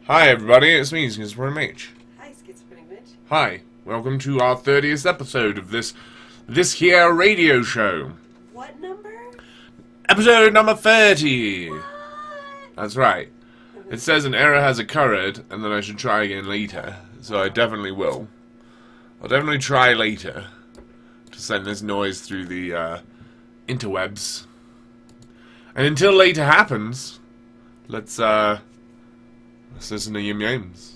Hi everybody, it's me, Schizophrenic Mage. Hi, Schizophrenic Mitch. Hi, welcome to our 30th episode of this here radio show. What number? Episode number 30! What? That's right. It says an error has occurred, and then I should try again later, so I definitely will. I'll definitely try later to send this noise through the interwebs. And until later happens, let's listen to Yim Yams.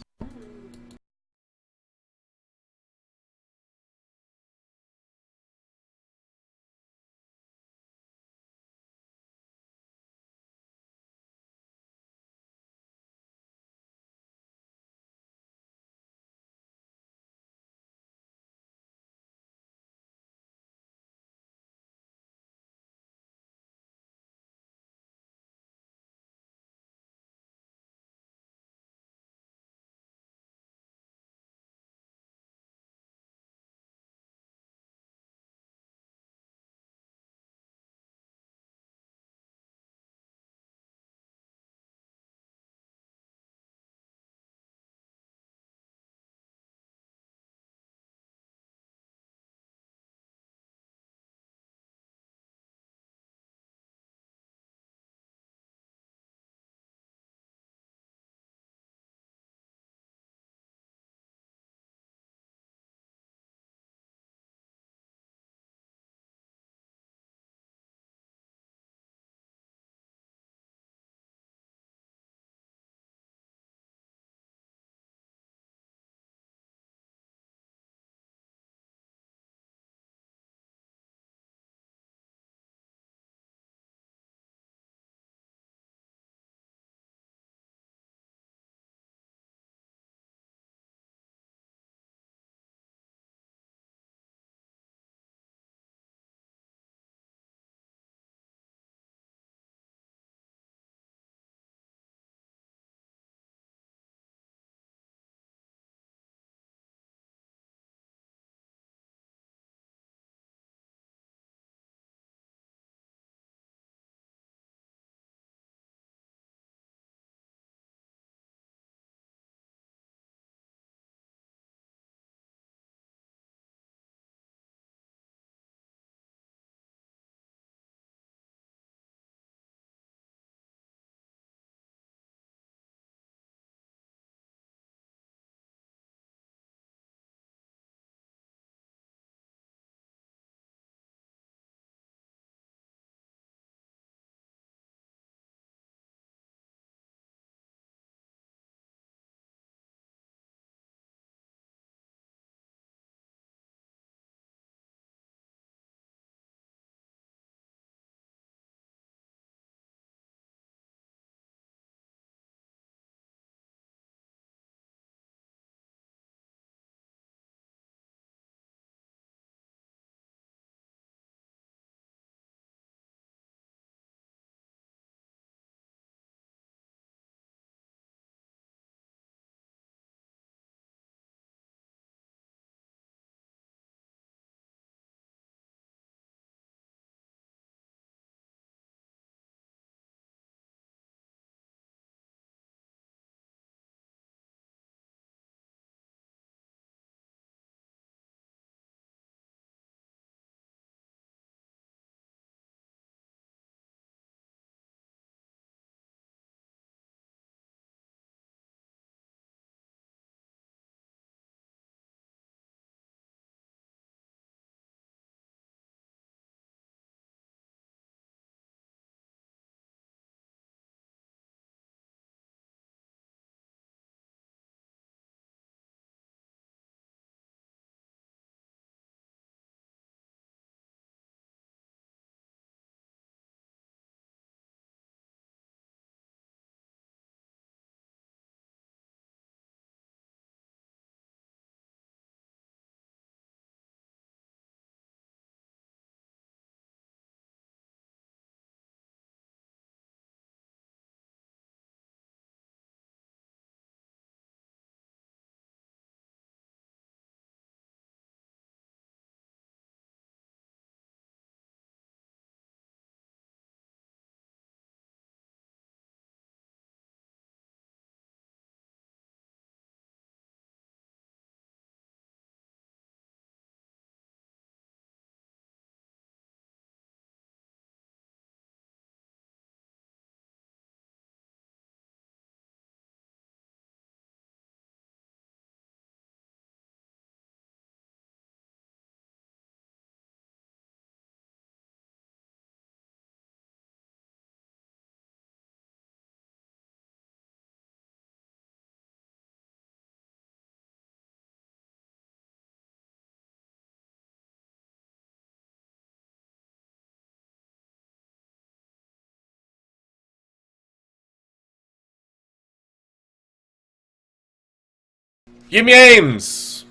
Yim Yames!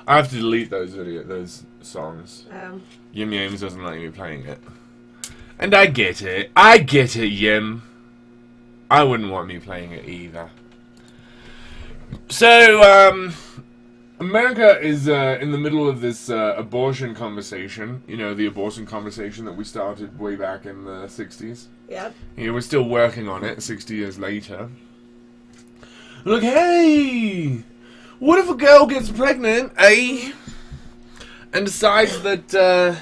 I have to delete those songs. Yim Yames doesn't like me playing it. And I get it. I get it, Yim. I wouldn't want me playing it either. So, America is in the middle of this abortion conversation. You know, the abortion conversation that we started way back in the 60s. Yep. You know, we're still working on it 60 years later. Look, hey! What if a girl gets pregnant, eh? And decides that,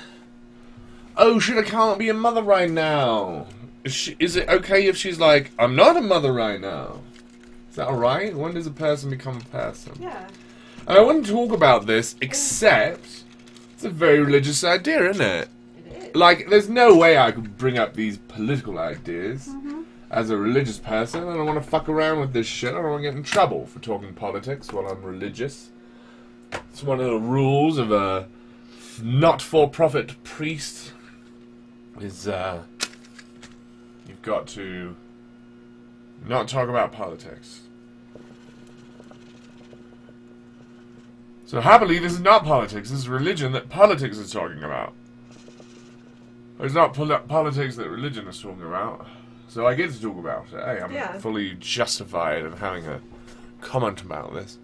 oh shit, I can't be a mother right now. Is it okay if she's like, I'm not a mother right now? Is that alright? When does a person become a person? Yeah. And I wouldn't talk about this, except it's a very religious idea, isn't it? It is. Like, there's no way I could bring up these political ideas as a religious person. I don't want to fuck around with this shit. I don't want to get in trouble for talking politics while I'm religious. It's one of the rules of a not-for-profit priest. Is, you've got to not talk about politics. So happily, this is not politics. This is religion that politics is talking about. It's not politics that religion is talking about. So I get to talk about it. Hey, I'm fully justified in having a comment about this.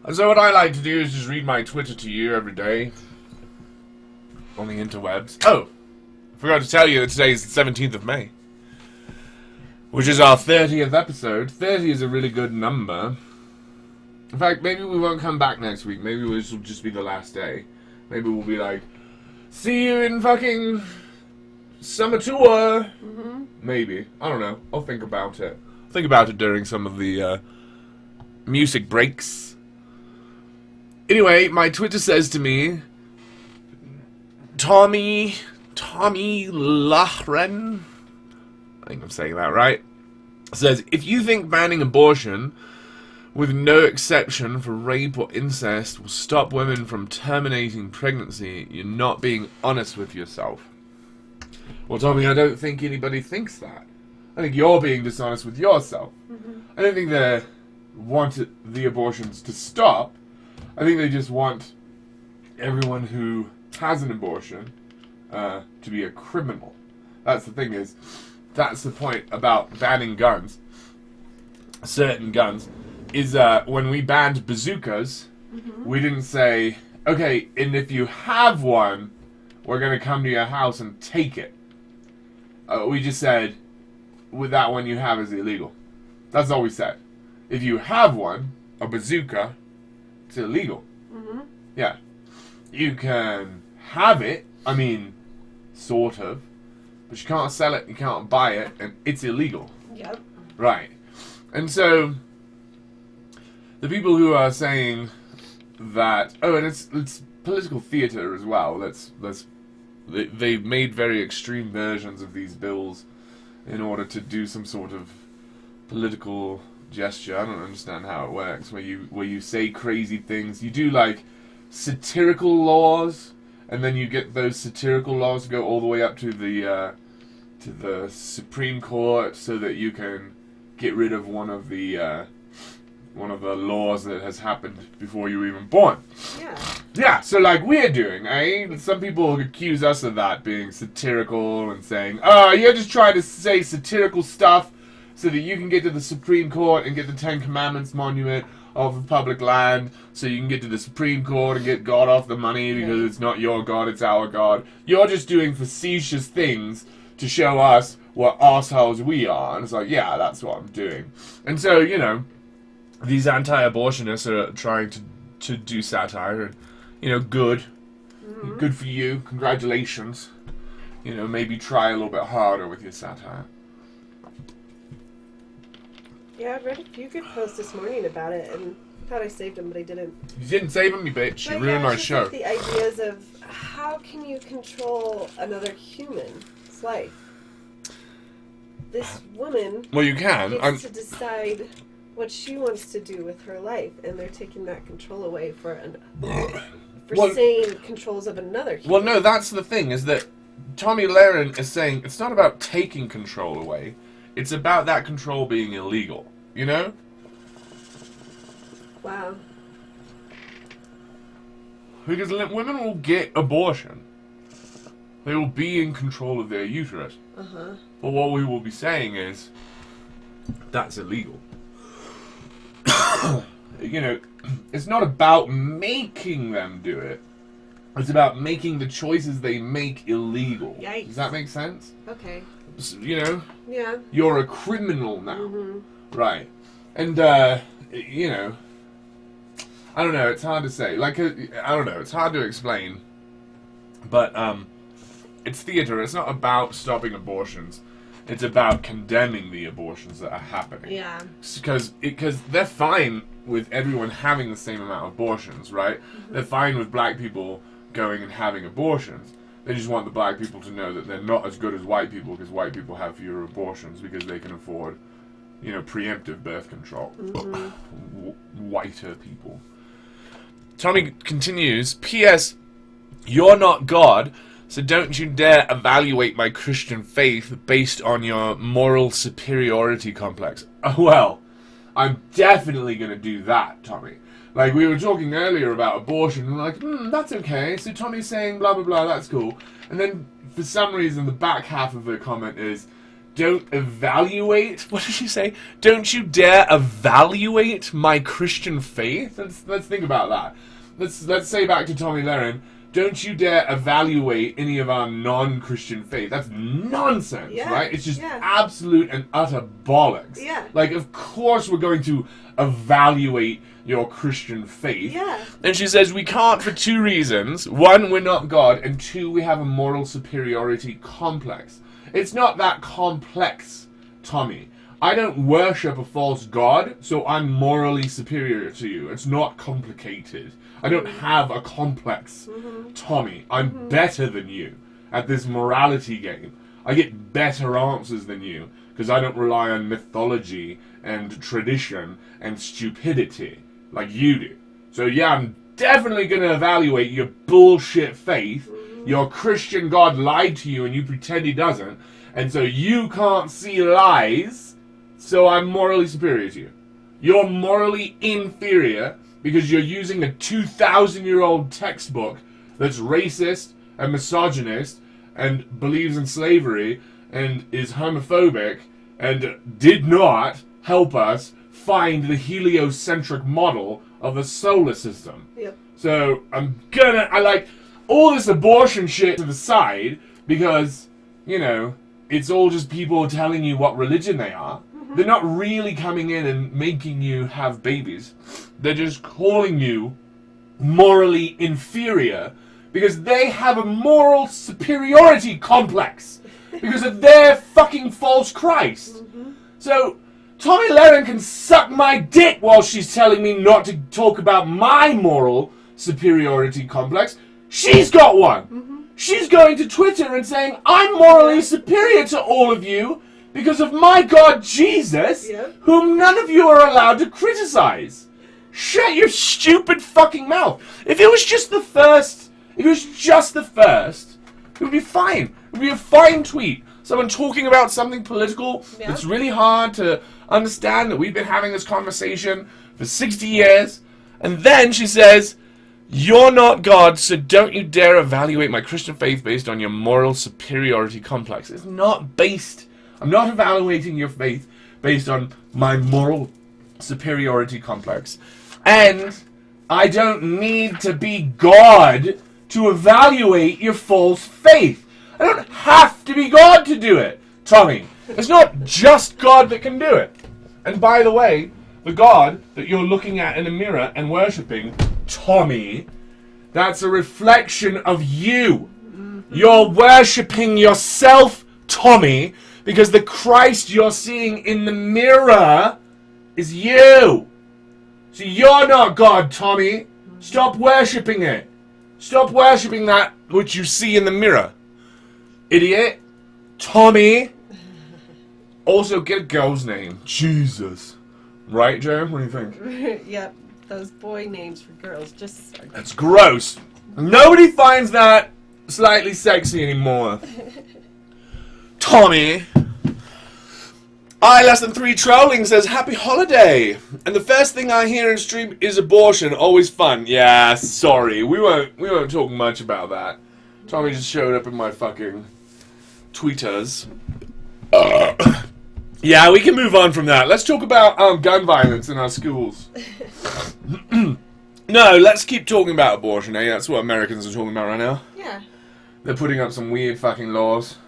And so what I like to do is just read my Twitter to you every day. On the interwebs. Oh! I forgot to tell you that today is the 17th of May. Which is our 30th episode. 30 is a really good number. In fact, maybe we won't come back next week. Maybe this will just be the last day. Maybe we'll be like, see you in fucking summer tour. Maybe. I don't know. I'll think about it. Think about it during some of the music breaks. Anyway, my Twitter says to me, Tommy Lahren, I think I'm saying that right, says, if you think banning abortion with no exception for rape or incest will stop women from terminating pregnancy, you're not being honest with yourself. Well, Tommy, I don't think anybody thinks that. I think you're being dishonest with yourself. I don't think they want the abortions to stop. I think they just want everyone who has an abortion to be a criminal. That's the thing is, that's the point about banning guns, certain guns, is when we banned bazookas, we didn't say, okay, and if you have one, we're going to come to your house and take it. We just said, with that one you have is illegal. That's all we said. If you have one, a bazooka, it's illegal. Yeah. You can have it, I mean, sort of, but you can't sell it, you can't buy it, and it's illegal. Yep. Right. And so, the people who are saying that, oh, and it's political theater as well. They've made very extreme versions of these bills in order to do some sort of political gesture. I don't understand how it works. Where you say crazy things, you do like satirical laws, and then you get those satirical laws to go all the way up to the Supreme Court, so that you can get rid of one of the laws that has happened before you were even born. Yeah. Yeah, so like we're doing, eh? Some people accuse us of that, being satirical and saying, oh, you're just trying to say satirical stuff so that you can get to the Supreme Court and get the Ten Commandments monument off of public land, so you can get to the Supreme Court and get God off the money because it's not your God, it's our God. You're just doing facetious things to show us what assholes we are. And it's like, yeah, that's what I'm doing. And so, you know, these anti-abortionists are trying to do satire, and, you know, good. Good for you. Congratulations. You know, maybe try a little bit harder with your satire. Yeah, I read a few good posts this morning about it, and thought I saved them, but I didn't. You didn't save them, you bitch. You ruined our show. Like the ideas of how can you control another human's life? This woman well, you can. gets to decide what she wants to do with her life, and they're taking that control away for saying controls of another human. Well, no, that's the thing, is that Tommy Lahren is saying it's not about taking control away. It's about that control being illegal, you know? Wow. Because women will get abortion. They will be in control of their uterus. Uh-huh. But what we will be saying is, that's illegal. You know, it's not about making them do it. It's about making the choices they make illegal. Yikes. Does that make sense? Okay. You know? Yeah. You're a criminal now. Mm-hmm. Right. And, you know, I don't know, it's hard to say. Like, I don't know, it's hard to explain. But, it's theater. It's not about stopping abortions. It's about condemning the abortions that are happening. Yeah. Because they're fine with everyone having the same amount of abortions, right? Mm-hmm. They're fine with black people going and having abortions. They just want the black people to know that they're not as good as white people because white people have fewer abortions because they can afford, you know, preemptive birth control. Mm-hmm. Whiter people. Tommy continues, P.S. You're not God, so don't you dare evaluate my Christian faith based on your moral superiority complex. Oh, well, I'm definitely going to do that, Tommy. Like, we were talking earlier about abortion, and like, that's okay. So Tommy's saying blah, blah, blah, that's cool. And then, for some reason, the back half of her comment is, don't evaluate... What did she say? Don't you dare evaluate my Christian faith? Let's think about that. Let's say back to Tommy Laren, don't you dare evaluate any of our non-Christian faith. That's nonsense, right? It's just absolute and utter bollocks. Yeah. Like, of course we're going to evaluate your Christian faith. Yeah. And she says we can't for two reasons. One, we're not God, and two, we have a moral superiority complex. It's not that complex, Tommy. I don't worship a false god, so I'm morally superior to you. It's not complicated. I don't have a complex, Tommy. I'm better than you at this morality game. I get better answers than you because I don't rely on mythology and tradition and stupidity like you do. So yeah, I'm definitely going to evaluate your bullshit faith. Your Christian God lied to you and you pretend he doesn't. And so you can't see lies, so I'm morally superior to you. You're morally inferior because you're using a 2,000-year-old textbook that's racist and misogynist and believes in slavery and is homophobic and did not help us find the heliocentric model of the solar system. Yep. So I like all this abortion shit to the side because, you know, it's all just people telling you what religion they are. They're not really coming in and making you have babies. They're just calling you morally inferior because they have a moral superiority complex because of their fucking false Christ. So Tommy Laren can suck my dick while she's telling me not to talk about my moral superiority complex. She's got one. She's going to Twitter and saying, I'm morally superior to all of you because of my God Jesus, whom none of you are allowed to criticize. Shut your stupid fucking mouth. If it was just the first, it would be fine. It would be a fine tweet. Someone talking about something political that's really hard to understand, that we've been having this conversation for 60 years. And then she says, you're not God, so don't you dare evaluate my Christian faith based on your moral superiority complex. It's not based... I'm not evaluating your faith based on my moral superiority complex. And I don't need to be God to evaluate your false faith. I don't have to be God to do it, Tommy. It's not just God that can do it. And by the way, the God that you're looking at in a mirror and worshipping, Tommy, that's a reflection of you. You're worshipping yourself, Tommy, because the Christ you're seeing in the mirror is you. So you're not God, Tommy. Stop worshipping it. Stop worshipping that which you see in the mirror. Idiot. Tommy. Also, get a girl's name. Jesus. Right, Joe? What do you think? Yep. Those boy names for girls just... That's gross. Nobody finds that slightly sexy anymore. Tommy. I Less Than 3 Trolling says, happy holiday! And the first thing I hear in stream is abortion. Always fun. Yeah, sorry. We won't talk much about that. Tommy just showed up in my fucking tweeters. Yeah, we can move on from that. Let's talk about gun violence in our schools. No, let's keep talking about abortion, eh? That's what Americans are talking about right now. Yeah. They're putting up some weird fucking laws.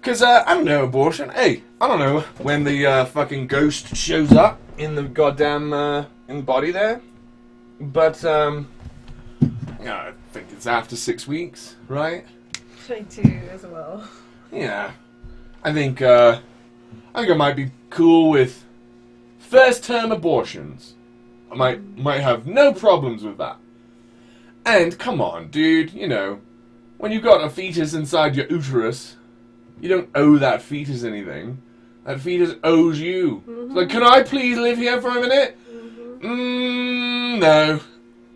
Because, I don't know, abortion. Hey, I don't know when the fucking ghost shows up in the goddamn, in the body there. But, I think it's after 6 weeks, right? I do as well. Yeah. I think I might be cool with first-term abortions. I might have no problems with that. And, come on, dude, you know, when you've got a fetus inside your uterus, you don't owe that fetus anything. That fetus owes you. It's like, can I please live here for a minute? No.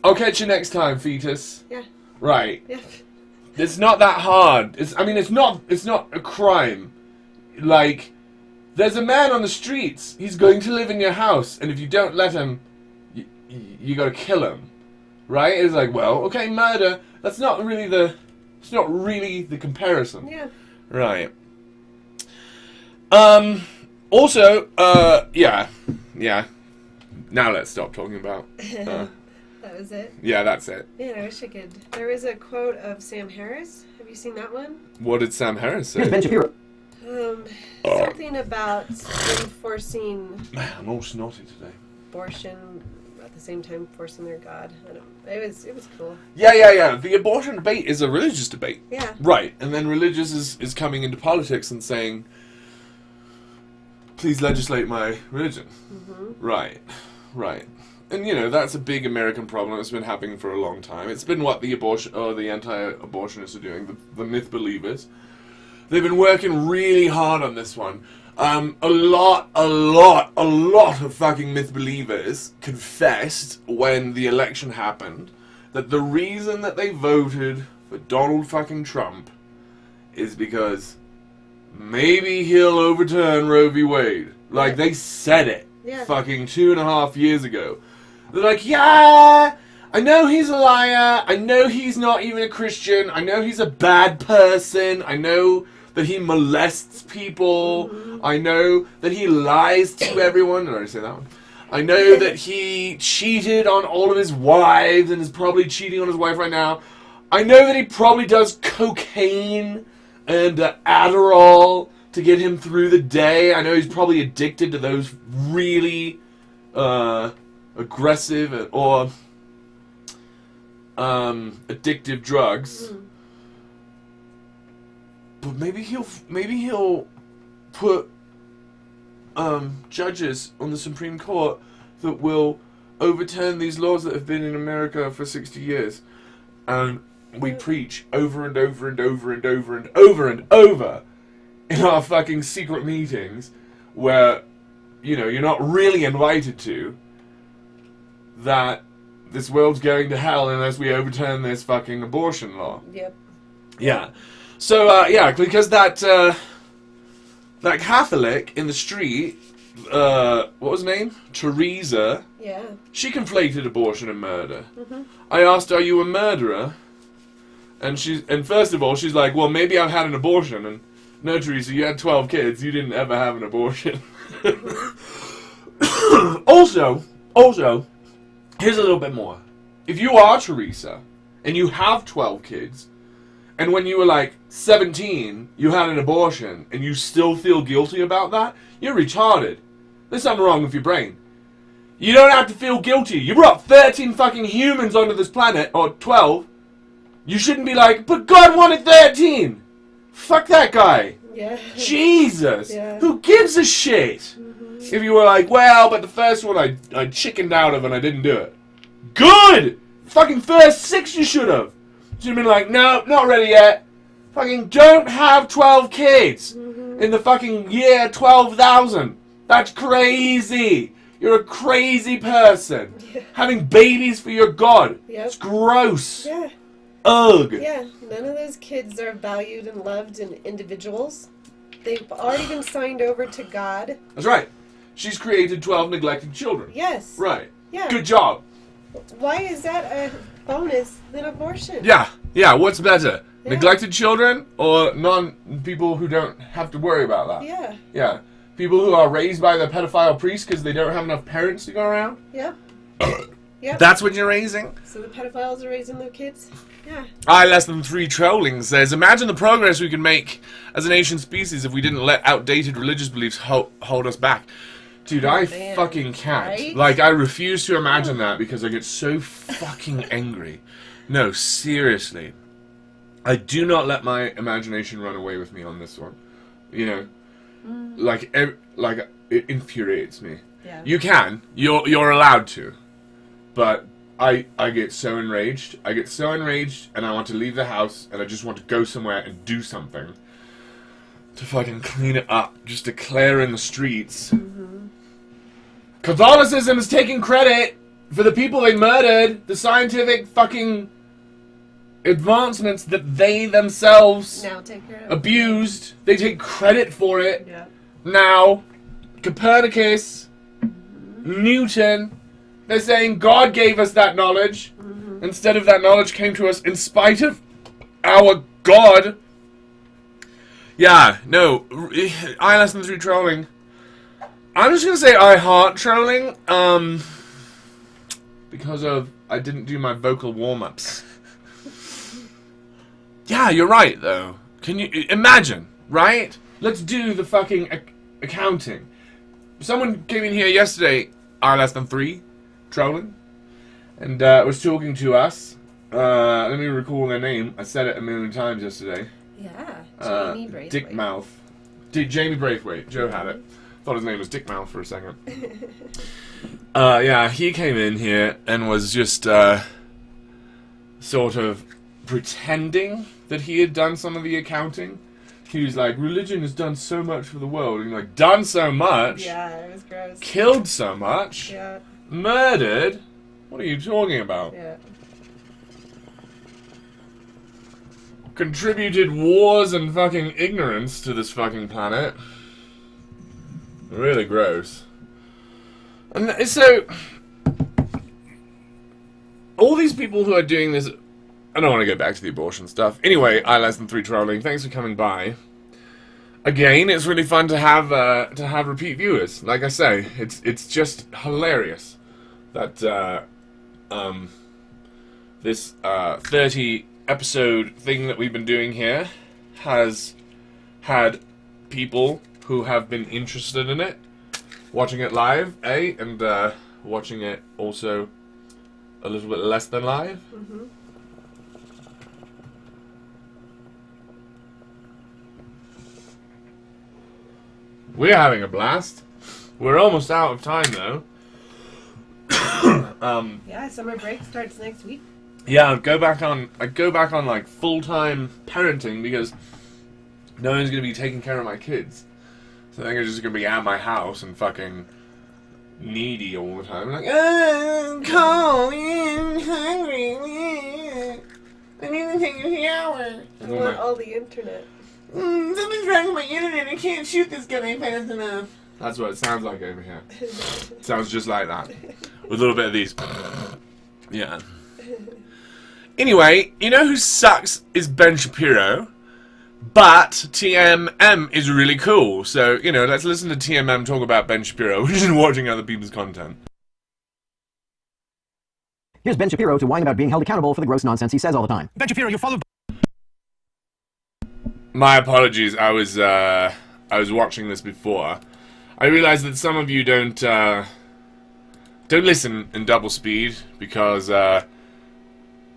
I'll catch you next time, fetus. Yeah. Right. Yeah. It's not that hard. It's not a crime. Like, there's a man on the streets. He's going to live in your house, and if you don't let him, you gotta kill him. Right? It's like, well, okay, murder. It's not really the comparison. Yeah. Right. Also, yeah. Now let's stop talking about. That was it. Yeah, that's it. Man, I wish I could. There was a quote of Sam Harris. Have you seen that one? What did Sam Harris say? Here's Ben Shapiro. Something about enforcing Man, I'm all snotty today. abortion at the same time forcing their God. I don't. It was cool. Yeah. The abortion debate is a religious debate. Yeah. Right, and then religious is coming into politics and saying, please legislate my religion. Right. And, you know, that's a big American problem. It's been happening for a long time. It's been what the anti-abortionists are doing, the myth believers. They've been working really hard on this one. A lot of fucking myth believers confessed when the election happened that the reason that they voted for Donald fucking Trump is because maybe he'll overturn Roe v. Wade. Like, they said it fucking 2.5 years ago. They're like, yeah, I know he's a liar. I know he's not even a Christian. I know he's a bad person. I know that he molests people. I know that he lies to everyone. Did I say that one? I know that he cheated on all of his wives and is probably cheating on his wife right now. I know that he probably does cocaine and Adderall to get him through the day. I know he's probably addicted to those really aggressive or addictive drugs. But maybe he'll put judges on the Supreme Court that will overturn these laws that have been in America for 60 years. And we preach over and over and over and over and over and over in our fucking secret meetings where, you know, you're not really invited to, that this world's going to hell unless we overturn this fucking abortion law. Yep. Yeah. So, because that Catholic in the street, what was her name? Teresa. Yeah. She conflated abortion and murder. I asked, are you a murderer? And first of all, she's like, well, maybe I've had an abortion. And no, Teresa, you had 12 kids. You didn't ever have an abortion. Also, here's a little bit more. If you are Teresa, and you have 12 kids, and when you were like 17, you had an abortion, and you still feel guilty about that, you're retarded. There's something wrong with your brain. You don't have to feel guilty. You brought 13 fucking humans onto this planet, or 12. You shouldn't be like, but God wanted 13! Fuck that guy. Yeah. Jesus. Yeah. Who gives a shit? If you were like, well, but the first one I chickened out of and I didn't do it. Good! Fucking first 6 you should have. Should have been like, no, not ready yet. Fucking don't have 12 kids in the fucking year 12,000. That's crazy. You're a crazy person. Yeah. Having babies for your God. Yep. It's gross. Yeah. Ugh. Yeah. None of those kids are valued and loved in individuals. They've already been signed over to God. That's right. She's created 12 neglected children. Yes. Right. Yeah. Good job. Why is that a bonus than abortion? Yeah, what's better? Yeah. Neglected children or people who don't have to worry about that? Yeah. Yeah. People who are raised by the pedophile priest because they don't have enough parents to go around? Yep. Yep. That's what you're raising? So the pedophiles are raising their kids? Yeah. Less than 3 trolling says, imagine the progress we could make as a nation species if we didn't let outdated religious beliefs hold us back. Dude, I Man, fucking can't. right? Like, I refuse to imagine that because I get so fucking angry. No, seriously. I do not let my imagination run away with me on this one. You know? Like, it infuriates me. Yeah. You can. You're allowed to. But I get so enraged. I get so enraged and I want to leave the house and I just want to go somewhere and do something. To fucking clean it up. Just declare in the streets. Catholicism is taking credit for the people they murdered. The scientific fucking advancements that they themselves Now take care of abused. They take credit for it. Yeah. Now, Copernicus, Newton, they're saying God gave us that knowledge. Instead of that knowledge came to us in spite of our God. Yeah, no, I less than 3 trolling. I'm just gonna say I heart trolling, because I didn't do my vocal warm-ups. Yeah, you're right, though. Can you imagine, right? Let's do the fucking accounting. Someone came in here yesterday, I less than 3, trolling, and was talking to us. Let me recall their name. I said it a million times yesterday. Yeah. Jamie Braithwaite. Dick Mouth. Jamie Braithwaite. Joe had it. Thought his name was Dick Mouth for a second. Yeah, he came in here and was just sort of pretending that he had done some of the accounting. He was like, religion has done so much for the world. And like, done so much? Yeah, it was gross. Killed so much? Yeah. Murdered? What are you talking about? Yeah. Contributed wars and fucking ignorance to this fucking planet. Really gross. And so, all these people who are doing this, I don't want to go back to the abortion stuff. Anyway, I less than 3 trolling. Thanks for coming by. Again, it's really fun to have repeat viewers. Like I say, it's just hilarious that this 30 episode thing that we've been doing here has had people who have been interested in it, watching it live, and watching it also a little bit less than live. We're having a blast. We're almost out of time, though. Yeah, summer break starts next week. Yeah, I'd go back on like full-time parenting because no one's gonna be taking care of my kids. So they're just gonna be at my house and fucking needy all the time. Like, I'm cold, I'm hungry, I need to take a shower. I want all the internet. Something's wrong with my internet. I can't shoot this guy fast enough. That's what it sounds like over here. It sounds just like that. With a little bit of these. Yeah. Anyway, you know who sucks is Ben Shapiro. But TMM is really cool. So, you know, let's listen to TMM talk about Ben Shapiro, which is watching other people's content. Here's Ben Shapiro to whine about being held accountable for the gross nonsense he says all the time. Ben Shapiro, you're followed. My apologies. I was watching this before. I realized that some of you don't listen in double speed because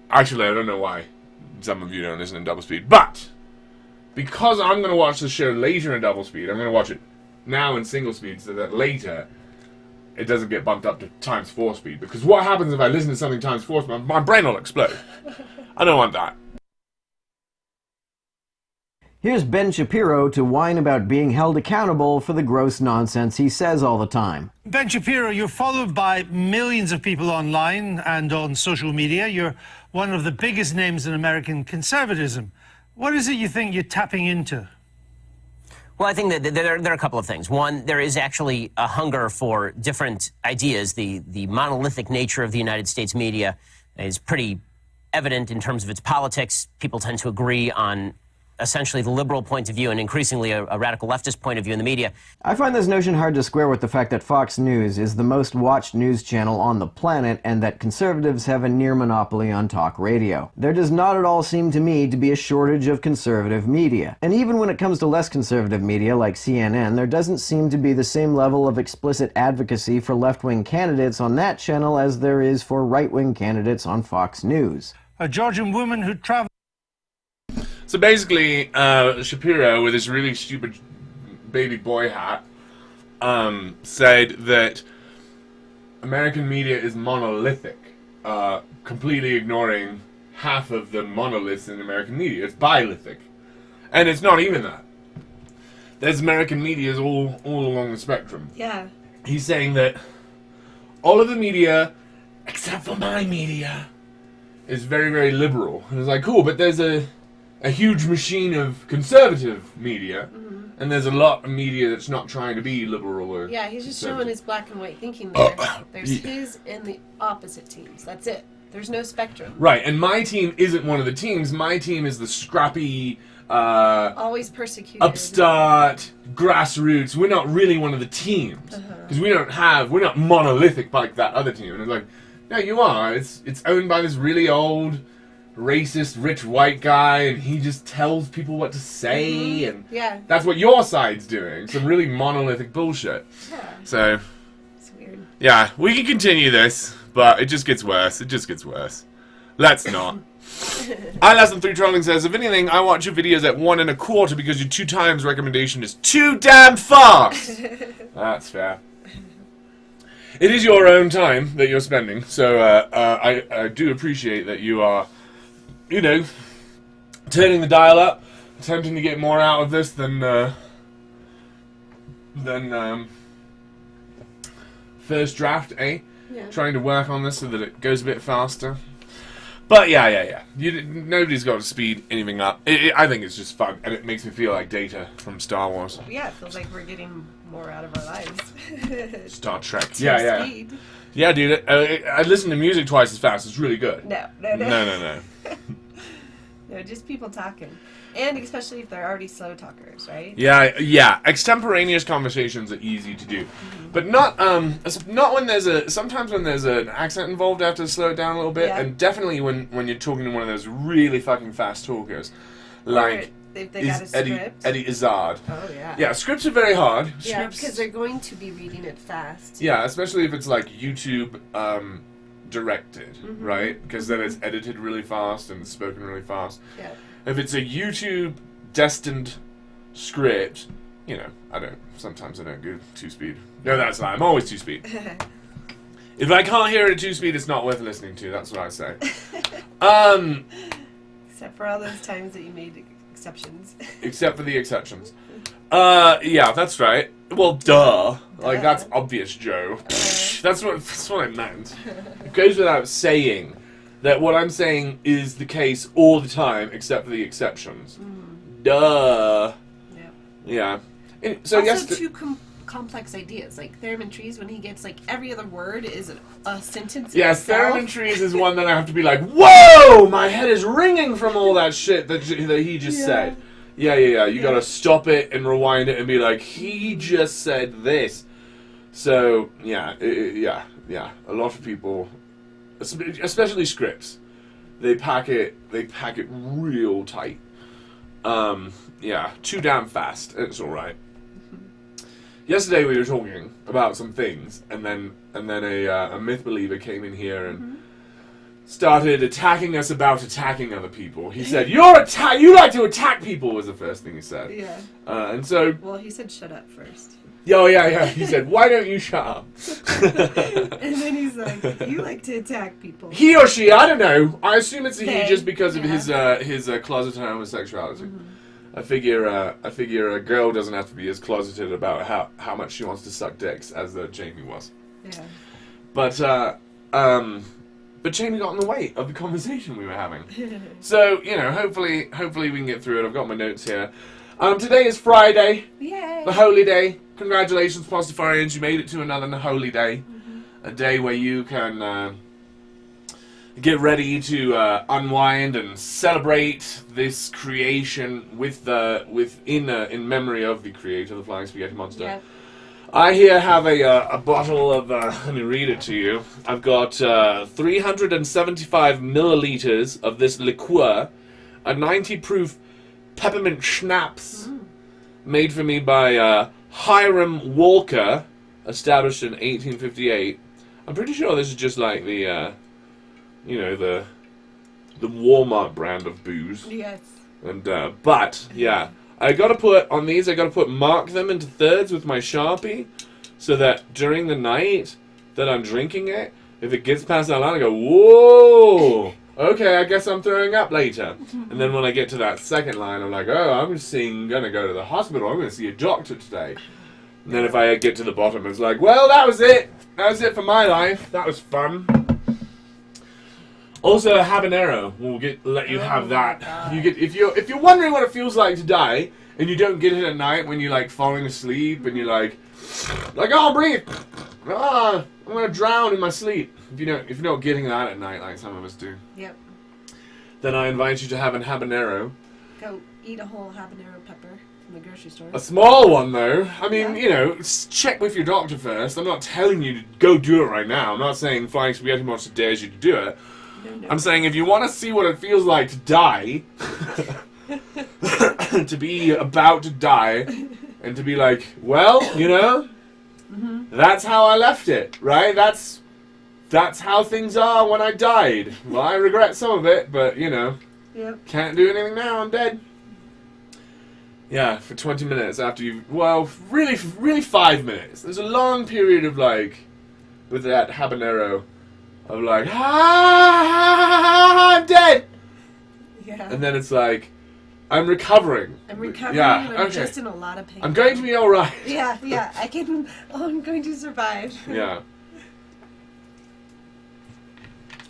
actually I don't know why some of you don't listen in double speed, but because I'm going to watch the show later in double speed, I'm going to watch it now in single speed so that later it doesn't get bumped up to ×4 speed. Because what happens if I listen to something ×4 speed? My brain will explode. I don't want that. Here's Ben Shapiro to whine about being held accountable for the gross nonsense he says all the time. Ben Shapiro, you're followed by millions of people online and on social media. You're one of the biggest names in American conservatism. What is it you think you're tapping into? Well, I think that there are a couple of things. One, there is actually a hunger for different ideas. The monolithic nature of the United States media is pretty evident in terms of its politics. People tend to agree on essentially the liberal point of view and increasingly a radical leftist point of view in the media. I find this notion hard to square with the fact that Fox News is the most watched news channel on the planet and that conservatives have a near monopoly on talk radio. There does not at all seem to me to be a shortage of conservative media. And even when it comes to less conservative media like CNN, there doesn't seem to be the same level of explicit advocacy for left-wing candidates on that channel as there is for right-wing candidates on Fox News. A Georgian woman who traveled. So basically, Shapiro, with his really stupid baby boy hat, said that American media is monolithic, completely ignoring half of the monoliths in American media. It's bilithic. And it's not even that. There's American media all along the spectrum. Yeah. He's saying that all of the media, except for my media, is very, very liberal. And it's like, cool, but there's a huge machine of conservative media, and there's a lot of media that's not trying to be liberal or Yeah, he's just showing his black and white thinking there. There's his and the opposite teams. That's it. There's no spectrum. Right, and my team isn't one of the teams. My team is the scrappy, always persecuted. upstart, grassroots. We're not really one of the teams. Because we're not monolithic like that other team. And it's like, no, you are. It's owned by this really old, racist, rich white guy, and he just tells people what to say, and Yeah. that's what your side's doing. Some really monolithic bullshit. Yeah. So, It's weird. yeah, we can continue this, but it just gets worse. It just gets worse. Let's not. iLesson3 Trolling says, if anything, I watch your videos at 1 1/4 because your 2 times recommendation is too damn fast. That's fair. It is your own time that you're spending, so I do appreciate that you are, you know, turning the dial up, attempting to get more out of this than first draft, eh? Yeah. Trying to work on this so that it goes a bit faster. But yeah. Nobody's got to speed anything up. I think it's just fun, and it makes me feel like Data from Star Wars. Yeah, it feels like we're getting more out of our lives. Star Trek. To Yeah. speed. Yeah, dude. I listen to music twice as fast. It's really good. No. No. No, just people talking. And especially if they're already slow talkers, right? Yeah. Extemporaneous conversations are easy to do, but not when there's sometimes when there's an accent involved, I have to slow it down a little bit, Yeah. and definitely when you're talking to one of those really fucking fast talkers, like If they got a script. Eddie Izzard. Oh, yeah. Yeah, scripts are very hard. Yeah, Scripts, because they're going to be reading it fast. yeah, especially if it's like YouTube directed, right? Because then it's edited really fast and spoken really fast. Yeah. If it's a YouTube destined script, you know, sometimes I don't go 2-speed. No, that's not. I'm always 2-speed. If I can't hear it at 2-speed, it's not worth listening to. That's what I say. Except for all those times that you made exceptions. Except for the exceptions. Yeah, that's right. Well, duh. Like, that's obvious, Joe. That's what I meant. It goes without saying that what I'm saying is the case all the time, except for the exceptions. Duh. Yeah. And so Also, two complex ideas. Like Theremin Trees, when he gets like every other word is a sentence. Yes, itself. Theremin Trees is one that I have to be like, whoa! My head is ringing from all that shit that he just said. Yeah. You gotta stop it and rewind it and be like, he just said this. So, yeah. A lot of people, especially scripts, they pack it real tight. Yeah, too damn fast. It's alright. Yesterday we were talking about some things, and then a myth believer came in here and started attacking us about attacking other people. He said, you like to attack people," was the first thing he said. Yeah. And so... Well, he said shut up first. Oh, yeah. He said, why don't you shut up? And then he's like, you like to attack people. He or she, I don't know. I assume it's a he They, just because of yeah. his closeted homosexuality. I figure a girl doesn't have to be as closeted about how much she wants to suck dicks as Jamie was. Yeah. But Jamie got in the way of the conversation we were having. So, hopefully we can get through it. I've got my notes here. Today is Friday, Yay! the holy day. Congratulations, Pastafarians, you made it to another holy day. A day where you can get ready to unwind and celebrate this creation in memory of the creator, the Flying Spaghetti Monster. Yeah. I here have a bottle of, let me read it to you. I've got 375 milliliters of this liqueur, a 90-proof peppermint schnapps made for me by Hiram Walker, established in 1858. I'm pretty sure this is just like the Walmart brand of booze. Yes. And but yeah, I gotta mark them into thirds with my Sharpie, so that during the night that I'm drinking it, if it gets past that line, I go, whoa, okay, I guess I'm throwing up later. And then when I get to that second line, I'm like, oh, gonna go to the hospital. I'm gonna see a doctor today. And then if I get to the bottom, it's like, well, that was it. That was it for my life. That was fun. Also, a habanero will let you have that. You get if you're wondering what it feels like to die, and you don't get it at night when you're like falling asleep and you're like, oh, breathe. I'm gonna drown in my sleep. If you're not getting that at night like some of us do, Yep. then I invite you to have an habanero. Go eat a whole habanero pepper from the grocery store. A small one though. I mean, Yeah. check with your doctor first. I'm not telling you to go do it right now. I'm not saying Flying Spaghetti Monster dares you to do it. No. I'm saying if you want to see what it feels like to die, to be about to die, and to be like, well, that's how I left it, right? That's how things are when I died. Well, I regret some of it, but, Yep. can't do anything now, I'm dead. Yeah, for 20 minutes after really 5 minutes. There's a long period of, with that habanero, of I'm dead! Yeah. And then it's like, I'm recovering. I'm recovering. Yeah, and I'm okay. just in a lot of pain. I'm going to be alright. Yeah. I'm going to survive. Yeah.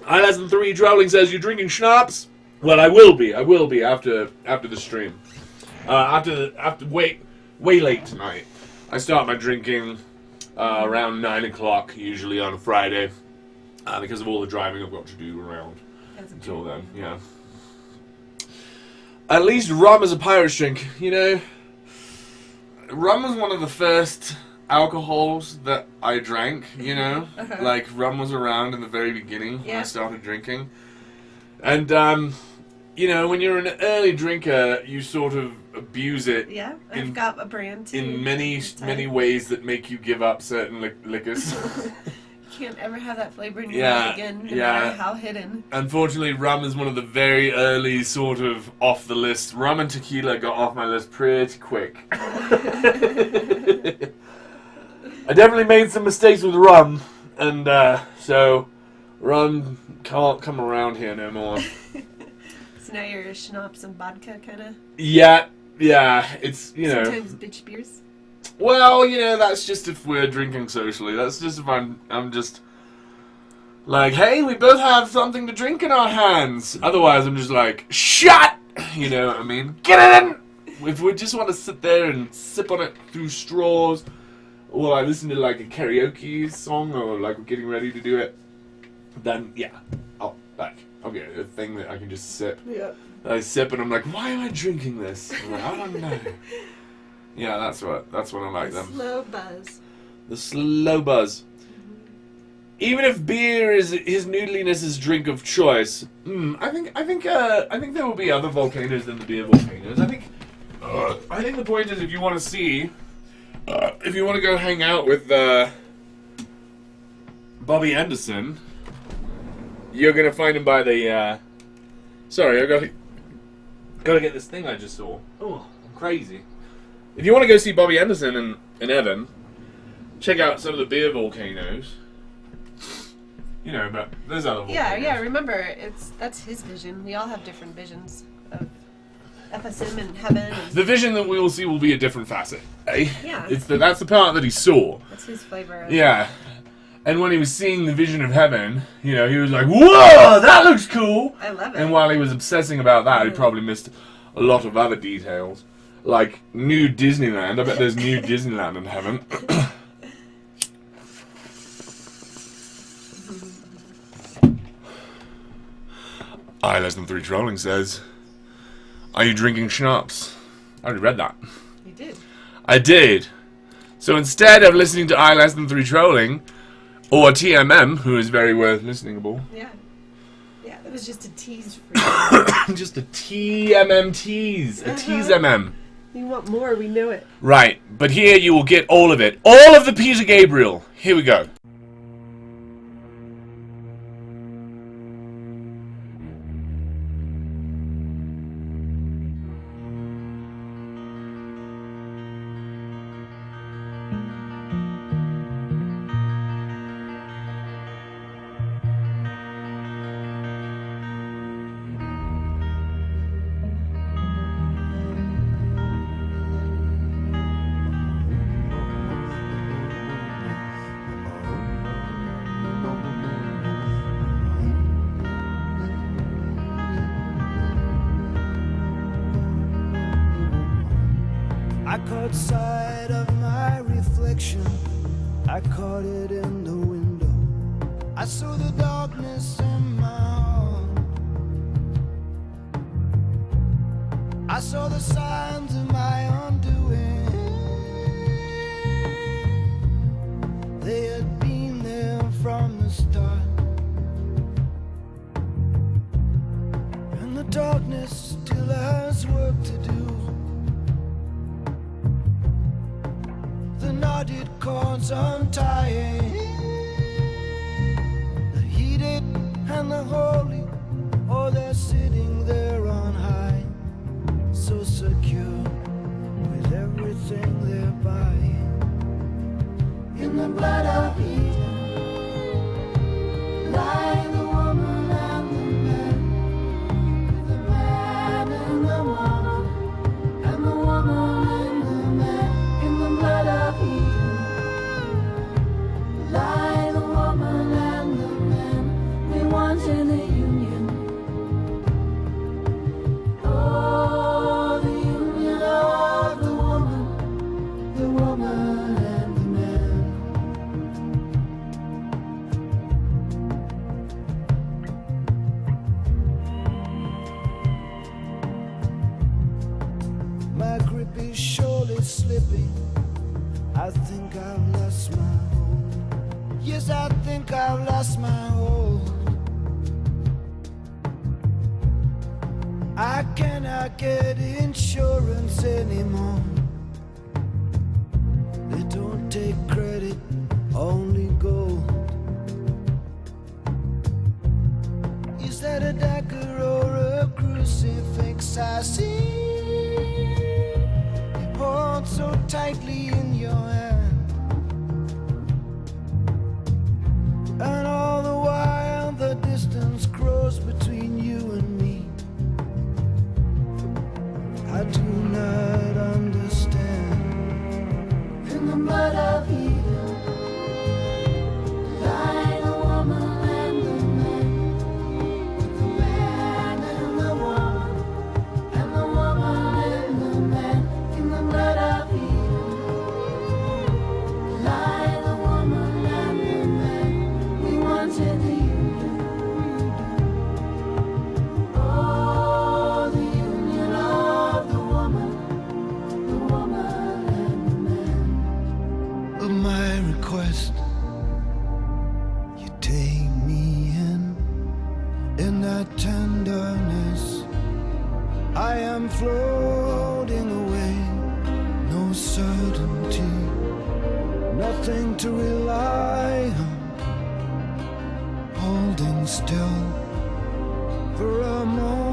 iLesson3 Drowling says, you're drinking schnapps? Well, I will be after the stream. After way late tonight. I start my drinking around 9 o'clock, usually on a Friday, because of all the driving I've got to do around until then, yeah. At least rum is a pirate's drink, Rum was one of the first alcohols that I drank, Like, rum was around in the very beginning when I started drinking. And, when you're an early drinker, you sort of abuse it. Yeah, I've got a brand too. In many ways that make you give up certain liquors. You can't ever have that flavor in your mouth again, no matter how hidden. Unfortunately, rum is one of the very early sort of off the list. Rum and tequila got off my list pretty quick. I definitely made some mistakes with rum, and so rum can't come around here no more. So now you're schnapps and vodka kind of? Yeah, it's, Sometimes bitch beers? Well, that's just if we're drinking socially. That's just if I'm just like, hey, we both have something to drink in our hands. Otherwise, I'm just like, shut! You know what I mean? Get it in! If we just want to sit there and sip on it through straws, or I listen to like a karaoke song, or like we're getting ready to do it, then yeah, I'll get a thing that I can just sip. Yeah. I sip and I'm like, why am I drinking this? I'm like, I don't know. Yeah, that's what I like them. Slow buzz. The slow buzz. Even if beer is his noodliness' drink of choice, I think there will be other volcanoes than the beer volcanoes. I think the point is, if you want to go hang out with Bobby Anderson, you're gonna find him by the. Sorry, I gotta get this thing I just saw. Oh, I'm crazy. If you want to go see Bobby Anderson in Evan, check out some of the beer volcanoes. But there's other volcanoes. Yeah. Remember, that's his vision. We all have different visions of FSM and heaven. And The vision that we will see will be a different facet. Eh? Yeah. That's the part that he saw. That's his flavor. Yeah. And when he was seeing the vision of heaven, he was like, whoa, that looks cool! I love it. And while he was obsessing about that, he probably missed a lot of other details. like new Disneyland. I bet there's new Disneyland in heaven. I Less Than 3 Trolling says, are you drinking schnapps? I already read that. You did. I did. So instead of listening to I Less Than 3 Trolling, or TMM, who is very worth listeningable. Yeah. Yeah, that was just a tease for you. Just a TMM tease. A tease MM. You want more, we know it. Right, but here you will get all of it. All of the Peter Gabriel. Here we go. I caught sight of my reflection. I caught it in the window. I saw the darkness in my heart. I saw the signs of my undoing. They had been there from the start. And the darkness still has work to do. The knotted cords untying, the heated and the holy, oh, they're sitting there on high, so secure with everything they're buying. In the blood of Eden lie the woman and the man, the man and the woman, and the woman and the man. In the blood of Eden lie the woman and the man. We wanted a union. Oh, the union of the woman and the man. My grip is surely slipping. I think I've lost my hold. Yes, I think I've lost my hold. I cannot get insurance anymore. They don't take credit, only gold. Is that a dagger or a crucifix I see? Hold so tightly in your hand, and all the while the distance grows between you and me. I do not understand. In the blood of Eden lie the woman and the man, the man and the woman, and the woman and the man. In the blood of Eden lie the woman and the man. We wanted the union. Oh, the union of the woman and the man. Of my request, you take me in that tenderness. I am floating away, no certainty, nothing to rely on, holding still for a moment.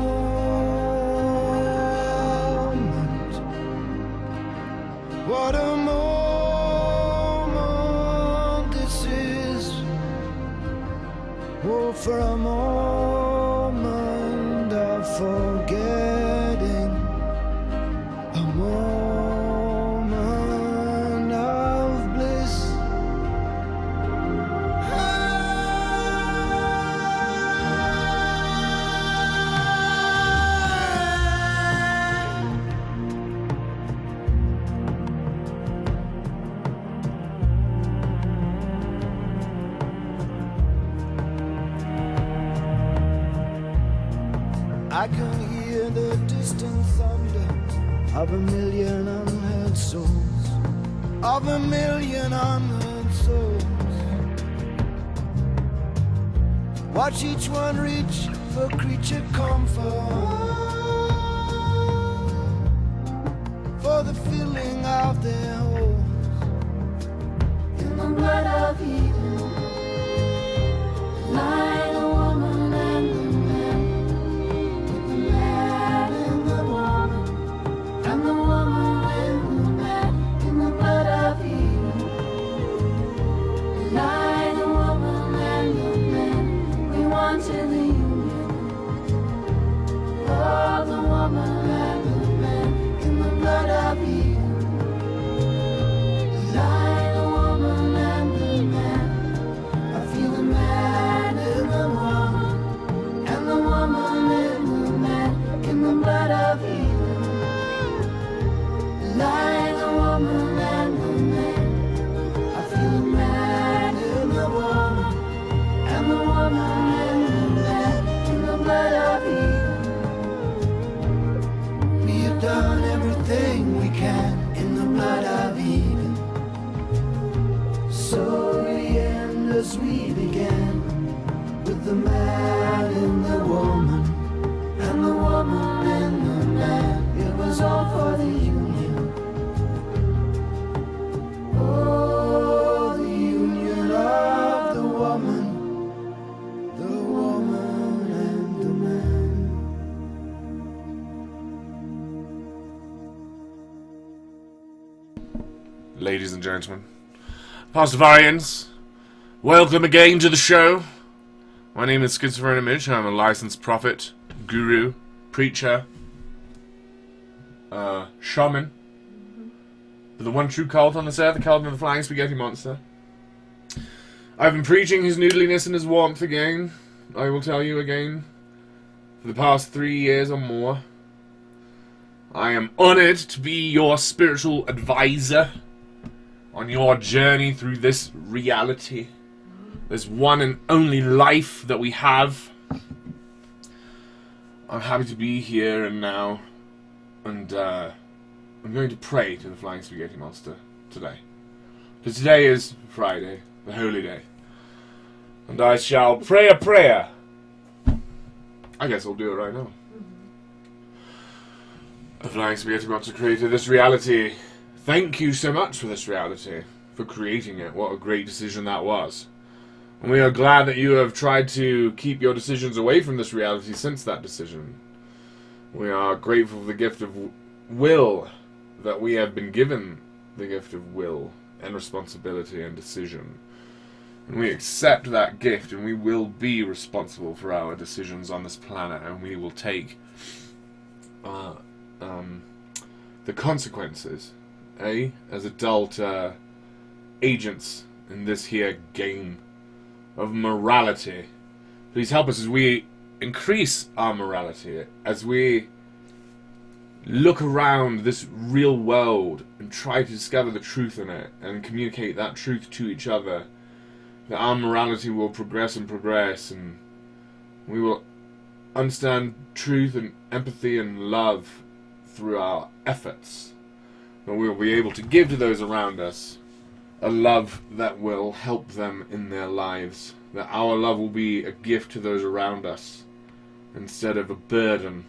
What a moment this is. Oh, for a moment of forgetting, a moment of bliss. I can hear the distant thunder of a million unheard souls, of a million unheard souls. Watch each one reach for creature comfort, for the filling of their holes. In the blood of Eden lie the woman and the man, with the man and the woman, and the woman and the man. In the blood of Eden lie the woman and the man. We wanted the union of the woman and the man. In the blood of Eden lie the woman and the man. I feel the man in the woman, and the woman in the man. In the blood of Eden lie the woman and the man. I feel the man in the woman, and the woman in the man. In the blood of Eden we have done everything we can. In the blood of Eden, so we end as we began, with the man and the woman, and the woman and the man. It was all for the union, oh, the union of the woman and the man. Ladies and gentlemen, Pastafarians, welcome again to the show. My name is Schizophrenic Image. I'm a licensed prophet, guru, preacher, shaman. The one true cult on this earth, the cult of the Flying Spaghetti Monster. I've been preaching his noodliness and his warmth again, I will tell you again, for the past 3 years or more. I am honored to be your spiritual advisor on your journey through this reality, this one and only life that we have. I'm happy to be here and now, and I'm going to pray to the Flying Spaghetti Monster today. For today is Friday, the holy day, and I shall pray a prayer. I guess I'll do it right now. The Flying Spaghetti Monster created this reality. Thank you so much for this reality, for creating it. What a great decision that was. And we are glad that you have tried to keep your decisions away from this reality since that decision. We are grateful for the gift of will, that we have been given the gift of will and responsibility and decision. And we accept that gift, and we will be responsible for our decisions on this planet, and we will take the consequences, as adult agents in this here game of morality. Please help us as we increase our morality, as we look around this real world and try to discover the truth in it and communicate that truth to each other, that our morality will progress and progress, and we will understand truth and empathy and love through our efforts. And we will be able to give to those around us a love that will help them in their lives. That our love will be a gift to those around us instead of a burden.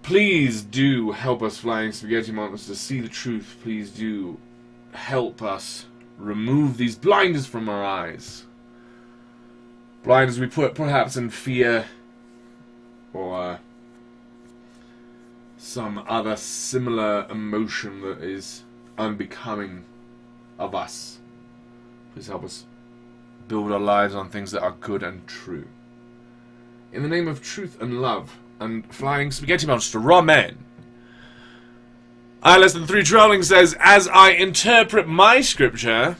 Please do help us, Flying Spaghetti Monsters, to see the truth. Please do help us remove these blinders from our eyes. Blinders we put perhaps in fear or some other similar emotion that is unbecoming of us. Please help us build our lives on things that are good and true. In the name of truth and love and Flying Spaghetti Monster, Ramen. I Less Than 3 Trolling says, as I interpret my scripture.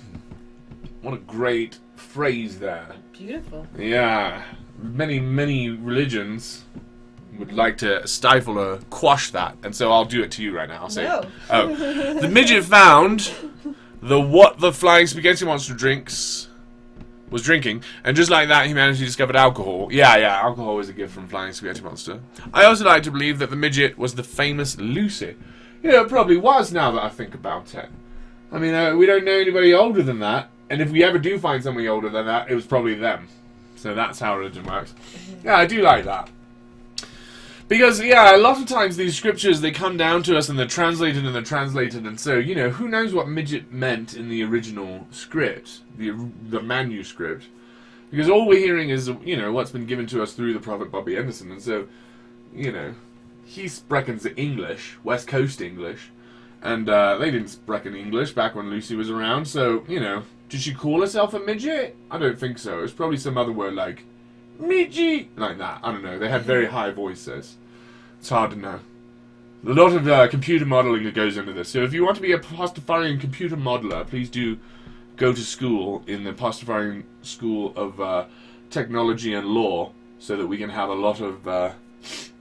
What a great phrase there. Beautiful. Yeah. Many religions would like to stifle or quash that, and so I'll do it to you right now. I'll say, No. The midget found what the Flying Spaghetti Monster drinks was drinking, and just like that, humanity discovered alcohol. Yeah, alcohol is a gift from Flying Spaghetti Monster. I also like to believe that the midget was the famous Lucy. It probably was, now that I think about it. I mean, we don't know anybody older than that, and if we ever do find somebody older than that, it was probably them. So that's how religion works. Yeah, I do like that. Because, a lot of times these scriptures, they come down to us and they're translated, and so, who knows what midget meant in the original script, the manuscript. Because all we're hearing is, what's been given to us through the Prophet Bobby Emerson, and so, he sprechen English, West Coast English, and they didn't sprechen English back when Lucy was around, so, did she call herself a midget? I don't think so. It was probably some other word like midget, like that. I don't know. They had very high voices. It's hard to know. A lot of computer modeling that goes into this. So if you want to be a Pastafarian computer modeler, please do go to school in the Pastafarian School of Technology and Law, so that we can have a lot of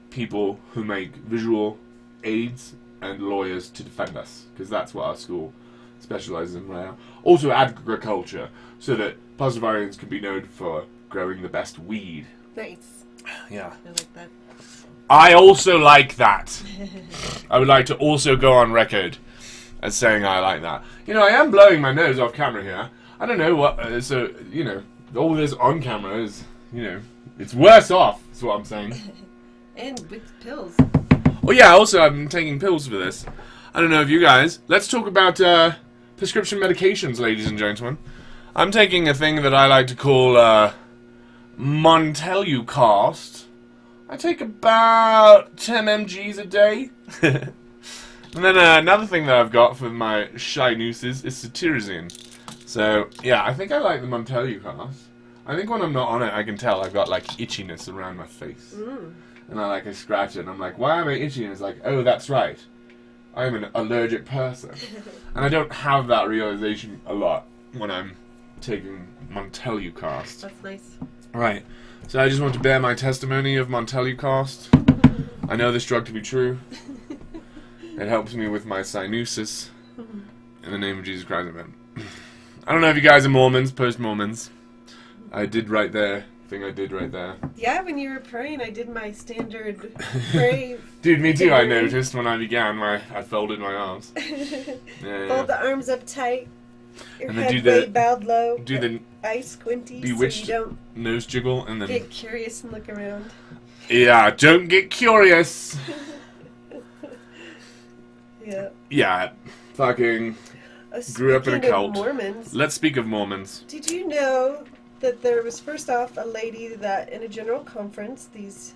people who make visual aids and lawyers to defend us, because that's what our school specializes in right now. Also agriculture, so that Pastafarians can be known for growing the best weed. Nice. Yeah. I like that. I also like that. I would like to also go on record as saying I like that. I am blowing my nose off camera here. I don't know what, all this on camera is, it's worse off, is what I'm saying. And with pills. Oh yeah, also I'm taking pills for this. I don't know if you guys, let's talk about prescription medications, ladies and gentlemen. I'm taking a thing that I like to call Montelukast. I take about 10 mgs a day. And then another thing that I've got for my shy nooses is cetirizine. So, yeah, I think I like the Montelukast. I think when I'm not on it, I can tell I've got, like, itchiness around my face. And I scratch it, and I'm like, why am I itchy? And it's like, oh, that's right. I'm an allergic person. And I don't have that realization a lot when I'm taking Montelukast. That's nice. Right. So I just want to bear my testimony of Montelukast. I know this drug to be true. It helps me with my sinuses. In the name of Jesus Christ, amen. I don't know if you guys are Mormons, post-Mormons. I did right there. Thing I did right there. Yeah, when you were praying, I did my standard pray. Dude, me too. I noticed when I began. I folded my arms. Yeah. Fold the arms up tight. Your And then head do the- way bowed low. Do the eye squinty bewitched so you don't nose jiggle and then... get curious and look around. Yeah, don't get curious. Yeah. Yeah, fucking... Grew up in a Speaking of cult. Mormons. Let's speak of Mormons. Did you know that there was, first off, a lady that in a general conference, these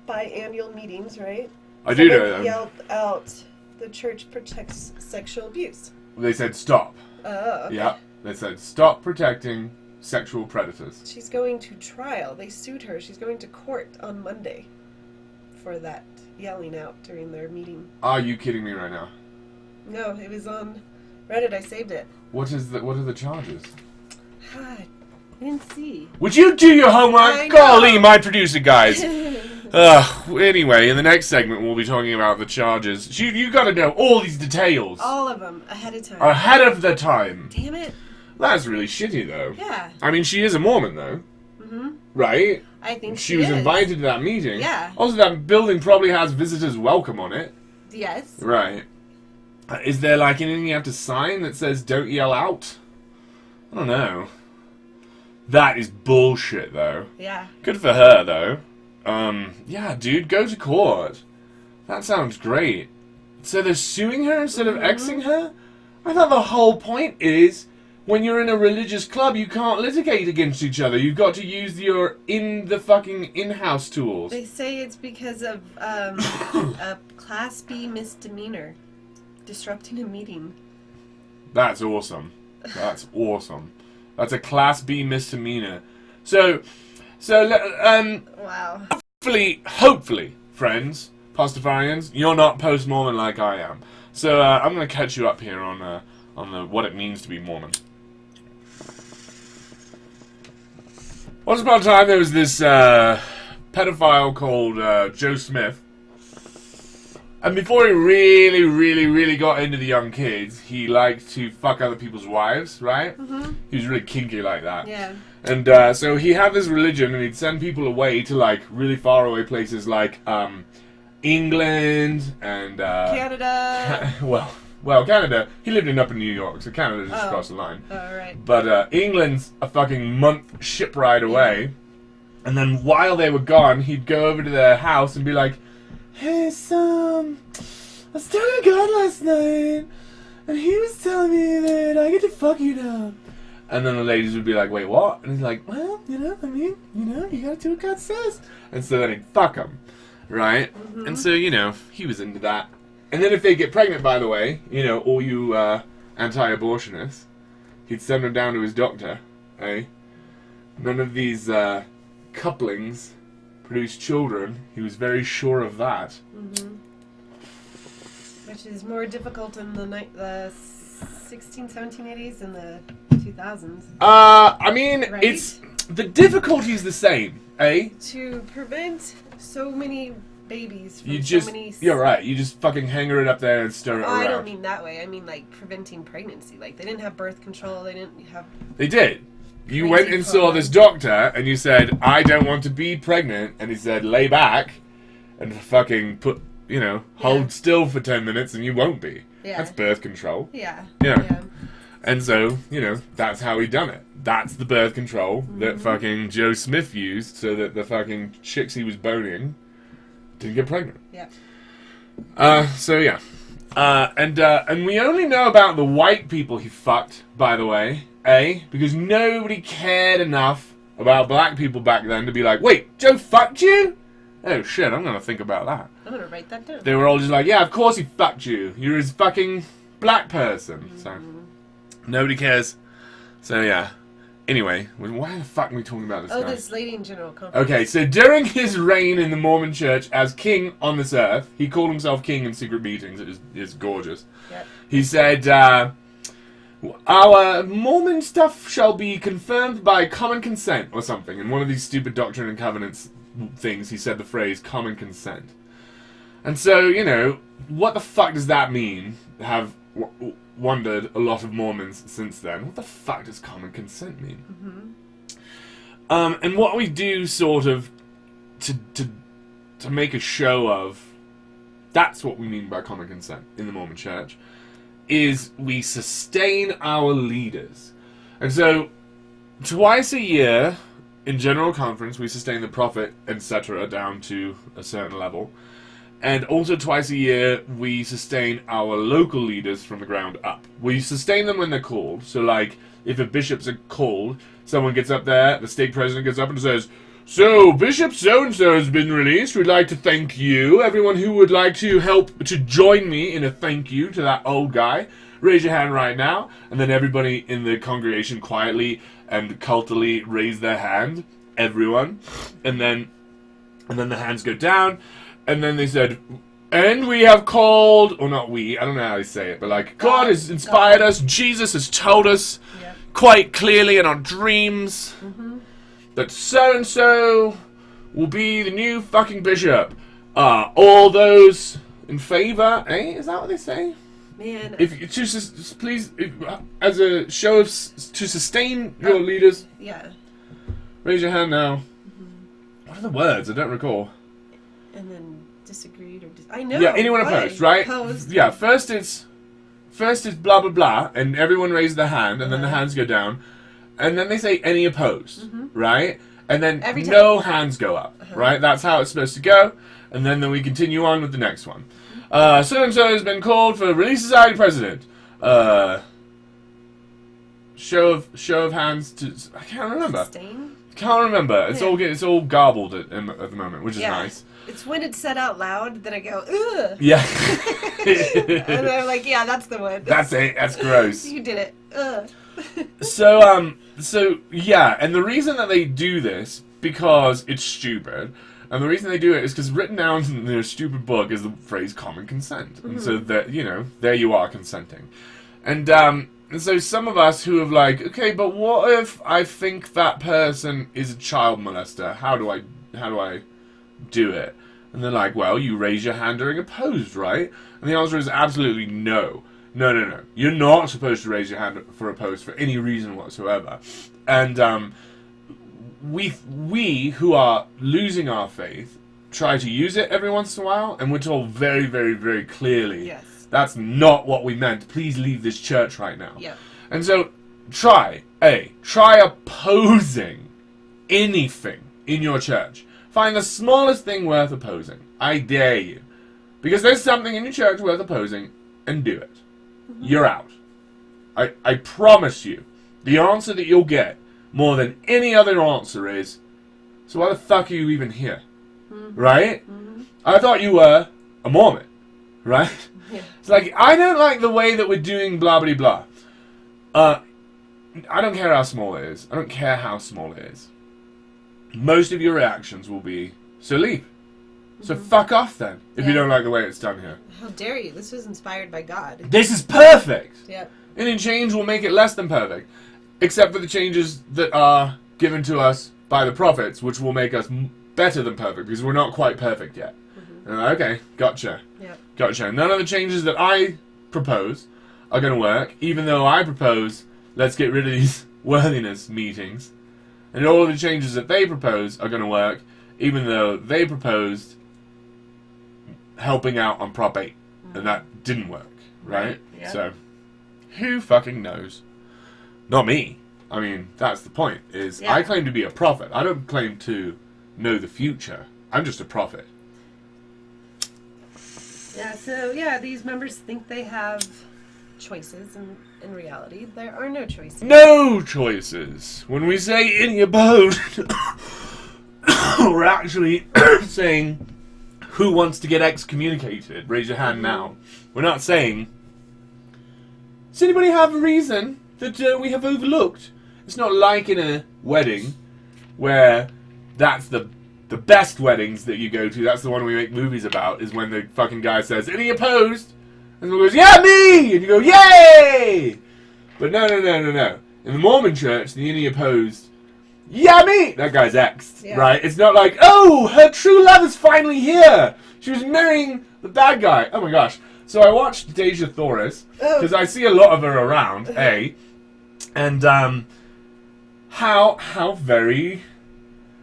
biannual meetings, right? I do know someone them. yelled out, the church protects sexual abuse. They said stop. Oh, okay. Yeah, they said stop protecting sexual predators. She's going to trial. They sued her. She's going to court on Monday for that yelling out during their meeting. Are you kidding me right now? No, it was on Reddit. I saved it. What are the charges? God, I didn't see. Would you do your homework? I know. Golly, my producer guys. Anyway, in the next segment, we'll be talking about the charges. You got to know all these details All of them ahead of time. ahead of the time. Damn it. That's really shitty, though. Yeah. I mean, she is a Mormon, though. Right? I think She was is. invited to that meeting. Yeah. Also, that building probably has visitors welcome on it. Yes. Right. Is there, like, anything you have to sign that says don't yell out? I don't know. That is bullshit, though. Yeah. Good for her, though. Yeah, dude, go to court. That sounds great. So they're suing her instead of Xing her? I thought the whole point is, when you're in a religious club, you can't litigate against each other. You've got to use your in-house tools. They say it's because of a Class B misdemeanor. Disrupting a meeting. That's awesome. That's awesome. That's a Class B misdemeanor. So, Wow. hopefully, friends, Pastafarians, you're not post-Mormon like I am. So, I'm going to catch you up here on the what it means to be Mormon. Once upon a time, there was this pedophile called Joe Smith. And before he really got into the young kids, he liked to fuck other people's wives, right? Mm-hmm. He was really kinky like that. Yeah. And so he had this religion, and he'd send people away to like really far away places like England and Canada. Well, Canada. He lived up in New York, so Canada's just across the line. All right. But England's a fucking month ship ride away. And then while they were gone, he'd go over to their house and be like, "Hey, I was talking to God last night, and he was telling me that I get to fuck you now." And then the ladies would be like, "Wait, what?" And he's like, "Well, you gotta do what God says." And so then he'd fuck them, right? Mm-hmm. And so, he was into that. And then if they get pregnant, by the way, all you anti-abortionists, he'd send them down to his doctor, eh? None of these couplings produce children. He was very sure of that. Mm-hmm. Which is more difficult in the 16, 1780s and the 2000s. I mean, right? It's the difficulty is the same, eh? To prevent so many babies from You're right. You just fucking hanger it up there and stir it around. I don't mean that way. I mean like preventing pregnancy. Like they didn't have birth control. They didn't have. They did. You went and saw this doctor, and you said, "I don't want to be pregnant," and he said, "Lay back and fucking hold still for 10 minutes, and you won't be." Yeah. That's birth control. Yeah. Yeah. And so, that's how he done it. That's the birth control that fucking Joe Smith used, so that the fucking chicks he was boning didn't get pregnant. Yeah. So yeah. And we only know about the white people he fucked, by the way, because nobody cared enough about black people back then to be like, "Wait, Joe fucked you? Oh shit, I'm gonna think about that." I'm gonna write that down. They were all just like, "Yeah, of course he fucked you. You're his fucking black person." Mm-hmm. So nobody cares. So yeah. Anyway, why the fuck are we talking about this guy? This lady in General Conference. Okay, so during his reign in the Mormon Church as king on this earth, he called himself king in secret meetings. It is gorgeous. Yep. He said, "Our Mormon stuff shall be confirmed by common consent," or something. In one of these stupid Doctrine and Covenants things, he said the phrase common consent. And so, what the fuck does that mean? Have wondered a lot of Mormons since then. What the fuck does common consent mean? Mm-hmm. And what we do sort of to make a show of, that's what we mean by common consent in the Mormon Church, is we sustain our leaders. And so twice a year in General Conference we sustain the prophet, etc., down to a certain level. And also twice a year, we sustain our local leaders from the ground up. We sustain them when they're called. So, like, if a bishop's called, someone gets up there, the stake president gets up and says, "So, Bishop so-and-so has been released. We'd like to thank you. Everyone who would like to help to join me in a thank you to that old guy, raise your hand right now." And then everybody in the congregation quietly and cultily raise their hand. Everyone. And then the hands go down. And then they said, "And we have called," or not we, I don't know how they say it, but like, God has inspired us, Jesus has told us quite clearly in our dreams that so-and-so will be the new fucking bishop. All those in favor, Is that what they say? Man. If you please, as a show of, to sustain your leaders, raise your hand now. What are the words? I don't recall. And then disagreed or I know. Yeah, anyone opposed, right? Opposed. Yeah, first it's blah blah blah, and everyone raises their hand, and then the hands go down, and then they say any opposed, right? And then no hands go up, right? That's how it's supposed to go, and then we continue on with the next one. So and so has been called for Relief Society president. Show of hands to I can't remember. Sustain? Can't remember. It's all garbled at the moment, which is nice. It's when it's said out loud that I go, ugh. Yeah. And I'm like, yeah, that's the one. That's it. That's gross. You did it. Ugh. So yeah, and the reason that they do this, because it's stupid, and the reason they do it is because written down in their stupid book is the phrase common consent. And so that, there you are consenting. And so some of us who have like, okay, but what if I think that person is a child molester? How do I do it? And they're like, well, you raise your hand during opposed, right? And the answer is absolutely no. No. You're not supposed to raise your hand for opposed for any reason whatsoever. And we who are losing our faith try to use it every once in a while, and we're told very, very, very clearly, Yes. that's not what we meant. Please leave this church right now. Yep. And so try opposing anything in your church. Find the smallest thing worth opposing. I dare you. Because there's something in your church worth opposing, and do it. You're out. I promise you, the answer that you'll get more than any other answer is, so why the fuck are you even here? Right? I thought you were a Mormon. Right? Yeah. It's like, I don't like the way that we're doing blah blah blah. I don't care how small it is. I don't care how small it is. Most of your reactions will be, so leave. So fuck off then, if you don't like the way it's done here. How dare you? This was inspired by God. This is perfect! Yep. Any change will make it less than perfect. Except for the changes that are given to us by the prophets, which will make us better than perfect, because we're not quite perfect yet. Okay, gotcha. Yep. Gotcha. None of the changes that I propose are going to work, even though I propose, let's get rid of these worthiness meetings. And all of the changes that they propose are going to work, even though they proposed helping out on Prop 8. And that didn't work, right? Yeah. So, who fucking knows? Not me. I mean, that's the point, is Yeah. I claim to be a prophet. I don't claim to know the future. I'm just a prophet. Yeah, so these members think they have choices, and in reality, there are no choices. No choices. When we say in your boat, we're actually saying, who wants to get excommunicated? Raise your hand now. We're not saying, does anybody have a reason that we have overlooked? It's not like in a wedding, where that's the best weddings that you go to, that's the one we make movies about, is when the fucking guy says, any opposed? And someone goes, yeah, me! And you go, yay! But no. In the Mormon church, the any opposed, yeah, me! That guy's exed, Yeah. right? It's not like, oh, her true love is finally here! She was marrying the bad guy. Oh my gosh. So I watched Deja Thoris, because I see a lot of her around, and how very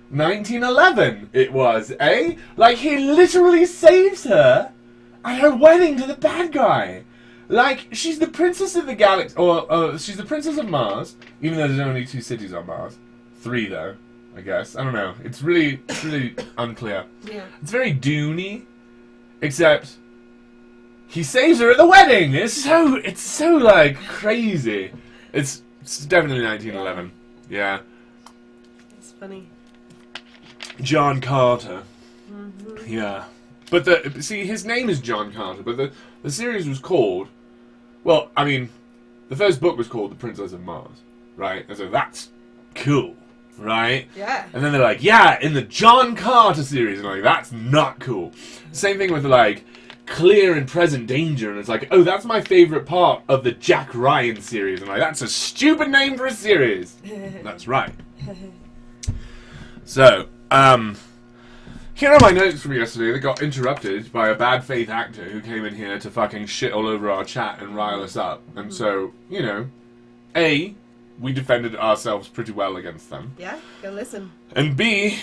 1911 it was, Like, he literally saves her at her wedding to the bad guy. Like, she's the princess of the galaxy, or she's the princess of Mars, even though there's only 2 cities on Mars. 3, though, I guess. I don't know. It's really unclear. Yeah. It's very Dune-y, except he saves her at the wedding. It's so like crazy. It's definitely 1911. Yeah. It's funny. John Carter. Yeah. But his name is John Carter, but the series was called, well, I mean, the first book was called The Princess of Mars, right? And so that's cool, right? Yeah. And then they're like, yeah, in the John Carter series, and I'm like, that's not cool. Same thing with like Clear and Present Danger, and it's like, oh, that's my favorite part of the Jack Ryan series, and I'm like, that's a stupid name for a series. That's right. So, here are my notes from yesterday that got interrupted by a bad faith actor who came in here to fucking shit all over our chat and rile us up. And so, you know, A, we defended ourselves pretty well against them. Yeah, go listen. And B,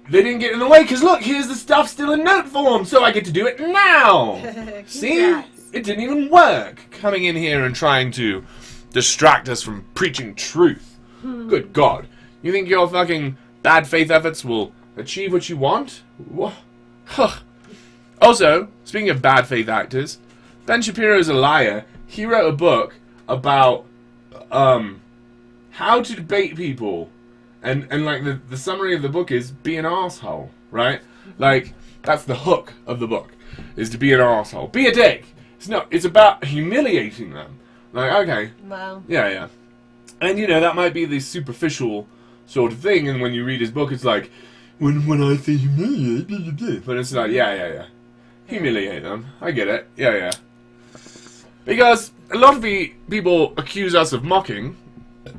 they didn't get in the way, because look, here's the stuff still in note form, so I get to do it now! See? Congrats. It didn't even work, coming in here and trying to distract us from preaching truth. Good God. You think your fucking bad faith efforts will achieve what you want? Huh. Also, speaking of bad faith actors, Ben Shapiro's a liar. He wrote a book about how to debate people, and like the summary of the book is be an asshole, right? Like, that's the hook of the book, is to be an asshole. Be a dick. It's about humiliating them. Like, okay, Wow. yeah. And you know, that might be the superficial sort of thing, and when you read his book, it's like, when I say humiliate, blah, blah, blah. But it's like, yeah. Humiliate them. I get it. Yeah. Because a lot of the people accuse us of mocking,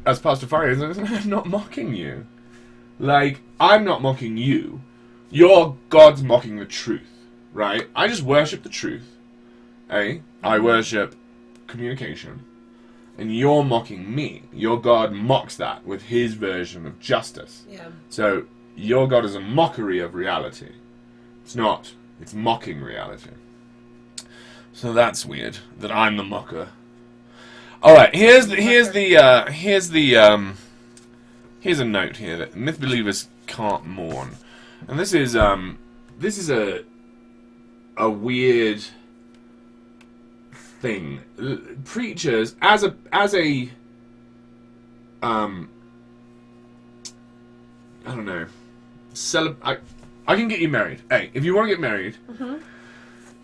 as Pastafarians, and I'm not mocking you. Like, I'm not mocking you. Your God's mocking the truth, right? I just worship the truth. I worship communication. And you're mocking me. Your God mocks that with his version of justice. Yeah. So, your God is a mockery of reality. It's not. It's mocking reality. So that's weird, that I'm the mocker. Alright, here's a note here that myth believers can't mourn. And this is a weird thing. Preachers, as a I don't know, I can get you married. Hey, if you want to get married,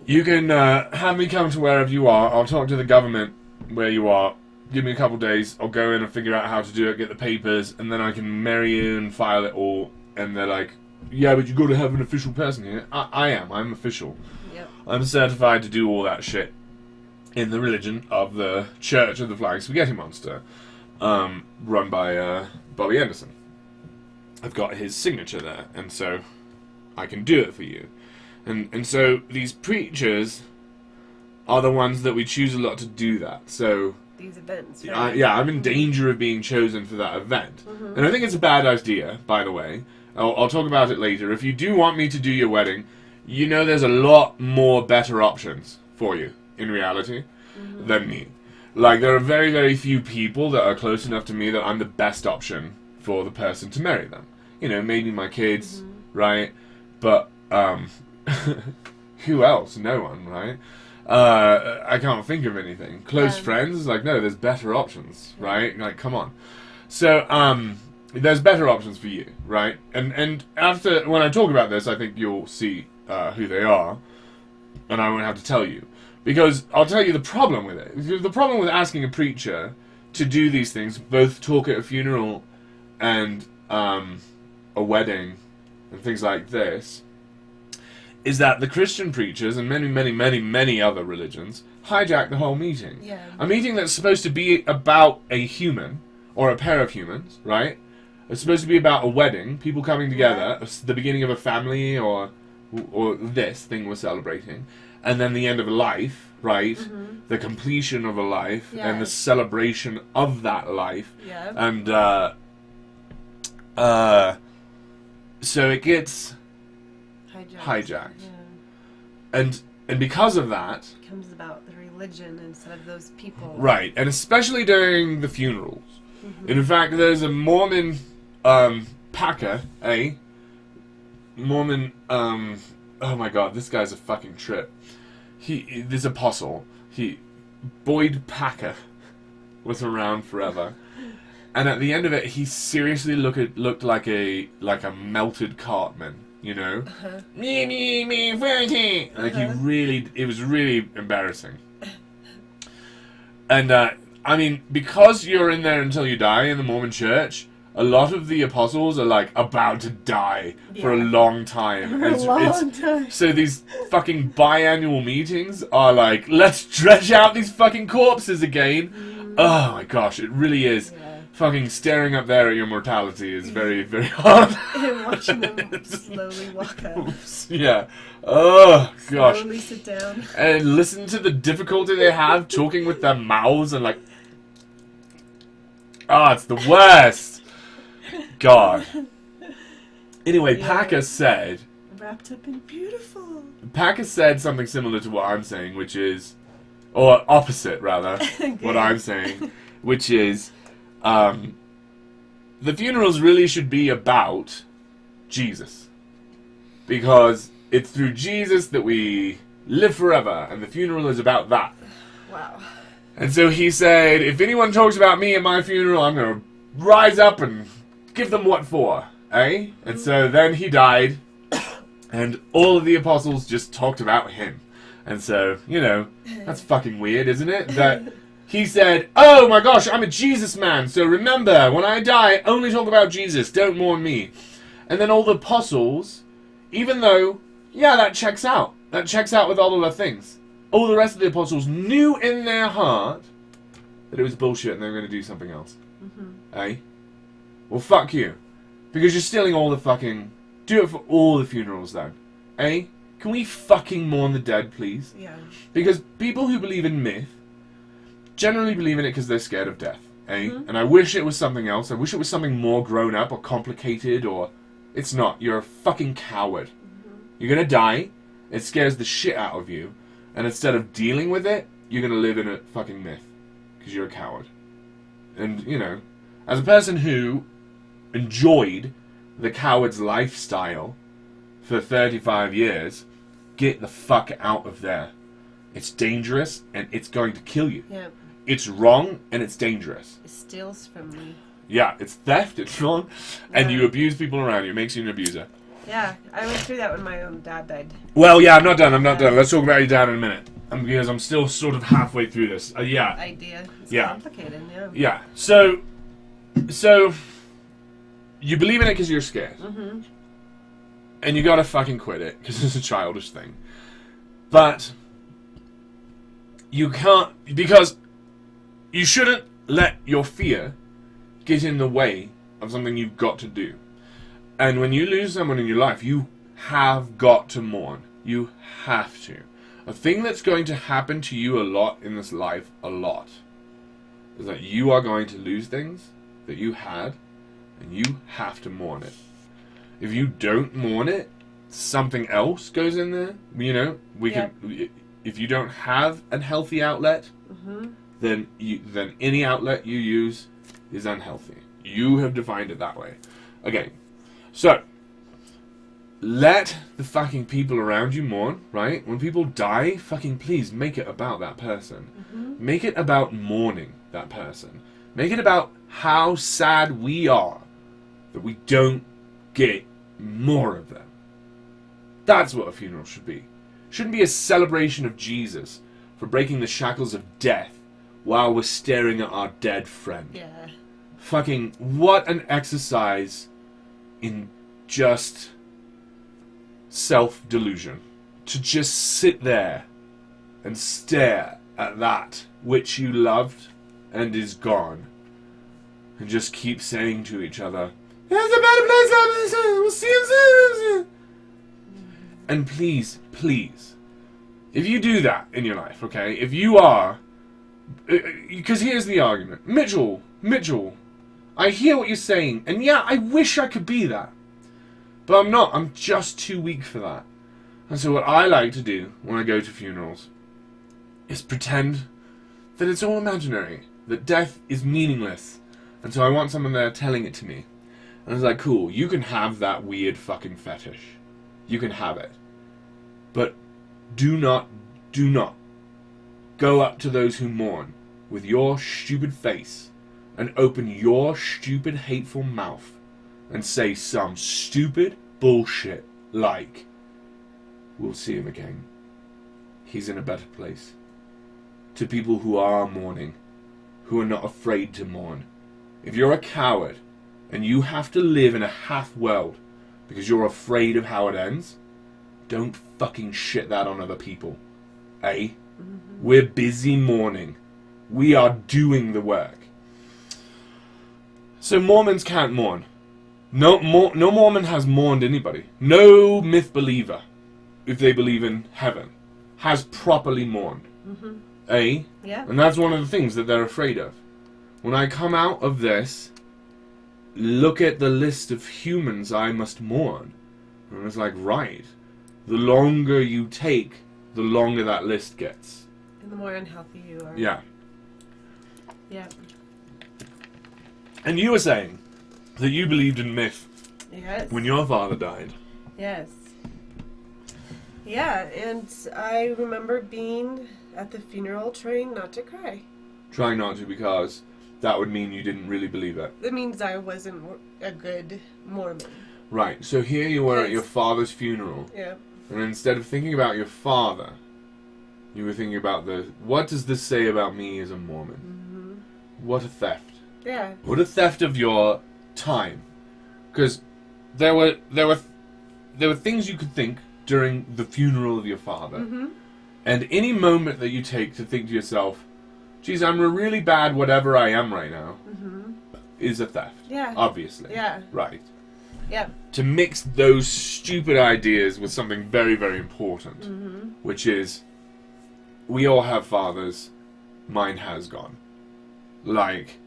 you can have me come to wherever you are. I'll talk to the government where you are. Give me a couple days. I'll go in and figure out how to do it, get the papers, and then I can marry you and file it all. And they're like, yeah, but you got to have an official person here. I'm official. Yep. I'm certified to do all that shit in the religion of the Church of the Flying Spaghetti Monster, run by Bobby Anderson. I've got his signature there, and so I can do it for you. And so these preachers are the ones that we choose a lot to do that. So These events, right? I'm in danger of being chosen for that event. And I think it's a bad idea, by the way. I'll talk about it later. If you do want me to do your wedding, you know there's a lot more better options for you, in reality, than me. Like, there are very, very few people that are close enough to me that I'm the best option for the person to marry them. You know, maybe my kids, right? But, who else? No one, right? I can't think of anything. Close friends? Like, no, there's better options, right? Like, come on. So, there's better options for you, right? And after, when I talk about this, I think you'll see who they are, and I won't have to tell you. Because I'll tell you the problem with it. The problem with asking a preacher to do these things, both talk at a funeral and a wedding and things like this, is that the Christian preachers and many, many, many, many other religions hijack the whole meeting. Yeah. A meeting that's supposed to be about a human, or a pair of humans, right? It's supposed to be about a wedding, people coming together, the beginning of a family, or this thing we're celebrating, and then the end of a life, right? The completion of a life, and the celebration of that life. Yeah. And, so it gets hijacked. Yeah. And because of that... It becomes about the religion instead of those people. Right, and especially during the funerals. In fact, there's a Mormon Packer, Mormon, oh my god, this guy's a fucking trip. This apostle, Boyd Packer, was around forever. And at the end of it, he seriously looked like a melted Cartman, you know? Me, Frankie! Like, it was really embarrassing. And, I mean, because you're in there until you die in the Mormon church, a lot of the apostles are, like, about to die for a long time. So these fucking biannual meetings are like, let's dredge out these fucking corpses again. Oh my gosh, it really is. Fucking staring up there at your mortality is very, very hard. And watching them slowly walk up. Yeah. Oh, gosh. Slowly sit down. And listen to the difficulty they have talking with their mouths and like... Ah, it's the worst. God. Anyway, Packer said... Wrapped up in beautiful. Packer said something similar to what I'm saying, which is... Or opposite, rather, what I'm saying. Which is... the funerals really should be about Jesus. Because it's through Jesus that we live forever, and the funeral is about that. Wow. And so he said, if anyone talks about me at my funeral, I'm going to rise up and give them what for, eh? And so then he died, and all of the apostles just talked about him. And so, you know, that's fucking weird, isn't it? That... He said, oh my gosh, I'm a Jesus man, so remember, when I die, only talk about Jesus, don't mourn me. And then all the apostles, even though, yeah, that checks out. That checks out with all of the things. All the rest of the apostles knew in their heart that it was bullshit and they were going to do something else. Eh? Well, fuck you. Because you're stealing all the fucking Do it for all the funerals then. Eh? Can we fucking mourn the dead, please? Yeah. Because people who believe in myth generally believe in it because they're scared of death. Eh? And I wish it was something else. I wish it was something more grown up or complicated or... It's not. You're a fucking coward. You're gonna die. It scares the shit out of you. And instead of dealing with it, you're gonna live in a fucking myth. Because you're a coward. And, you know, as a person who enjoyed the coward's lifestyle for 35 years, get the fuck out of there. It's dangerous and it's going to kill you. Yeah. It's wrong and it's dangerous. It steals from me. Yeah, it's theft, it's wrong, and Yeah. you abuse people around you. It makes you an abuser. Yeah, I went through that when my own dad died. Well, yeah, I'm not done. Let's talk about your dad in a minute. Because I'm still sort of halfway through this. Yeah. Idea. It's Yeah. complicated, yeah. Yeah. So, you believe in it because you're scared. Mm-hmm. And you gotta fucking quit it, because it's a childish thing. But, you can't, because you shouldn't let your fear get in the way of something you've got to do. And when you lose someone in your life, you have got to mourn. You have to. A thing that's going to happen to you a lot in this life, is that you are going to lose things that you had, and you have to mourn it. If you don't mourn it, something else goes in there. You know, if you don't have a healthy outlet, then any outlet you use is unhealthy. You have defined it that way. Okay, so let the fucking people around you mourn, right? When people die, fucking please make it about that person. Make it about mourning that person. Make it about how sad we are that we don't get more of them. That's what a funeral should be. It shouldn't be a celebration of Jesus for breaking the shackles of death while we're staring at our dead friend. Yeah. Fucking, what an exercise in just self-delusion. To just sit there and stare at that which you loved and is gone. And just keep saying to each other, "There's a better place out there, we'll see you soon." And please, please, if you do that in your life, okay, if you are, because here's the argument. Mitchell, I hear what you're saying, and yeah, I wish I could be that. But I'm not. I'm just too weak for that. And so what I like to do when I go to funerals is pretend that it's all imaginary, that death is meaningless. And so I want someone there telling it to me. And it's like, cool, you can have that weird fucking fetish. You can have it. But do not go up to those who mourn with your stupid face and open your stupid hateful mouth and say some stupid bullshit like, "We'll see him again. He's in a better place." To people who are mourning, who are not afraid to mourn. If you're a coward and you have to live in a half-world because you're afraid of how it ends, don't fucking shit that on other people. Eh? We're busy mourning. We are doing the work. So Mormons can't mourn. No Mormon has mourned anybody. No myth believer, if they believe in heaven, has properly mourned. Eh? Yeah. And that's one of the things that they're afraid of. When I come out of this, look at the list of humans I must mourn. And it's like, right. The longer you take, the longer that list gets. And the more unhealthy you are. Yeah. Yeah. And you were saying that you believed in myth Yes. when your father died. Yes. Yeah, and I remember being at the funeral trying not to cry. Trying not to, because that would mean you didn't really believe it. That means I wasn't a good Mormon. Right, so here you were at Yes. your father's funeral, Yeah. and instead of thinking about your father, you were thinking about what does this say about me as a Mormon? What a theft. Yeah. What a theft of your time. Because there were things you could think during the funeral of your father. And any moment that you take to think to yourself, geez, I'm a really bad whatever I am right now, is a theft. Yeah. Obviously. Yeah. Right. Yeah. To mix those stupid ideas with something very, very important, which is, we all have fathers, mine has gone. Like,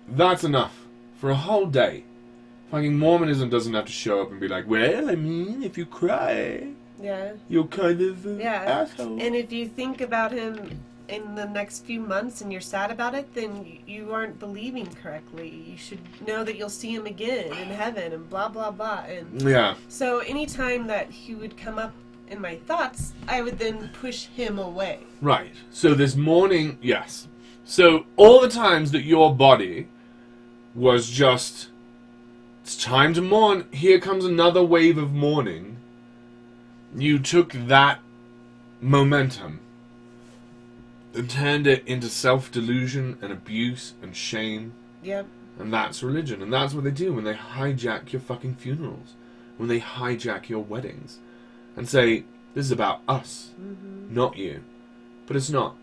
that's enough for a whole day. Fucking Mormonism doesn't have to show up and be like, well, I mean, if you cry, Yeah. you're kind of an Yeah. asshole. And if you think about him in the next few months and you're sad about it, then you aren't believing correctly. You should know that you'll see him again in heaven and blah, blah, blah. And Yeah. so anytime that he would come up in my thoughts, I would then push him away. Right. So this morning, yes. So all the times that your body was just, it's time to mourn, here comes another wave of mourning, you took that momentum and turned it into self-delusion and abuse and shame. Yep. And that's religion. And that's what they do when they hijack your fucking funerals. When they hijack your weddings. And say, this is about us, not you. But it's not.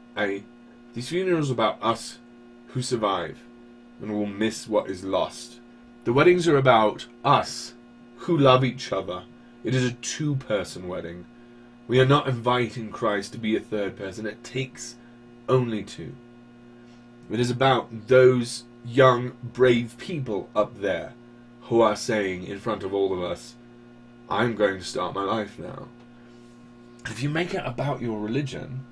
These funerals are about us who survive and will miss what is lost. The weddings are about us who love each other. It is a two-person wedding. We are not inviting Christ to be a third person. It takes only two. It is about those young, brave people up there who are saying in front of all of us, I'm going to start my life now. If you make it about your religion,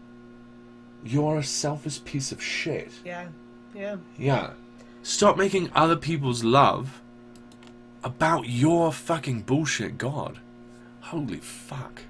you're a selfish piece of shit. Yeah. Yeah. Yeah. Stop making other people's love about your fucking bullshit God. Holy fuck.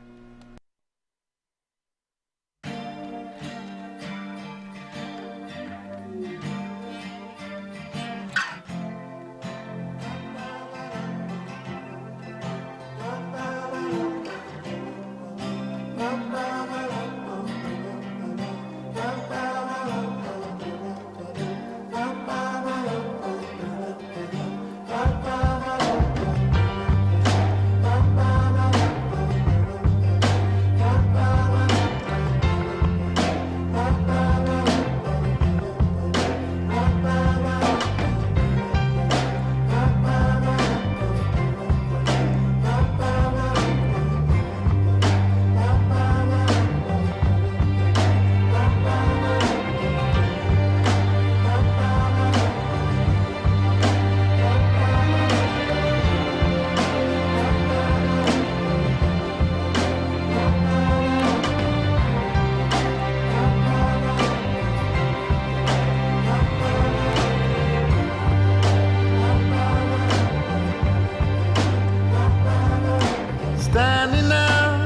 Standing up,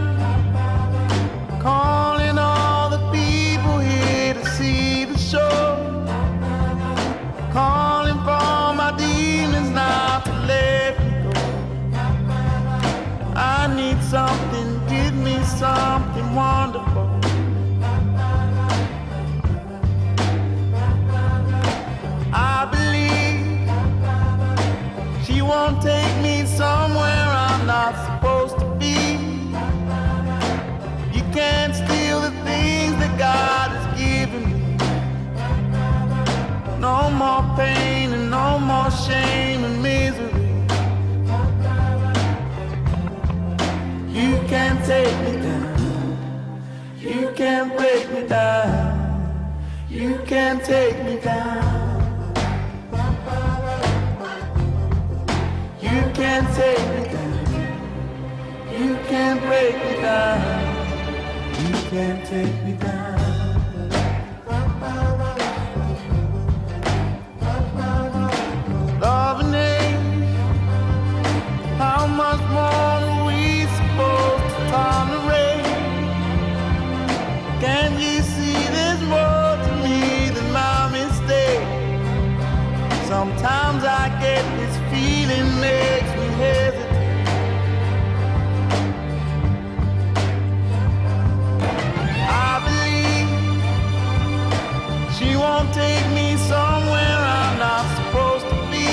calling all the people here to see the show. Calling for my demons not to let me go. I need something, give me something wonderful. I believe she won't take me somewhere I'm not supposed to be. You can't steal the things that God has given me. No more pain and no more shame and misery. You can't take me down. You can't break me down. You can't take me down. You can't take me down. You can't break me down. You can't take me down. Love and hate, how much more are we supposed to tolerate? Can you see there's more to me than my mistake? Sometimes I get this feeling makes me hesitate. I believe she won't take me somewhere I'm not supposed to be.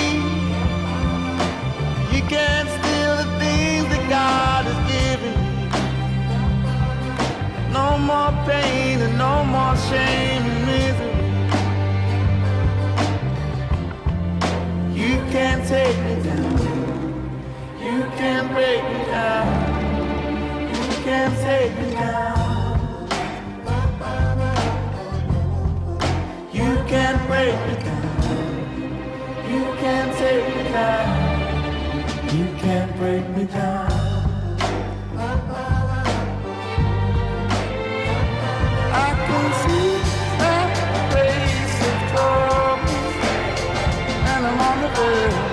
You can't steal the things that God has given me. No more pain and no more shame and misery. You can't take me down. You me down. I can see that face of trouble, and I'm on the verge.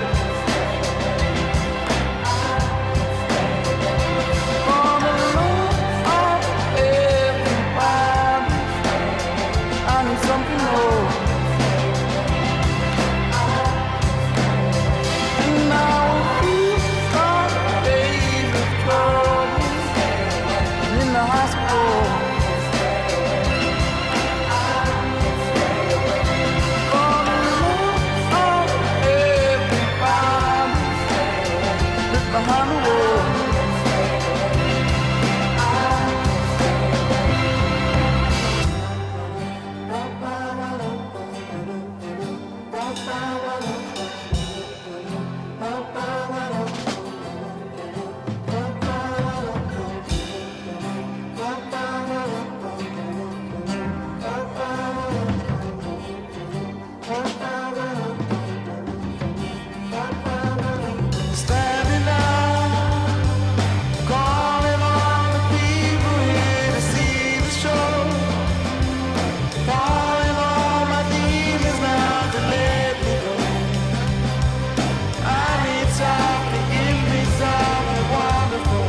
For the love of everybody, I need something more. And I will keep our days of trouble in the hospital. For the love of everybody, live behind the wall. Standing out, calling on the people here to see the show. Calling all my demons now to let me go. I need something, give me something wonderful.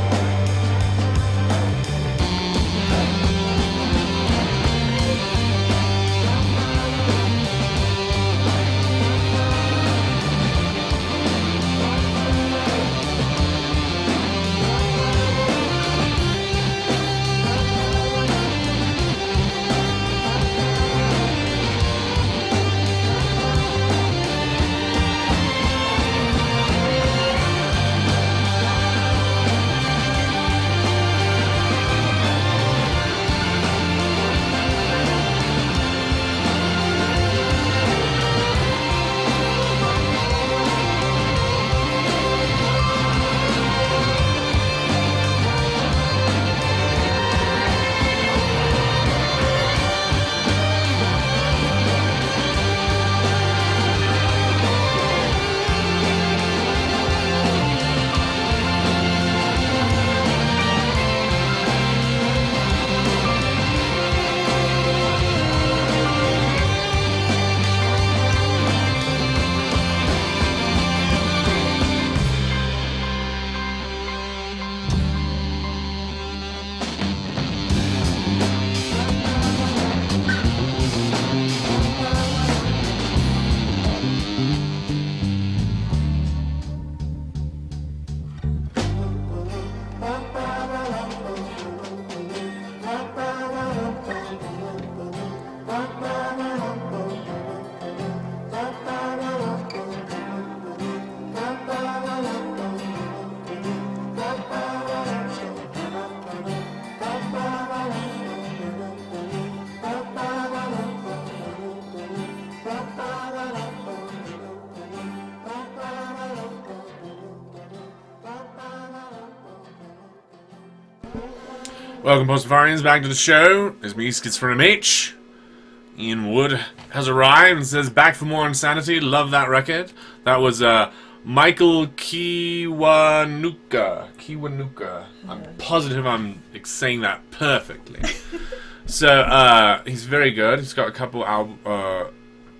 Welcome, Pastafarians, back to the show. It's me, Schizophrenic H. Ian Wood has arrived and says, back for more insanity. Love that record. That was Michael Kiwanuka. I'm positive I'm saying that perfectly. So, he's very good. He's got a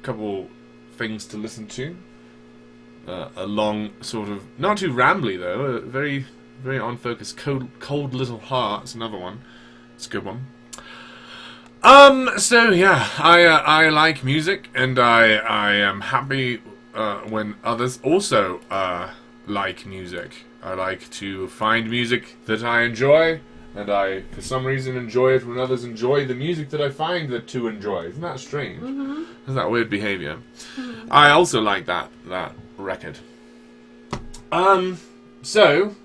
couple things to listen to. A long, sort of, not too rambly though, very on focus. Cold Little Heart's another one. It's a good one. So yeah, I like music, and I am happy when others also like music. I like to find music that I enjoy, and I, for some reason, enjoy it when others enjoy the music that I find that to enjoy. Isn't that strange? Mm-hmm. Isn't that weird behavior? Mm-hmm. I also like that record. So,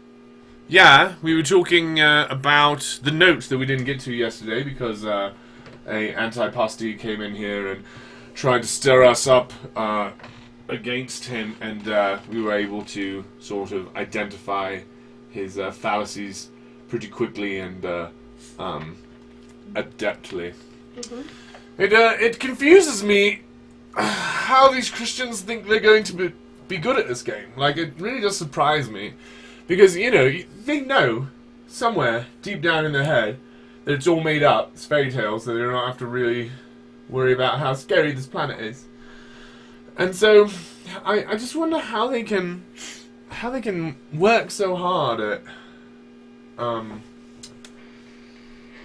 yeah, we were talking about the notes that we didn't get to yesterday because a anti-pasty came in here and tried to stir us up against him, and we were able to sort of identify his fallacies pretty quickly and adeptly. Mm-hmm. It confuses me how these Christians think they're going to be good at this game. Like, it really does surprise me, Because, they know, somewhere, deep down in their head, that it's all made up, it's fairy tales, so they don't have to really worry about how scary this planet is. And so, I just wonder how they can work so hard at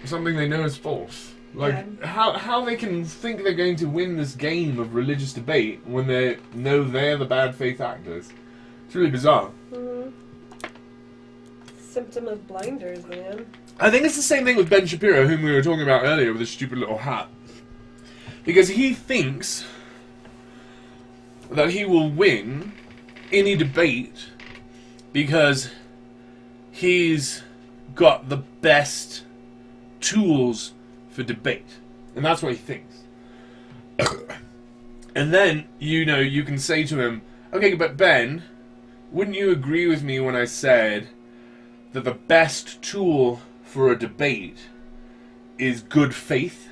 something they know is false. Like, how they can think they're going to win this game of religious debate when they know they're the bad faith actors. It's really bizarre. Mm-hmm. Symptom of blinders, man. I think it's the same thing with Ben Shapiro, whom we were talking about earlier with his stupid little hat. Because he thinks that he will win any debate because he's got the best tools for debate. And that's what he thinks. And then, you can say to him, okay, but Ben, wouldn't you agree with me when I said that the best tool for a debate is good faith,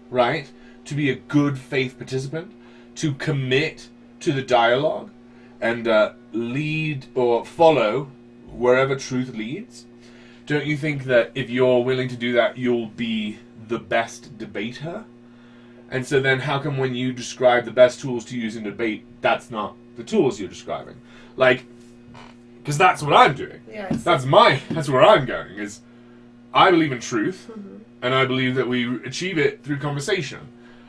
right? To be a good faith participant, to commit to the dialogue, and lead or follow wherever truth leads. Don't you think that if you're willing to do that, you'll be the best debater? And so then how come when you describe the best tools to use in debate, that's not the tools you're describing? Like, because that's what I'm doing. Yes. That's where I'm going, is I believe in truth, and I believe that we achieve it through conversation.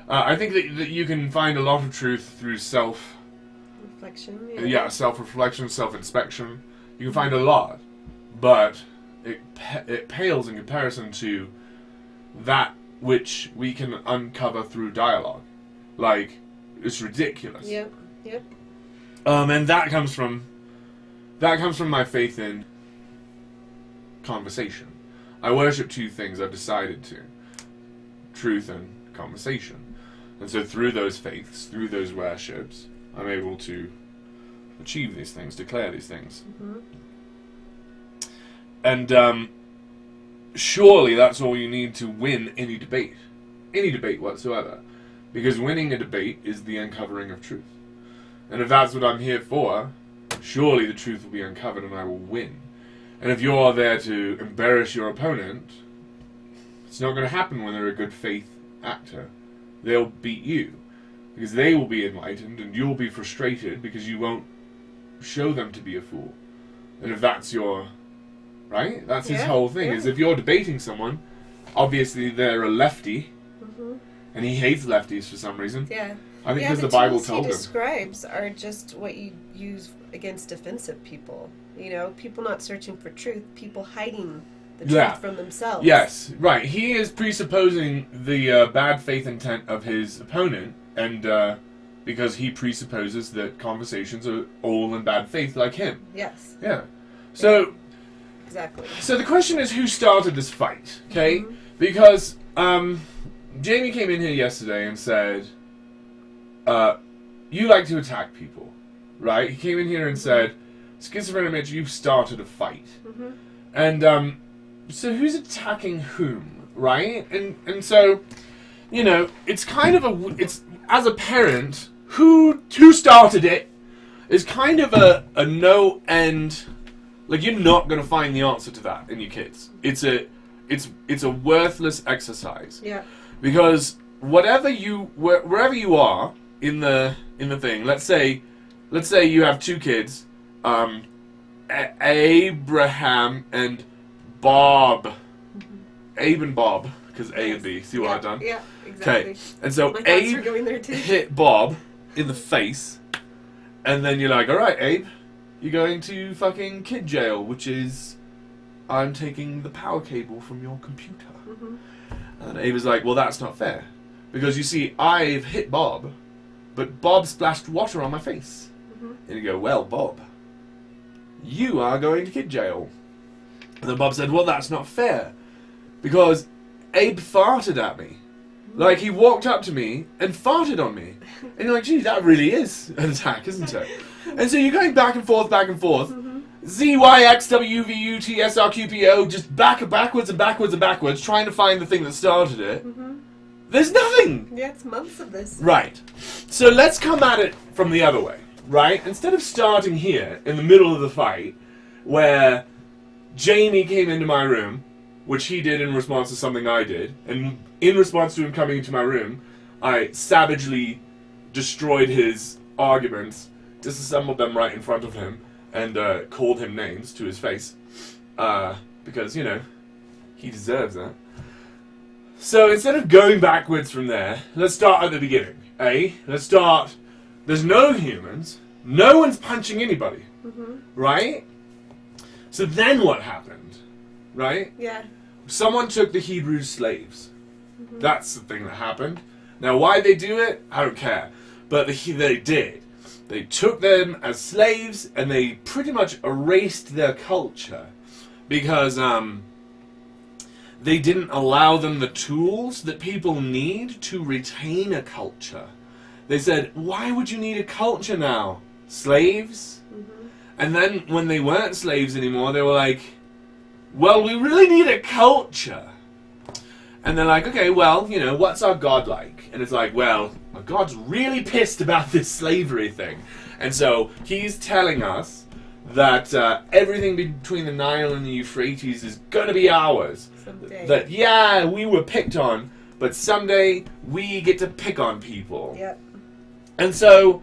I think that you can find a lot of truth through self-reflection. Yeah, self-reflection, self-inspection. You can find a lot, but it pales in comparison to that which we can uncover through dialogue. Like, it's ridiculous. Yep. And that comes from my faith in conversation. I worship two things I've decided to. Truth and conversation. And so through those faiths, through those worships, I'm able to achieve these things, declare these things. Mm-hmm. And surely that's all you need to win any debate whatsoever. Because winning a debate is the uncovering of truth. And if that's what I'm here for, surely the truth will be uncovered and I will win. And if you're there to embarrass your opponent, it's not going to happen when they're a good faith actor. They'll beat you. Because they will be enlightened and you'll be frustrated because you won't show them to be a fool. And if that's your... Right? That's his whole thing, is if you're debating someone, obviously they're a lefty, and he hates lefties for some reason. Yeah. I think because the Bible told him. The describes are just what you use against defensive people. People not searching for truth, people hiding the truth from themselves. Yes, right. He is presupposing the bad faith intent of his opponent, and because he presupposes that conversations are all in bad faith like him. Yes. Yeah. So... Exactly. So the question is, who started this fight? Okay, because Jamie came in here yesterday and said, "You like to attack people, right?" He came in here and said, "Schizophrenic Mitch, you've started a fight," and so who's attacking whom, right? And so, it's kind of it's as a parent, who started it is kind of a no end. Like, you're not going to find the answer to that in your kids. It's a worthless exercise. Yeah. Because wherever you are in the thing, let's say you have two kids, Abraham and Bob. Abe and Bob, because A and B. See what I've done? Yeah, exactly. Okay. And so My Abe thoughts are going there too. hit Bob in the face, and then you're like, all right, Abe, you're going to fucking kid jail, which is, I'm taking the power cable from your computer. And Abe is like, well, that's not fair. Because you see, I've hit Bob, but Bob splashed water on my face. And you go, well, Bob, you are going to kid jail. And then Bob said, well, that's not fair. Because Abe farted at me. Like, he walked up to me and farted on me. And you're like, gee, that really is an attack, isn't it? And so you're going back and forth, Z, Y, X, W, V, U, T, S, R, Q, P, O, just backwards, trying to find the thing that started it. There's nothing! Yeah, it's months of this. Right. So let's come at it from the other way, right? Instead of starting here, in the middle of the fight, where Jamie came into my room, which he did in response to something I did, and in response to him coming into my room, I savagely destroyed his arguments, disassembled them right in front of him, and called him names to his face. Because, you know, he deserves that. So instead of going backwards from there, let's start at the beginning, eh? Let's start... There's no humans. No one's punching anybody. Right? So then what happened? Right? Yeah. Someone took the Hebrew slaves. That's the thing that happened. Now, why they do it, I don't care. But they did. They took them as slaves, and they pretty much erased their culture. Because, they didn't allow them the tools that people need to retain a culture. They said, why would you need a culture now? Slaves? And then, when they weren't slaves anymore, they were like, well, we really need a culture. And they're like, okay, well, you know, what's our God like? And it's like, well, our God's really pissed about this slavery thing. And so he's telling us that everything between the Nile and the Euphrates is going to be ours. Someday. That, yeah, we were picked on, but someday we get to pick on people. Yep. And so,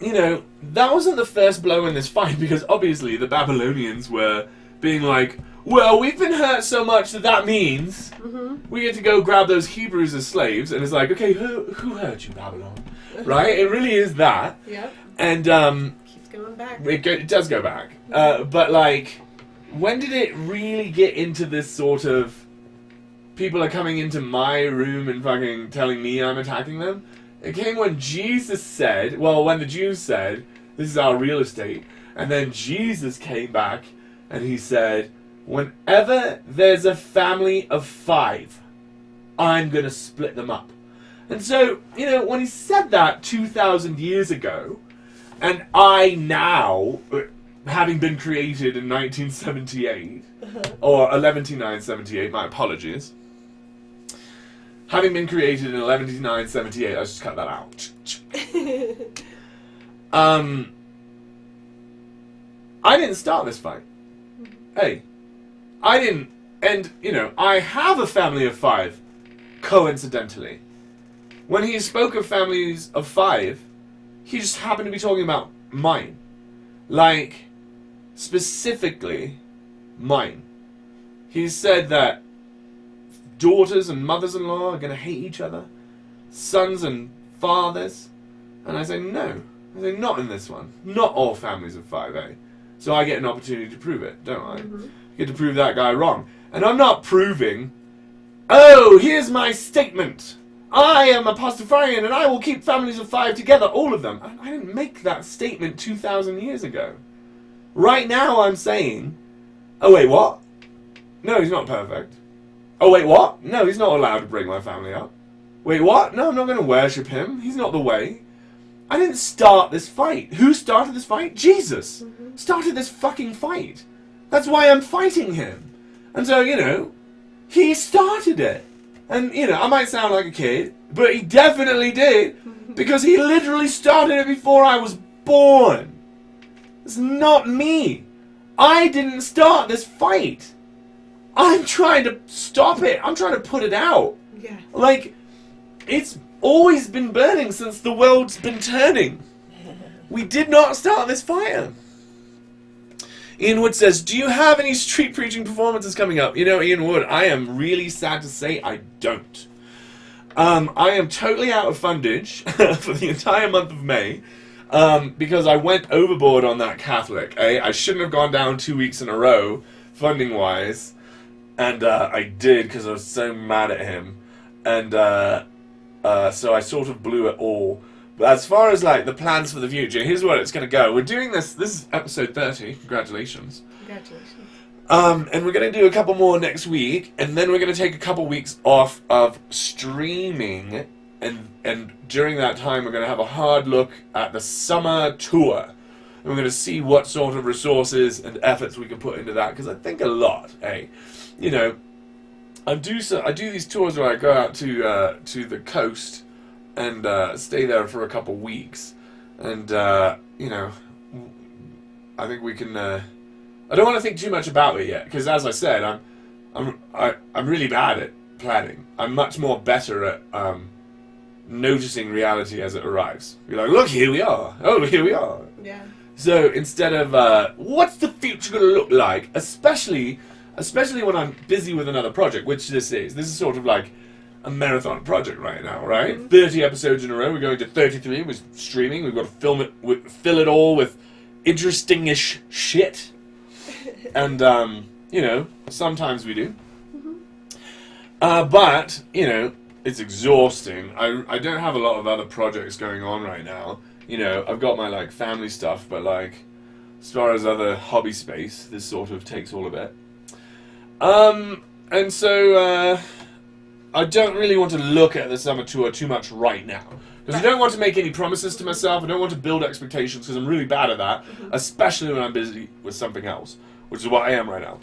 you know, that wasn't the first blow in this fight, because obviously the Babylonians were being like, well, we've been hurt so much that means we get to go grab those Hebrews as slaves. And it's like, okay, who hurt you, Babylon? Right? It really is that. Yep. And Keeps going back. it does go back. But, like, when did it really get into this sort of people are coming into my room and fucking telling me I'm attacking them? It came when Jesus said, well, when the Jews said, this is our real estate. And then Jesus came back and he said, whenever there's a family of 5, I'm going to split them up. And so, you know, when he said that 2,000 years ago, and I now, having been created in 1978, or 117978, my apologies, having been created in 117978, let's just cut that out. I didn't start this fight. Hey, I didn't, and, you know, I have a family of 5, coincidentally. When he spoke of families of 5, he just happened to be talking about mine. Like, specifically, mine. He said that daughters and mothers-in-law are going to hate each other, sons and fathers, and I say, no. I say, not in this one. Not all families of 5, eh? So I get an opportunity to prove it, don't I? I get to prove that guy wrong. And I'm not proving, oh, here's my statement. I am a Pastafarian and I will keep families of 5 together, all of them. I didn't make that statement 2,000 years ago. Right now I'm saying, oh wait, what? No, he's not perfect. Oh wait, what? No, he's not allowed to bring my family up. Wait, what? No, I'm not going to worship him. He's not the way. I didn't start this fight. Who started this fight? Jesus. Started this fucking fight. That's why I'm fighting him. And so, you know, he started it. And, you know, I might sound like a kid, but he definitely did. Because he literally started it before I was born. It's not me. I didn't start this fight. I'm trying to stop it. I'm trying to put it out. Yeah. Like, it's always been burning since the world's been turning. We did not start this fire. Ian Wood says, do you have any street preaching performances coming up? You know, Ian Wood, I am really sad to say I don't. I am totally out of fundage for the entire month of May because I went overboard on that Catholic. I shouldn't have gone down 2 weeks in a row, funding-wise, and I did because I was so mad at him. And so I sort of blew it all. But as far as, like, the plans for the future, here's where it's going to go. We're doing this is episode 30. Congratulations. Congratulations. And we're going to do a couple more next week, and then we're going to take a couple weeks off of streaming, and during that time we're going to have a hard look at the summer tour. And we're going to see what sort of resources and efforts we can put into that, because I think a lot, eh? You know, I do these tours where I go out to the coast and stay there for a couple weeks, and you know, I think we can. I don't want to think too much about it yet, because as I said, I'm really bad at planning. I'm much more better at noticing reality as it arrives. You're like, look, here we are. Oh, here we are. Yeah. So instead of what's the future going to look like, especially when I'm busy with another project, which this is sort of like a marathon project right now, right? 30 episodes in a row. We're going to 33 with streaming. We've got to fill it all with interesting-ish shit. And, sometimes we do. But, it's exhausting. I don't have a lot of other projects going on right now. I've got my, like, family stuff, but, like, as far as other hobby space, this sort of takes all of it. And so, I don't really want to look at the summer tour too much right now. Because I don't want to make any promises to myself. I don't want to build expectations, because I'm really bad at that. Especially when I'm busy with something else, which is what I am right now.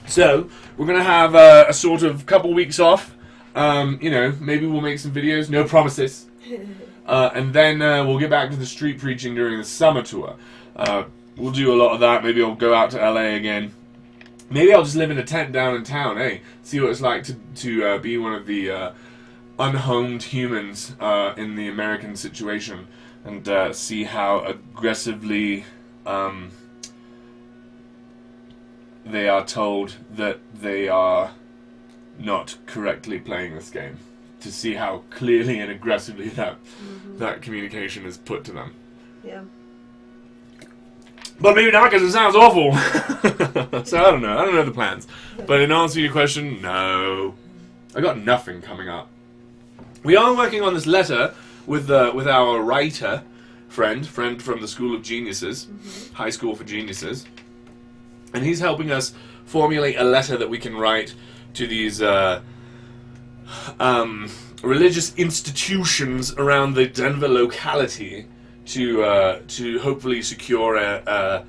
So, we're going to have a sort of couple weeks off. Maybe we'll make some videos. No promises. And then we'll get back to the street preaching during the summer tour. We'll do a lot of that. Maybe I'll go out to LA again. Maybe I'll just live in a tent down in town, see what it's like to be one of the unhomed humans in the American situation, and see how aggressively they are told that they are not correctly playing this game. To see how clearly and aggressively that communication is put to them. Yeah. But maybe not, because it sounds awful. So I don't know. I don't know the plans. But in answer to your question, no. I got nothing coming up. We are working on this letter with our writer friend from the School of Geniuses, High School for Geniuses. And he's helping us formulate a letter that we can write to these religious institutions around the Denver locality to hopefully secure a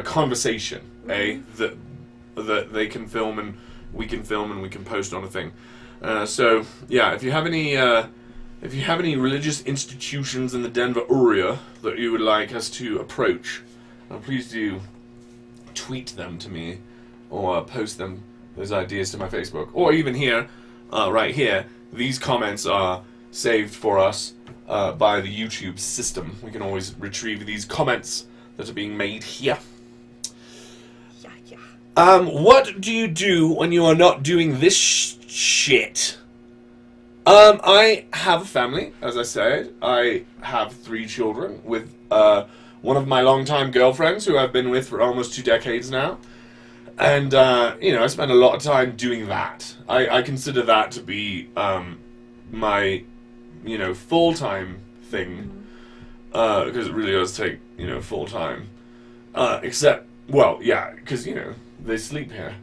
conversation, that they can film and we can post on a thing. So yeah, if you have any religious institutions in the Denver area that you would like us to approach, please do tweet them to me or post those ideas to my Facebook, or even here, right here. These comments are saved for us by the YouTube system. We can always retrieve these comments that are being made here. What do you do when you are not doing this shit? I have a family, as I said. I have 3 children with one of my longtime girlfriends who I've been with for almost 2 decades now. And, I spend a lot of time doing that. I consider that to be my, full-time thing. Because it really does take, full-time. Except, well, yeah, because, they sleep here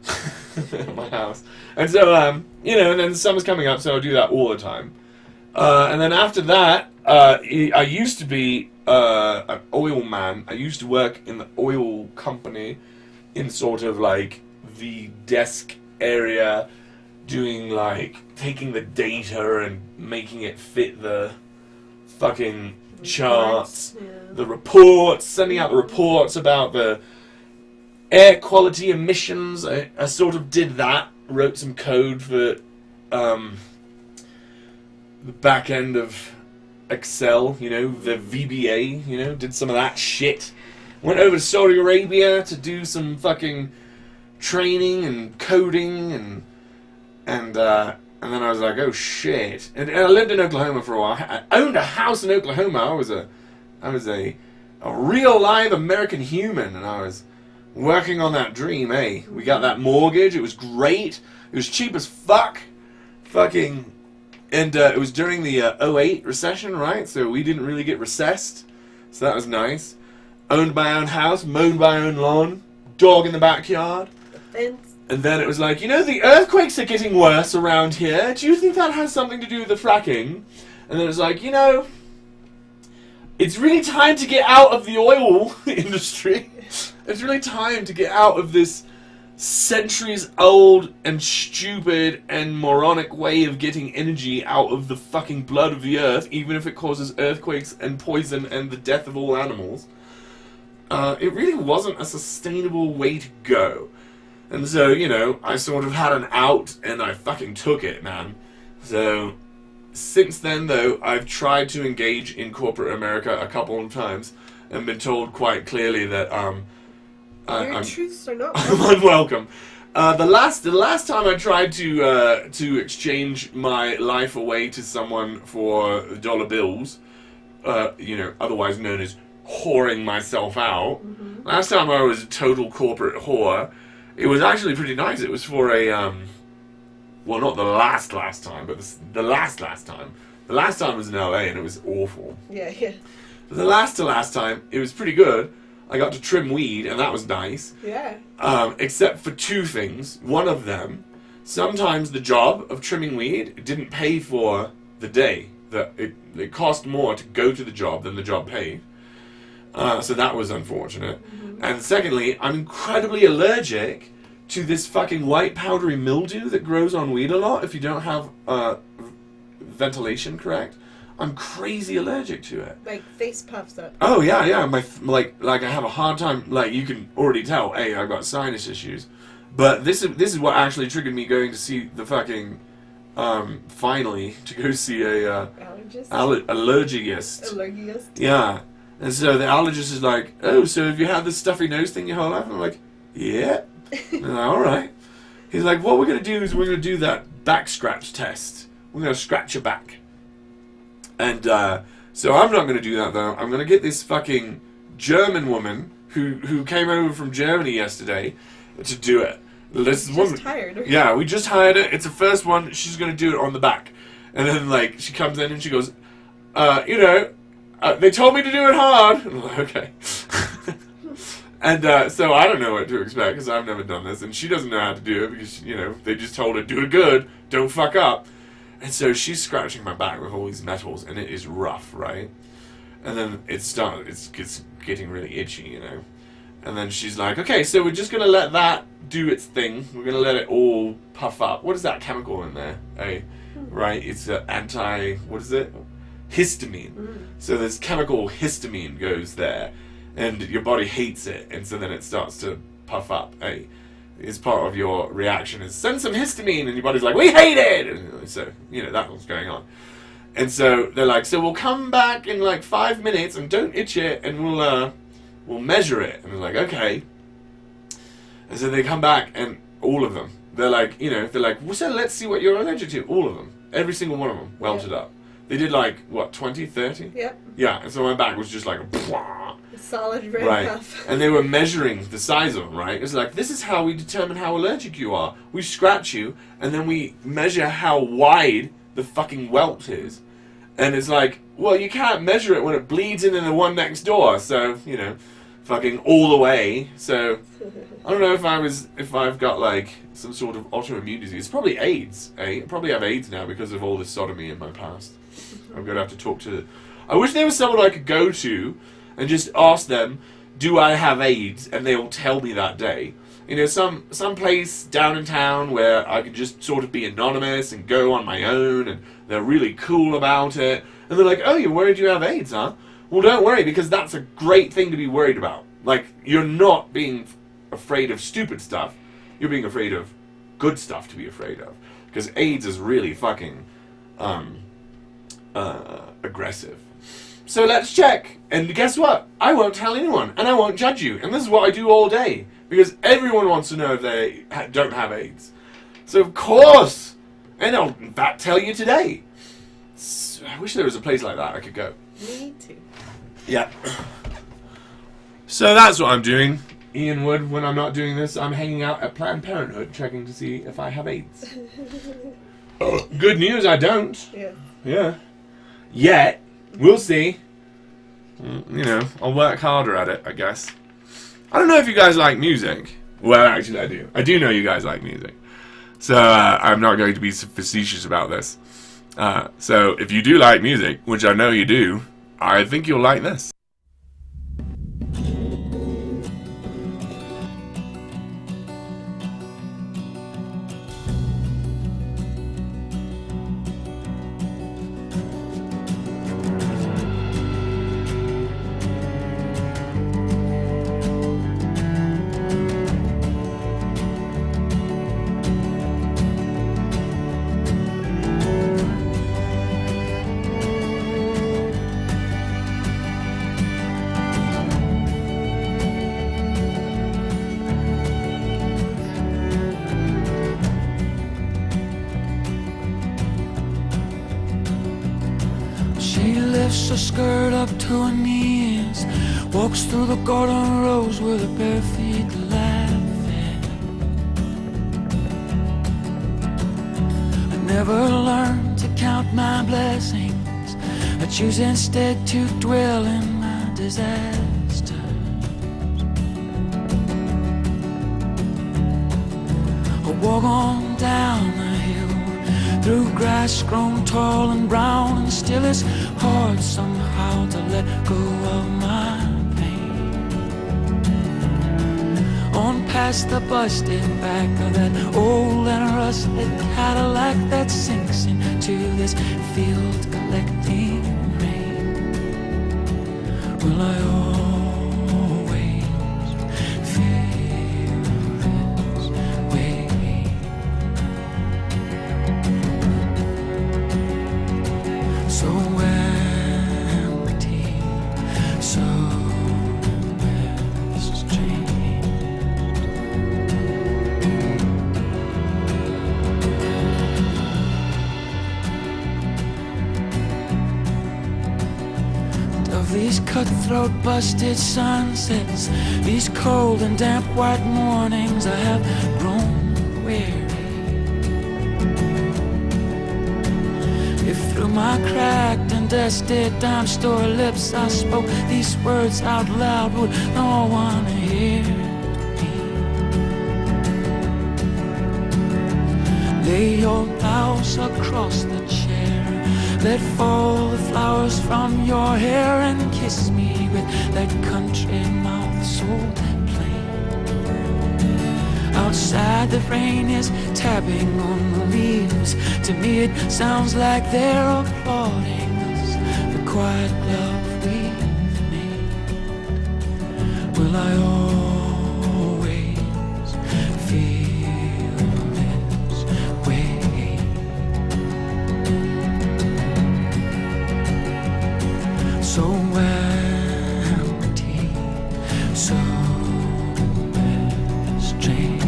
at my house. And so, and then the summer's coming up, so I do that all the time. And then after that, I used to be an oil man. I used to work in the oil company in sort of like the desk area, doing like taking the data and making it fit the fucking charts, the reports, sending out the reports about the air quality emissions. I sort of did that, wrote some code for the back end of Excel, the VBA, did some of that shit. Went over to Saudi Arabia to do some fucking training and coding, and then I was like, oh shit. And I lived in Oklahoma for a while. I owned a house in Oklahoma. I was a real live American human, and I was working on that dream, We got that mortgage. It was great. It was cheap as fuck. Fucking. And it was during the 08 recession, right? So we didn't really get recessed. So that was nice. Owned my own house, mowed my own lawn, dog in the backyard. Fence. And then it was like, the earthquakes are getting worse around here. Do you think that has something to do with the fracking? And then it was like, it's really time to get out of the oil industry. It's really time to get out of this centuries-old and stupid and moronic way of getting energy out of the fucking blood of the earth, even if it causes earthquakes and poison and the death of all animals. it really wasn't a sustainable way to go. And so, you know, I sort of had an out, and I fucking took it, man. So, since then, though, I've tried to engage in corporate America a couple of times, and been told quite clearly that, Your truths are not. I'm unwelcome. The last time I tried to exchange my life away to someone for dollar bills, you know, otherwise known as whoring myself out. Mm-hmm. Last time I was a total corporate whore. It was actually pretty nice. It was for a well, not the last time, but the last time. The last time was in LA, and it was awful. Yeah. But the last time, it was pretty good. I got to trim weed, and that was nice. Yeah. Except for two things. One of them, sometimes the job of trimming weed didn't pay for the day. It cost more to go to the job than the job paid. So that was unfortunate. Mm-hmm. And secondly, I'm incredibly allergic to this fucking white powdery mildew that grows on weed a lot if you don't have ventilation correct. I'm crazy allergic to it. Like face puffs up. Oh yeah. My like I have a hard time. Like you can already tell. Hey, I've got sinus issues. But this is what actually triggered me going to see the fucking finally to go see a allergist. Allergist. Yeah. And so the allergist is like, oh, so have you had this stuffy nose thing your whole life? I'm like, yeah. And I'm like, all right. He's like, what we're going to do is we're going to do that back scratch test. We're going to scratch your back. And so I'm not going to do that, though. I'm going to get this fucking German woman who came over from Germany yesterday to do it. This woman, hired her. Yeah, we just hired her. It's the first one. She's going to do it on the back. And then, like, she comes in and she goes, you know, they told me to do it hard. And I'm like, okay. And so I don't know what to expect because I've never done this. And she doesn't know how to do it because, you know, they just told her, do it good, don't fuck up. And so she's scratching my back with all these metals, and it is rough, right? And then it's getting really itchy, you know? And then she's like, okay, so we're just going to let that do its thing. We're going to let it all puff up. What is that chemical in there? Right? It's what is it? Histamine. So this chemical histamine goes there, and your body hates it, and so then it starts to puff up. It's part of your reaction is send some histamine, and your body's like, we hate it! And so, you know, that's what's going on. And so they're like, so we'll come back in like 5 minutes, and don't itch it, and we'll measure it. And they're like, okay. And so they come back, and all of them, they're like, well, so let's see what you're allergic to. All of them. Every single one of them welted up. They did like, what, 20, 30? Yep. Yeah, and so my back was just like a solid red puff. And they were measuring the size of them, right? It's like, this is how we determine how allergic you are. We scratch you, and then we measure how wide the fucking welt is. And it's like, well, you can't measure it when it bleeds into the one next door, so, you know, fucking all the way. So, I don't know if I've got, like, some sort of autoimmune disease. It's probably AIDS, I probably have AIDS now because of all this sodomy in my past. I'm going to have to talk to... I wish there was someone I could go to and just ask them, do I have AIDS? And they'll tell me that day. You know, some place down in town where I can just sort of be anonymous and go on my own, and they're really cool about it. And they're like, oh, you're worried you have AIDS, huh? Well, don't worry, because that's a great thing to be worried about. Like, you're not being afraid of stupid stuff. You're being afraid of good stuff to be afraid of. Because AIDS is really fucking aggressive. So let's check. And guess what? I won't tell anyone, and I won't judge you. And this is what I do all day. Because everyone wants to know if they don't have AIDS. So of course, and I'll in fact tell you today. So I wish there was a place like that I could go. Me too. Yeah. So that's what I'm doing. Ian Wood, when I'm not doing this, I'm hanging out at Planned Parenthood checking to see if I have AIDS. Good news, I don't. Yeah. Yeah. Yet. We'll see. You know, I'll work harder at it, I guess. I don't know if you guys like music. Well, actually, I do. I do know you guys like music. So, I'm not going to be facetious about this. So, if you do like music, which I know you do, I think you'll like this. She lifts her skirt up to her knees, walks through the garden rows with her bare feet laughing. I never learned to count my blessings. I choose instead to dwell in my disasters. I walk on down the hill through grass grown tall and brown, and still it's hard somehow to let go of my pain. On past the busted back of that old and rusted Cadillac that sinks into this field collecting rain. Will I always feel this way? So empty, so strange. Of these cutthroat busted sunsets, these cold and damp white mornings, I have grown weary. If through my cracked and dusted dime store lips I spoke these words out loud, would no one hear me? Lay your blouse across the chair, let fall the flowers from your hair, and kiss me with that country mouth so plain. Outside the rain is tapping on the leaves. To me it sounds like they're applauding us, the quiet love we've made. Will I always feel this way? So empty, so strange.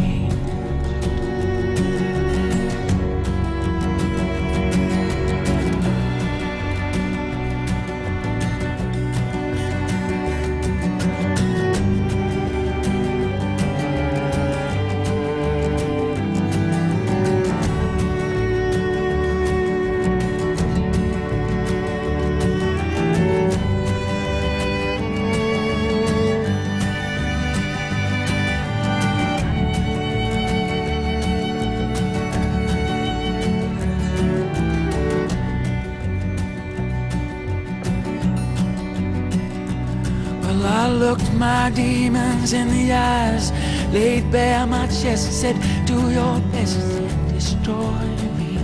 I looked my demons in the eyes, laid bare my chest, said, do your best and destroy me.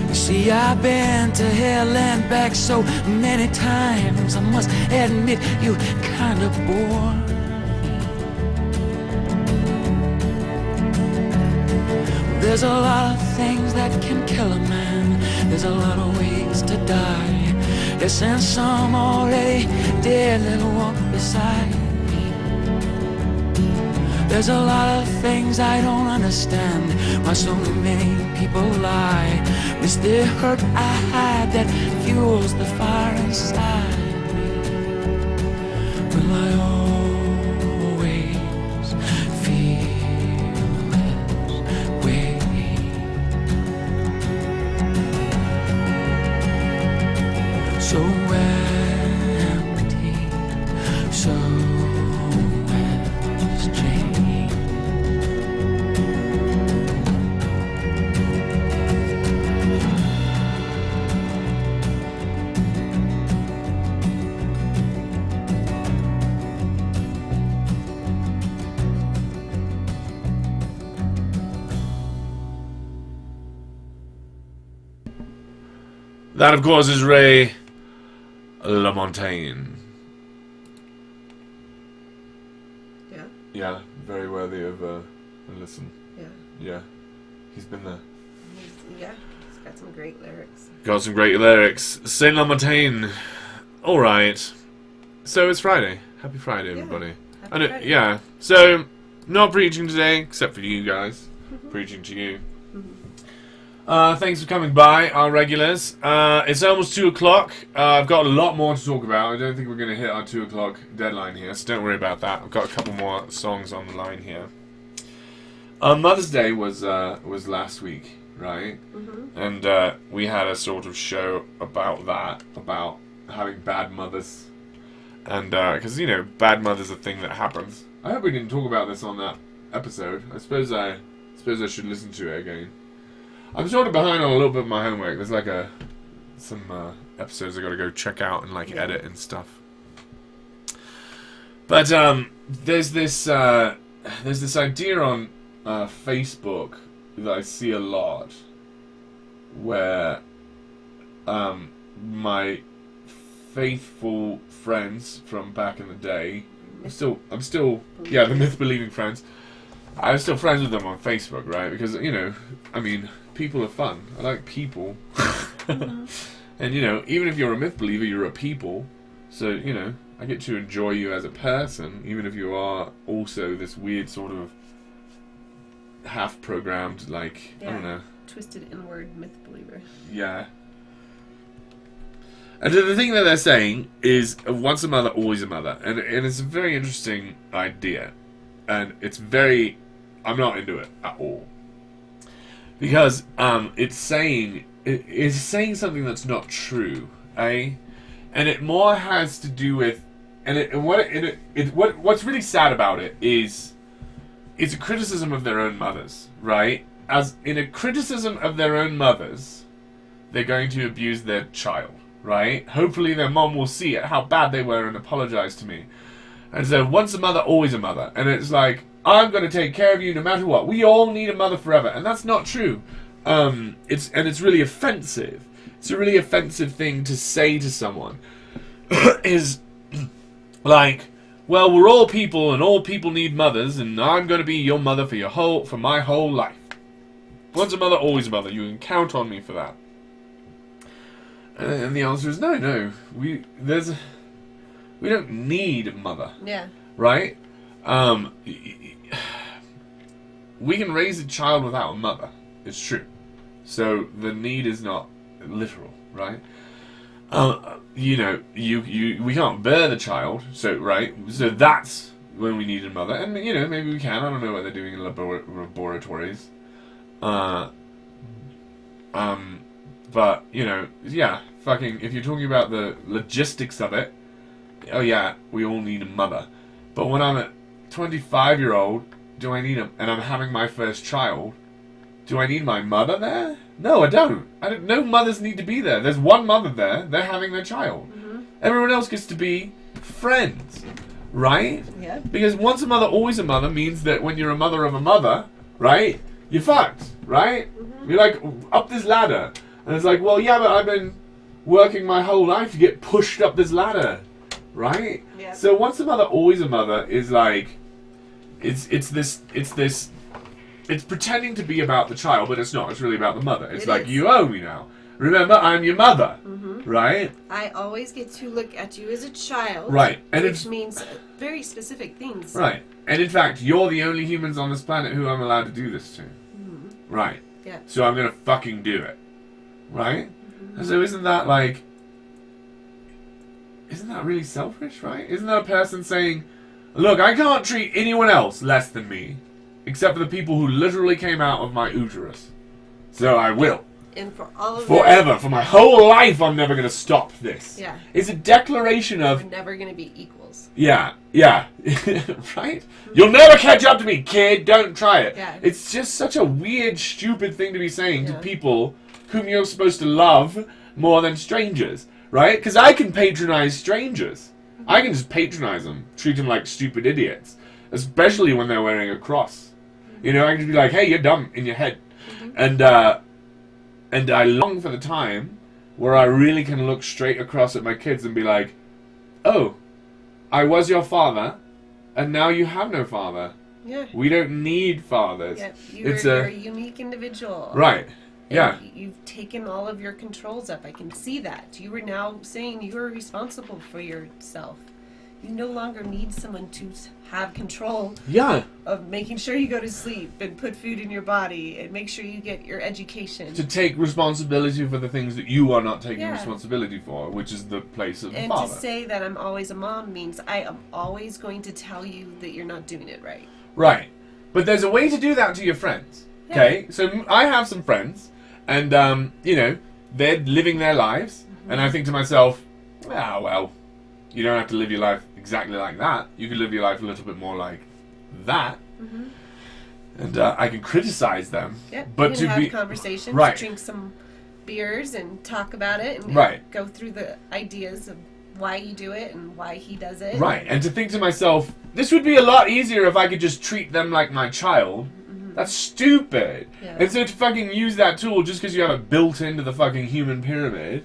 You see, I've been to hell and back so many times, I must admit you kind of bore me. There's a lot of things that can kill a man, there's a lot of ways to die. Yes, and some already dead that walk beside me. There's a lot of things I don't understand, why so many people lie. It's the hurt I hide that fuels the fire inside me. Will I always feel this way? So empty, so strange. That, of course, is Ray LaMontagne. Yeah. Yeah, very worthy of a listen. Yeah. Yeah, he's been there. Yeah. He's got some great lyrics. Got some great lyrics. Saint LaMontagne. All right. So it's Friday. Happy Friday, everybody. Happy Friday. Yeah. So not preaching today, except for you guys. Preaching to you. Thanks for coming by, our regulars. It's almost 2 o'clock. I've got a lot more to talk about. I don't think we're going to hit our 2 o'clock deadline here, so don't worry about that. I've got a couple more songs on the line here. Mother's Day was last week, right? Mm-hmm. And we had a sort of show about that, about having bad mothers. And, because, you know, bad mothers are a thing that happens. I hope we didn't talk about this on that episode. I suppose I should listen to it again. I'm sort of behind on a little bit of my homework. There's like some episodes I gotta go check out and like edit and stuff. But there's this idea on Facebook that I see a lot, where my faithful friends from back in the day, I'm still the myth-believing friends. I'm still friends with them on Facebook, right? Because, you know, I mean, people are fun. I like people. And, you know, even if you're a myth believer, you're a people. So, you know, I get to enjoy you as a person, even if you are also this weird sort of half-programmed, like, I don't know. Twisted inward myth believer. Yeah. And the thing that they're saying is, once a mother, always a mother. And it's a very interesting idea. And it's very... I'm not into it at all. Because it's saying something that's not true, eh? And it more has to do with... what's really sad about it is... It's a criticism of their own mothers, right? As in a criticism of their own mothers, they're going to abuse their child, right? Hopefully their mom will see it, how bad they were, and apologize to me. And so, once a mother, always a mother. And it's like, I'm going to take care of you no matter what. We all need a mother forever. And that's not true. It's really offensive. It's a really offensive thing to say to someone. Is like, well, we're all people and all people need mothers, and I'm going to be your mother for my whole life. Once a mother, always a mother. You can count on me for that. And the answer is no. We don't need a mother. Yeah. Right? We can raise a child without a mother. It's true. So the need is not literal, right? You know, we can't bear the child, so right? So that's when we need a mother. And you know, maybe we can. I don't know what they're doing in laboratories. But you know, yeah, fucking. If you're talking about the logistics of it, oh yeah, we all need a mother. But when I'm a 25-year-old, do I need and I'm having my first child, do I need my mother there? No, I don't. No mothers need to be there. There's one mother there. They're having their child. Mm-hmm. Everyone else gets to be friends, right? Yeah. Because once a mother, always a mother means that when you're a mother of a mother, right, you're fucked, right? Mm-hmm. You're like up this ladder, and it's like, well, yeah, but I've been working my whole life to get pushed up this ladder. Right? Yeah. So once a mother, always a mother is like, it's pretending to be about the child, but it's not. It's really about the mother. It's like, you owe me now. Remember, I'm your mother. Mm-hmm. Right? I always get to look at you as a child. Right. And which means very specific things. Right. And in fact, you're the only humans on this planet who I'm allowed to do this to. Mm-hmm. Right. Yeah. So I'm going to fucking do it. Right? Mm-hmm. And so isn't that like... Isn't that really selfish, right? Isn't that a person saying, look, I can't treat anyone else less than me, except for the people who literally came out of my uterus. So I will. And for all of forever, for my whole life, I'm never going to stop this. Yeah. It's a declaration of... We're never going to be equals. Yeah. Right? Mm-hmm. You'll never catch up to me, kid. Don't try it. Yeah. It's just such a weird, stupid thing to be saying to people whom you're supposed to love more than strangers. Right? Because I can patronize strangers. Mm-hmm. I can just patronize them, treat them like stupid idiots. Especially when they're wearing a cross. Mm-hmm. You know, I can just be like, hey, you're dumb in your head. Mm-hmm. And I long for the time where I really can look straight across at my kids and be like, oh, I was your father, and now you have no father. Yeah. We don't need fathers. Yeah, you're a unique individual. Right. Yeah. And you've taken all of your controls up. I can see that. You are now saying you are responsible for yourself. You no longer need someone to have control Yeah. of making sure you go to sleep and put food in your body and make sure you get your education. To take responsibility for the things that you are not taking Yeah. responsibility for, which is the place of the And father. to say that I'm always a mom means I am always going to tell you that you're not doing it right. Right. But there's a way to do that to your friends. Okay? So I have some friends, and, they're living their lives, and I think to myself, well, you don't have to live your life exactly like that. You can live your life a little bit more like that. And I can criticize them. Yep. But you to can be have conversations, right. drink some beers and talk about it and Right. go through the ideas of why you do it and why he does it. Right, and to think to myself, this would be a lot easier if I could just treat them like my child. That's stupid. Yeah. And so to fucking use that tool just because you have it built into the fucking human pyramid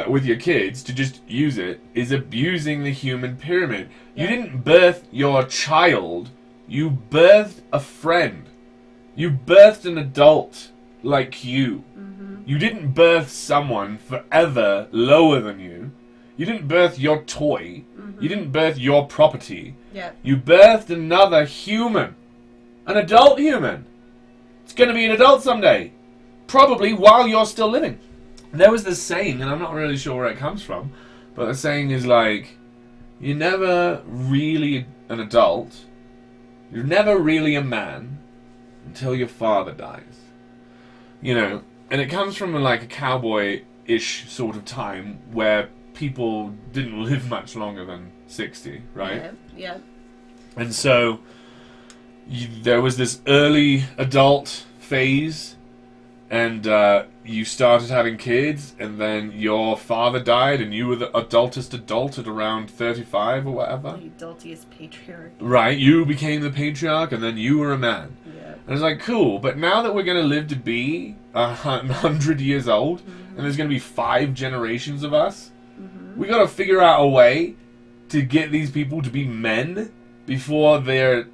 with your kids, to just use it, is abusing the human pyramid. You didn't birth your child. You birthed a friend. You birthed an adult like you. You didn't birth someone forever lower than you. You didn't birth your toy. You didn't birth your property. Yeah. You birthed another human. An adult human. It's going to be an adult someday. Probably while you're still living. There was this saying, and I'm not really sure where it comes from, but the saying is like, you're never really an adult. You're never really a man until your father dies. And it comes from like a cowboy-ish sort of time where people didn't live much longer than 60, right? Yeah. And so there was this early adult phase, and you started having kids, and then your father died, and you were the adultest adult at around 35 or whatever. The adultiest patriarch. Right, you became the patriarch, and then you were a man. Yeah. And it's like, cool, but now that we're going to live to be 100 years old, and there's going to be 5 generations of us, we got to figure out a way to get these people to be men before their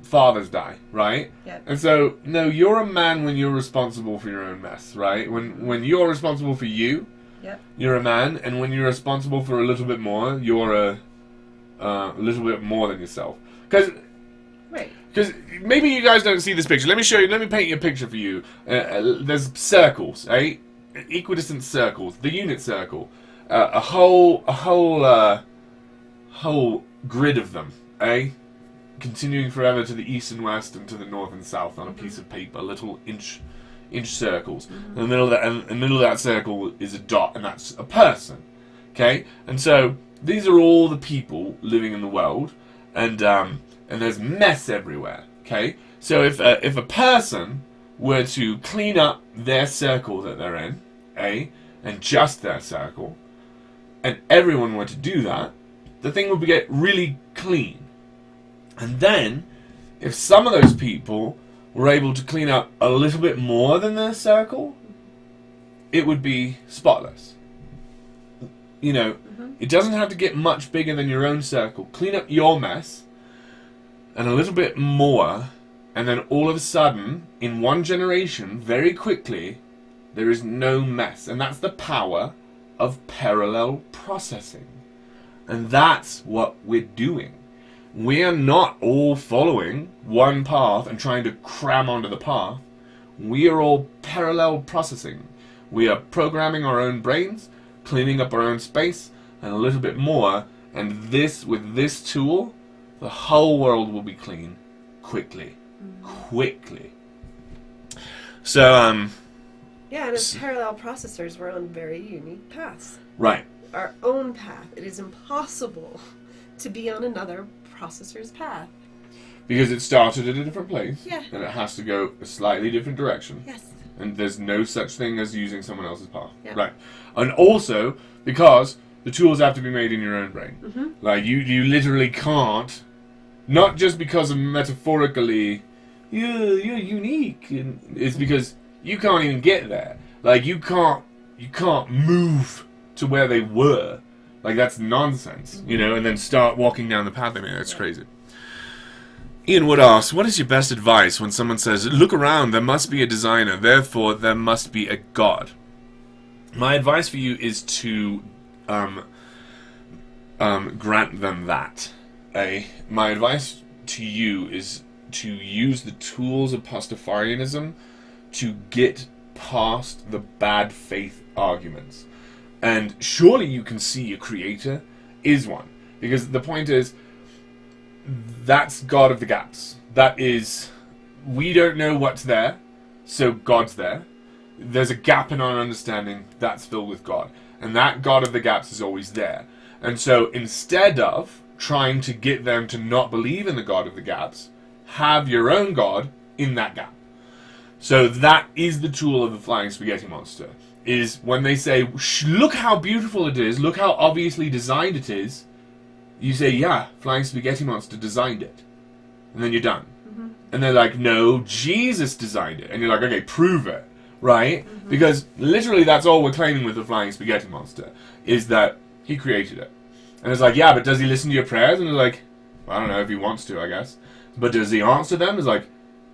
fathers die, right? Yep. And so, no, you're a man when you're responsible for your own mess, right? When you're responsible for you, Yep. you're a man, and when you're responsible for a little bit more, you're a little bit more than yourself. Because Right. maybe you guys don't see this picture. Let me show you. Let me paint you a picture for you. There's circles, eh? Equidistant circles. The unit circle. A whole grid of them, eh? Continuing forever to the east and west and to the north and south on a piece of paper. Little inch circles. In the middle of that circle is a dot, and that's a person. Okay, and so these are all the people living in the world, and there's mess everywhere. Okay, so if a person were to clean up their circle that they're in, and just their circle, and everyone were to do that, the thing would get really clean. And then, if some of those people were able to clean up a little bit more than their circle, it would be spotless. It doesn't have to get much bigger than your own circle. Clean up your mess, and a little bit more, and then all of a sudden, in one generation, very quickly, there is no mess. And that's the power of parallel processing. And that's what we're doing. We are not all following one path and trying to cram onto the path. We are all parallel processing. We are programming our own brains, cleaning up our own space, and a little bit more. And with this tool, the whole world will be clean quickly. Quickly. So, Yeah, and as parallel processors, we're on very unique paths. right. Our own path. It is impossible to be on another processor's path. Because it started at a different place. Yeah. And it has to go a slightly different direction. Yes. And there's no such thing as using someone else's path. Yeah. Right. And also, because the tools have to be made in your own brain. Like, you literally can't, not just because of metaphorically, you're unique. And it's because you can't even get there. Like, you can't move to where they were. Like, that's nonsense, and then start walking down the path they made. That's crazy. Ian Wood asks, what is your best advice when someone says, look around, there must be a designer, therefore there must be a god? My advice for you is to grant them that. My advice to you is to use the tools of Pastafarianism to get past the bad faith arguments. And surely you can see a creator is one. Because the point is, that's God of the gaps. That is, we don't know what's there, so God's there. There's a gap in our understanding that's filled with God. And that God of the gaps is always there. And so instead of trying to get them to not believe in the God of the gaps, have your own God in that gap. So that is the tool of the flying spaghetti monster. Is when they say, look how beautiful it is, look how obviously designed it is, you say, yeah, flying spaghetti monster designed it. And then you're done. Mm-hmm. And they're like, no, Jesus designed it. And you're like, okay, prove it. Right? Mm-hmm. Because literally that's all we're claiming with the flying spaghetti monster, is that he created it. And it's like, yeah, but does he listen to your prayers? And they're like, well, I don't know, if he wants to, I guess. But does he answer them? It's like,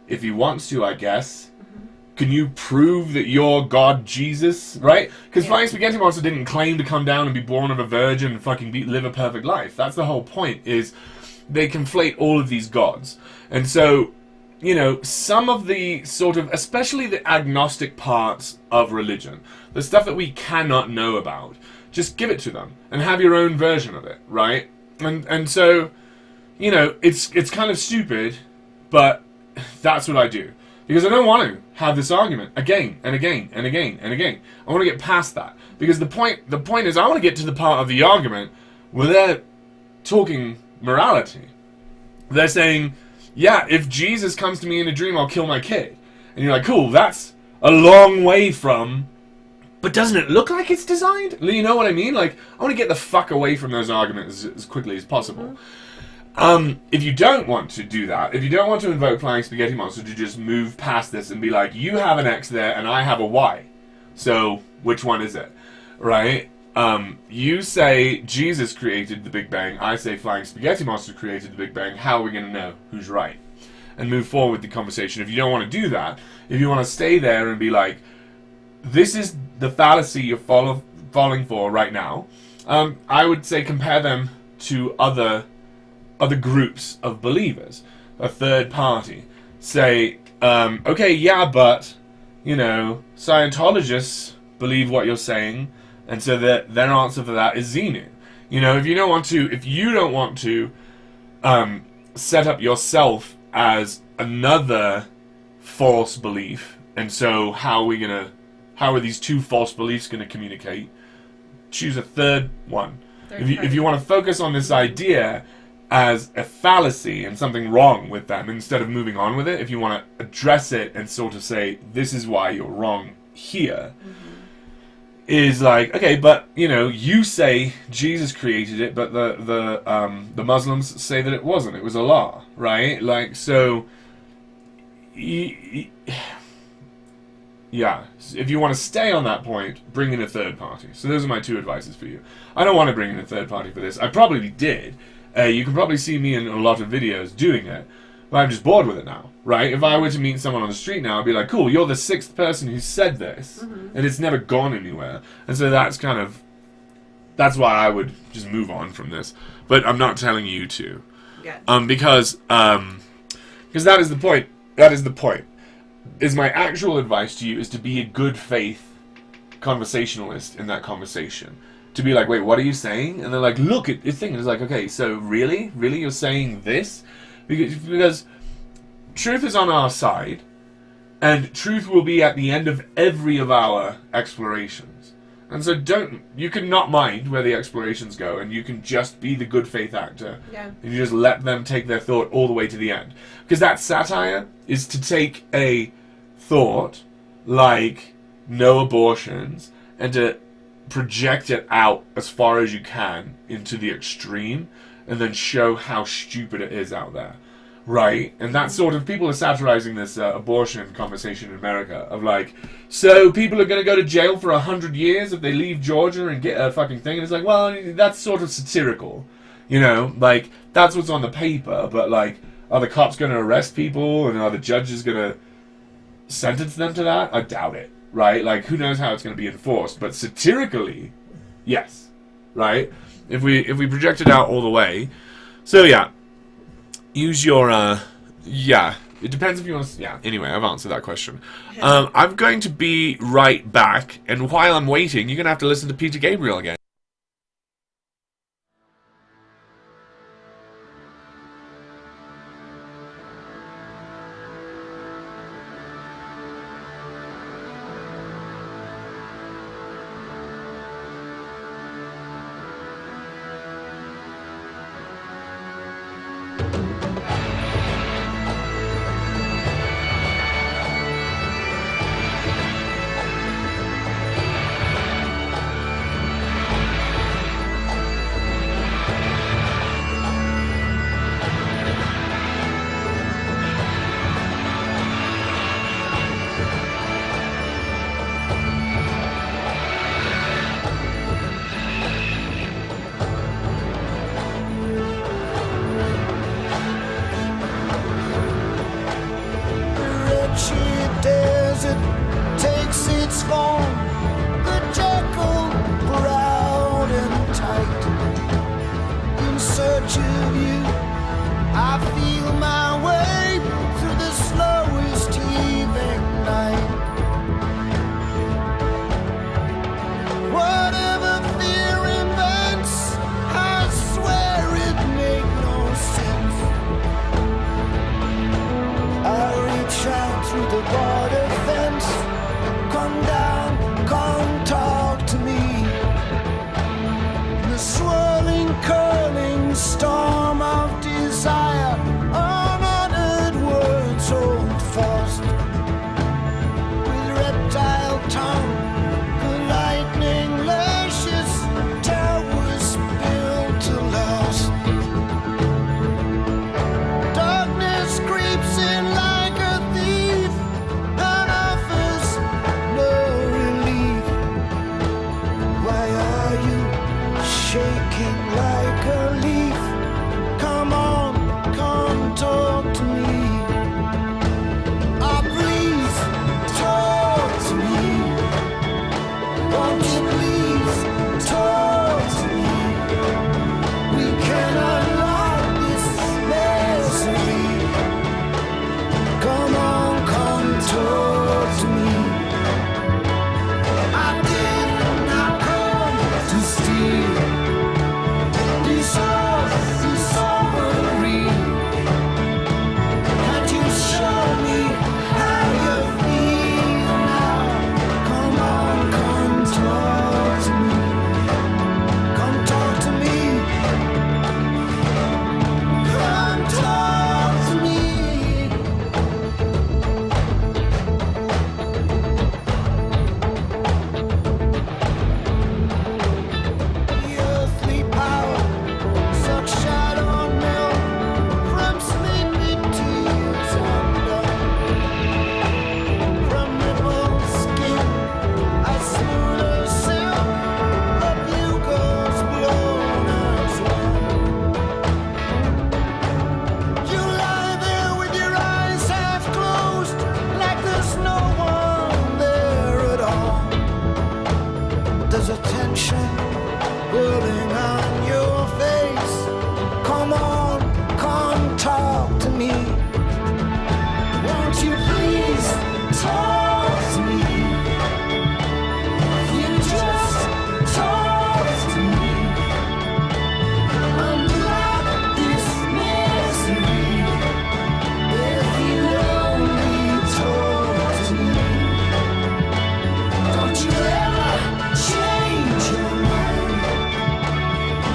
if he wants to, I guess. Mm-hmm. Can you prove that you're God Jesus? Right? Because Flying Spaghetti Monster didn't claim to come down and be born of a virgin and fucking live a perfect life. That's the whole point, is they conflate all of these gods. And so, you know, some of the sort of, especially the agnostic parts of religion, the stuff that we cannot know about, just give it to them and have your own version of it, right? And so, you know, it's kind of stupid, but that's what I do. Because I don't want to have this argument again and again and again and again. I want to get past that. Because the point is, I want to get to the part of the argument where they're talking morality. They're saying, yeah, if Jesus comes to me in a dream, I'll kill my kid. And you're like, cool, that's a long way from, but doesn't it look like it's designed? You know what I mean? Like, I want to get the fuck away from those arguments as quickly as possible. If you don't want to do that, if you don't want to invoke Flying Spaghetti Monster to just move past this and be like, you have an X there and I have a Y, so which one is it? Right? You say Jesus created the Big Bang, I say Flying Spaghetti Monster created the Big Bang, how are we going to know who's right? And move forward with the conversation. If you don't want to do that, if you want to stay there and be like, this is the fallacy you're falling for right now, I would say compare them to other groups of believers, a third party. Say, okay, yeah, but, you know, Scientologists believe what you're saying, and so their answer for that is Xenu. You know, if you don't want to set up yourself as another false belief, and so how are these two false beliefs going to communicate? Choose a third one. If you want to focus on this idea as a fallacy and something wrong with them, instead of moving on with it, if you want to address it and sort of say, this is why you're wrong here, is like, okay, but, you know, you say Jesus created it, but the Muslims say that it wasn't. It was Allah, right? Like, so, yeah, if you want to stay on that point, bring in a third party. So those are my two advices for you. I don't want to bring in a third party for this. I probably did. You can probably see me in a lot of videos doing it, but I'm just bored with it now, right? If I were to meet someone on the street now, I'd be like, cool, you're the sixth person who said this, and it's never gone anywhere. And so that's why I would just move on from this. But I'm not telling you to. Yeah. Because that is the point. That is the point. Is my actual advice to you is to be a good faith conversationalist in that conversation. To be like, wait, what are you saying? And they're like, look at this thing. And it's like, okay, so really? Really you're saying this? Because truth is on our side, and truth will be at the end of every of our explorations. And so you can not mind where the explorations go, and you can just be the good faith actor. Yeah. And you just let them take their thought all the way to the end. Because that satire is to take a thought like no abortions and to project it out as far as you can into the extreme and then show how stupid it is out there, right? And that sort of, people are satirizing this abortion conversation in America of like, so people are going to go to jail for 100 years if they leave Georgia and get a fucking thing, and it's like, well, that's sort of satirical, you know, like that's what's on the paper, but like, are the cops going to arrest people and are the judges going to sentence them to that? I doubt it. Right? Like, who knows how it's going to be enforced, but satirically, yes. Right? if we project it out all the way. So yeah, use your yeah. It depends if you want to... Yeah, anyway, I've answered that question. I'm going to be right back, and while I'm waiting, you're going to have to listen to Peter Gabriel again.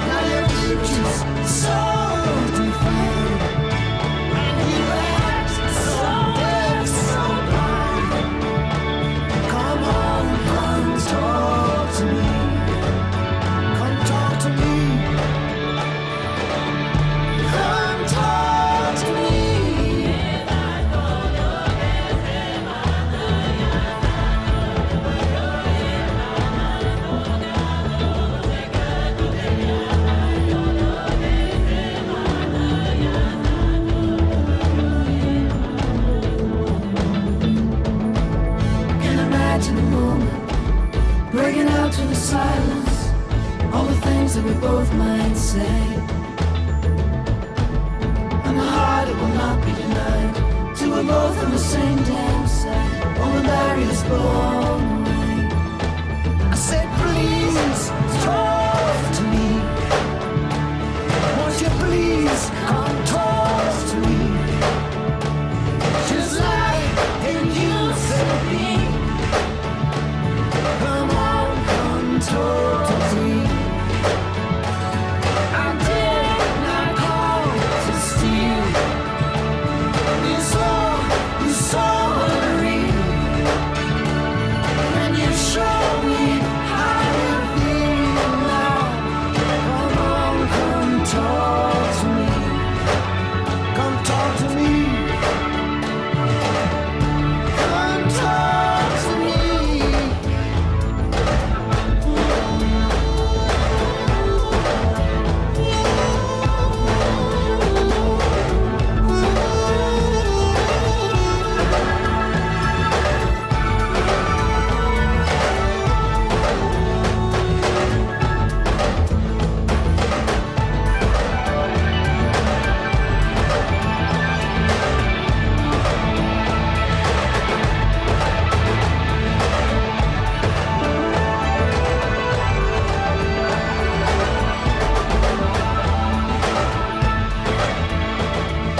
Now so we both might say. And the heart, it will not be denied, till we're both on the same damn side, all the barriers blown away. I said, please, talk to me. Won't you please come talk to me? Just like it used to be. Come on, come talk to me. I did not call to steal. You saw real. When you show me how you feel now. Come on, come talk to me. Come talk to me. Come talk to me.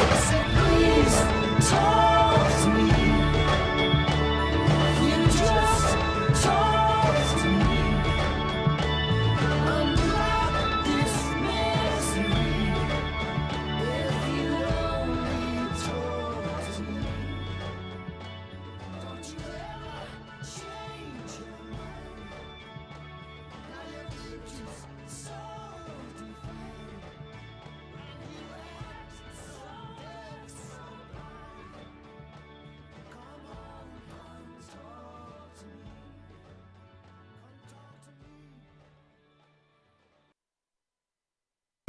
I said, please talk to me. You just talk to me. Unlock this misery. If you only talk to me. Don't you ever change your mind. Now your future's so defined. You act so deaf, so blind. Come on, come talk to me. Come talk to me.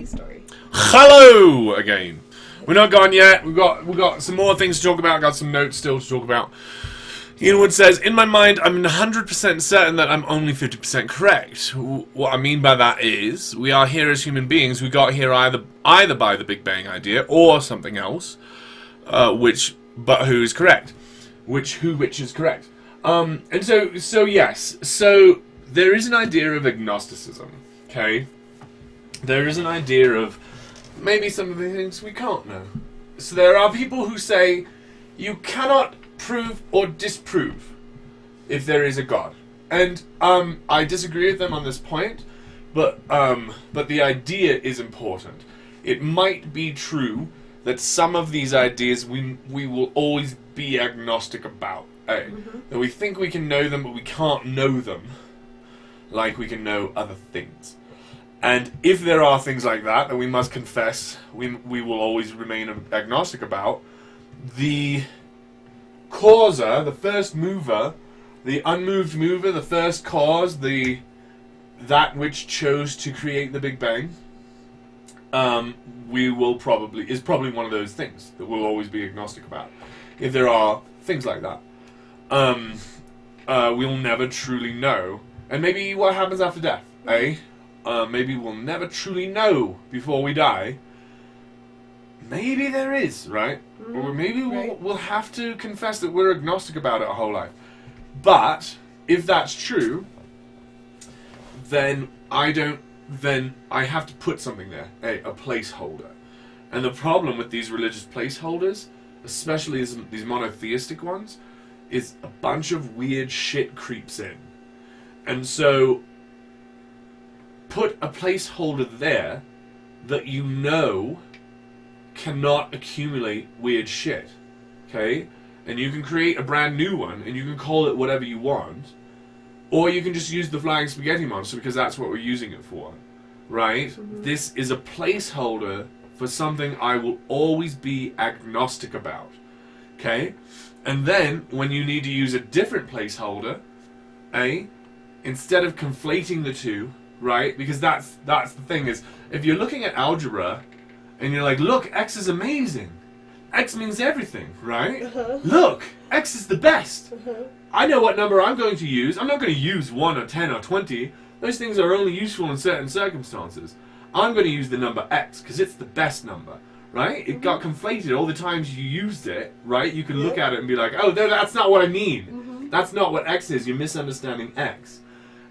Story. Hello again. We're not gone yet. We've got some more things to talk about. Got some notes still to talk about. Ianwood says, in my mind, I'm 100% certain that I'm only 50% correct. What I mean by that is, we are here as human beings. We got here either by the Big Bang idea or something else, but who is correct? Which is correct? And so yes. So there is an idea of agnosticism. Okay, there is an idea of maybe some of the things we can't know. So there are people who say you cannot prove or disprove if there is a God. And I disagree with them on this point, but the idea is important. It might be true that some of these ideas we will always be agnostic about. That we think we can know them, but we can't know them like we can know other things. And if there are things like that we must confess we will always remain agnostic about, the causer, the first mover, the unmoved mover, the first cause, that which chose to create the Big Bang, is probably one of those things that we'll always be agnostic about. If there are things like that, we'll never truly know. And maybe what happens after death, maybe we'll never truly know before we die. Maybe there is, right? Or maybe we'll have to confess that we're agnostic about it our whole life. But if that's true, then I have to put something there, a placeholder. And the problem with these religious placeholders, especially these monotheistic ones, is a bunch of weird shit creeps in. And so put a placeholder there that you know cannot accumulate weird shit, okay? And you can create a brand new one, and you can call it whatever you want, or you can just use the flying spaghetti monster because that's what we're using it for, right? This is a placeholder for something I will always be agnostic about, okay? And then when you need to use a different placeholder, instead of conflating the two, right? Because that's the thing is, if you're looking at algebra and you're like, look, X is amazing. X means everything, right? Look, X is the best. I know what number I'm going to use. I'm not going to use 1 or 10 or 20. Those things are only useful in certain circumstances. I'm going to use the number X because it's the best number, right? It got conflated all the times you used it, right? You can look at it and be like, oh, no, that's not what I mean. That's not what X is. You're misunderstanding X.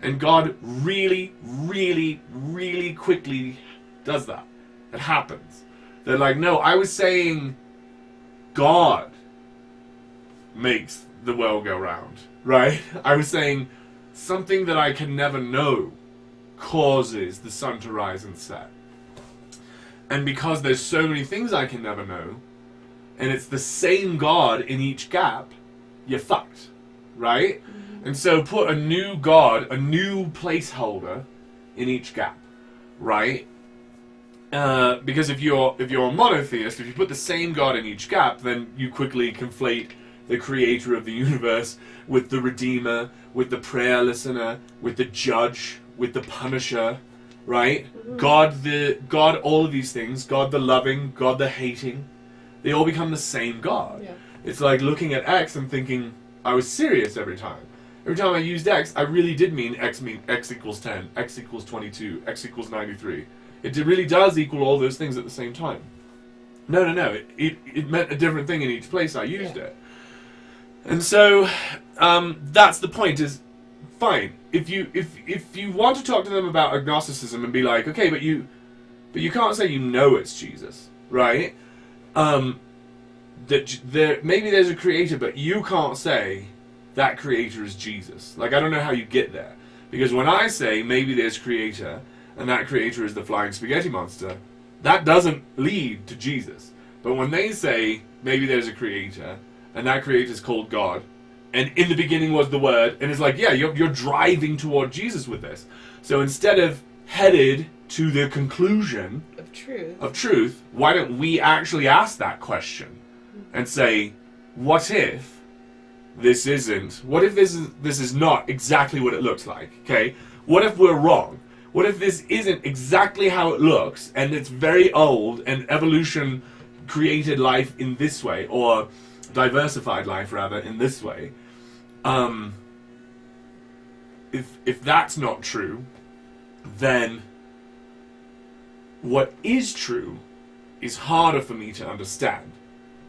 And God really, really, really quickly does that. It happens. They're like, no, I was saying God makes the world go round, right? I was saying something that I can never know causes the sun to rise and set. And because there's so many things I can never know, and it's the same God in each gap, you're fucked, right? And so put a new God, a new placeholder in each gap, right? Because if you're a monotheist, if you put the same God in each gap, then you quickly conflate the creator of the universe with the redeemer, with the prayer listener, with the judge, with the punisher, right? God, all of these things, God the loving, God the hating, they all become the same God. Yeah. It's like looking at X and thinking, I was serious every time. Every time I used X, I really did mean X equals 10, X equals 22, X equals 93. It really does equal all those things at the same time. No. It meant a different thing in each place I used it. And so that's the point, is fine. If you want to talk to them about agnosticism and be like, okay, but you can't say you know it's Jesus, right? That maybe there's a creator, but you can't say that creator is Jesus. Like, I don't know how you get there. Because when I say maybe there's creator, and that creator is the flying spaghetti monster, that doesn't lead to Jesus. But when they say maybe there's a creator, and that creator is called God, and in the beginning was the Word, and it's like, yeah, you're driving toward Jesus with this. So instead of headed to the conclusion of truth, why don't we actually ask that question and say, what if this is not exactly what it looks like, okay? What if we're wrong? What if this isn't exactly how it looks, and it's very old, and evolution created life in this way, or diversified life, rather, in this way? If that's not true, then what is true is harder for me to understand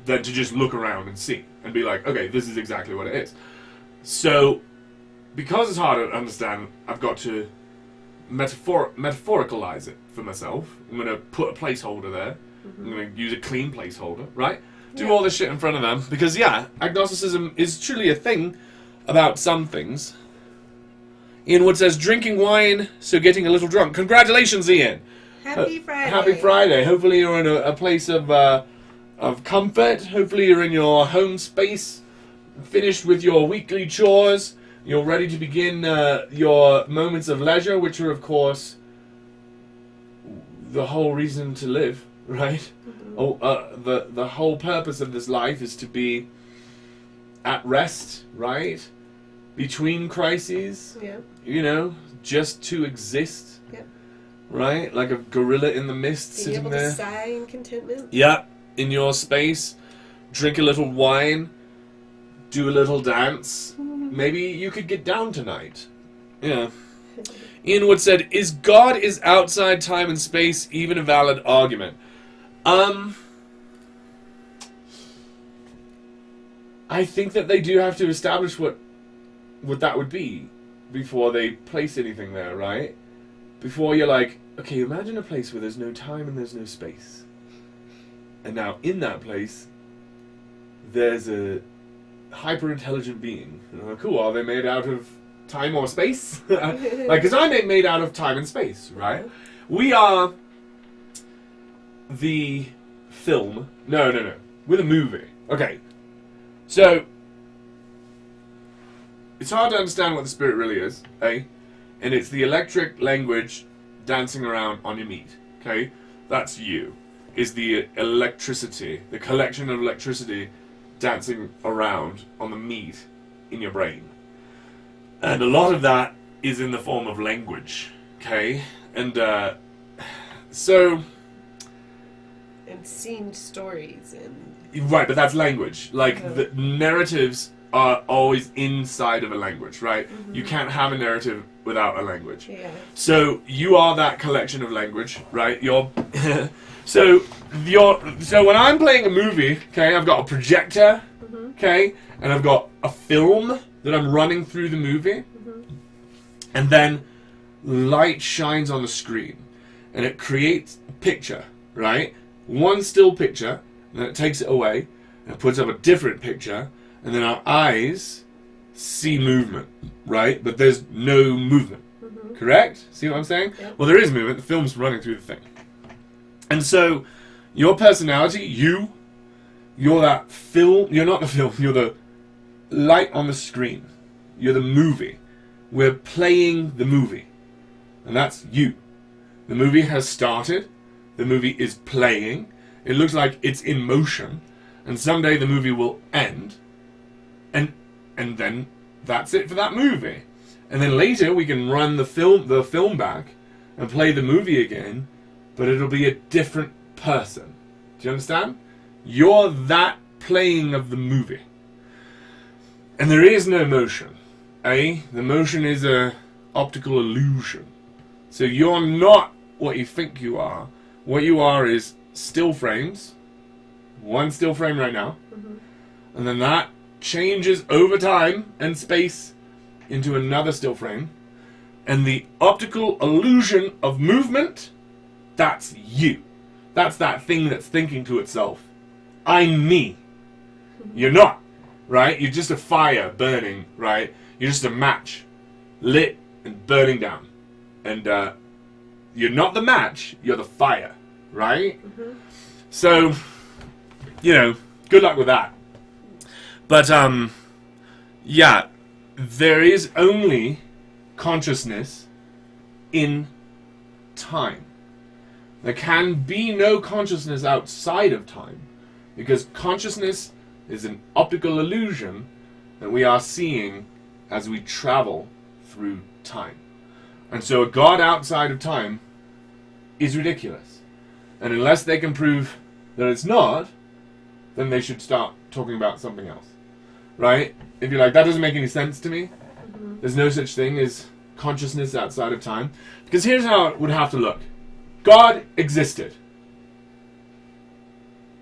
than to just look around and see and be like, okay, this is exactly what it is. So, because it's harder to understand, I've got to metaphoricalize it for myself. I'm going to put a placeholder there. I'm going to use a clean placeholder, right? Do all this shit in front of them. Because, yeah, agnosticism is truly a thing about some things. Ian Wood says, drinking wine, so getting a little drunk. Congratulations, Ian. Happy Friday. Happy Friday. Hopefully you're in a place of comfort. Hopefully you're in your home space, finished with your weekly chores. You're ready to begin your moments of leisure, which are, of course, the whole reason to live, right? The whole purpose of this life is to be at rest, right? Between crises, you know, just to exist, right? Like a gorilla in the mist, Being sitting able there. to sigh in contentment. Yeah, in your space, drink a little wine, do a little dance. Maybe you could get down tonight. Yeah. Ian Wood said, is God is outside time and space even a valid argument? I think that they do have to establish what that would be before they place anything there, right? Before you're like, okay, imagine a place where there's no time and there's no space. And now in that place, there's a hyper-intelligent being. Cool, are they made out of time or space? Like, because I'm made out of time and space, right? We are the film. No. We're the movie. Okay. So, it's hard to understand what the spirit really is, eh? And it's the electric language dancing around on your meat, okay? That's you. Is the electricity, the collection of electricity dancing around on the meat in your brain. And a lot of that is in the form of language, okay? And, so... And seeing stories and... Right, but that's language. Like, the narratives are always inside of a language, right? You can't have a narrative without a language. Yeah. So you are that collection of language, right? So when I'm playing a movie, okay, I've got a projector, okay, and I've got a film that I'm running through the movie, and then light shines on the screen, and it creates a picture, right? One still picture, and then it takes it away, and it puts up a different picture, and then our eyes see movement, right? But there's no movement. Correct? See what I'm saying? Yep. Well, there is movement. The film's running through the thing. And so, your personality, you're that film. You're not the film. You're the light on the screen. You're the movie. We're playing the movie. And that's you. The movie has started. The movie is playing. It looks like it's in motion. And someday the movie will end. And then that's it for that movie. And then later we can run the film back and play the movie again, but it'll be a different person. Do you understand? You're that playing of the movie. And there is no motion. The motion is a optical illusion. So you're not what you think you are. What you are is still frames. One still frame right now. And then that changes over time and space into another still frame. And the optical illusion of movement, that's you. That's that thing that's thinking to itself, I'm me. You're not, right? You're just a fire burning, right? You're just a match, lit and burning down. And you're not the match, you're the fire, right? So, good luck with that. But, yeah, there is only consciousness in time. There can be no consciousness outside of time, because consciousness is an optical illusion that we are seeing as we travel through time. And so a God outside of time is ridiculous. And unless they can prove that it's not, then they should start talking about something else. Right? If you're like, that doesn't make any sense to me, there's no such thing as consciousness outside of time. Because here's how it would have to look. God existed.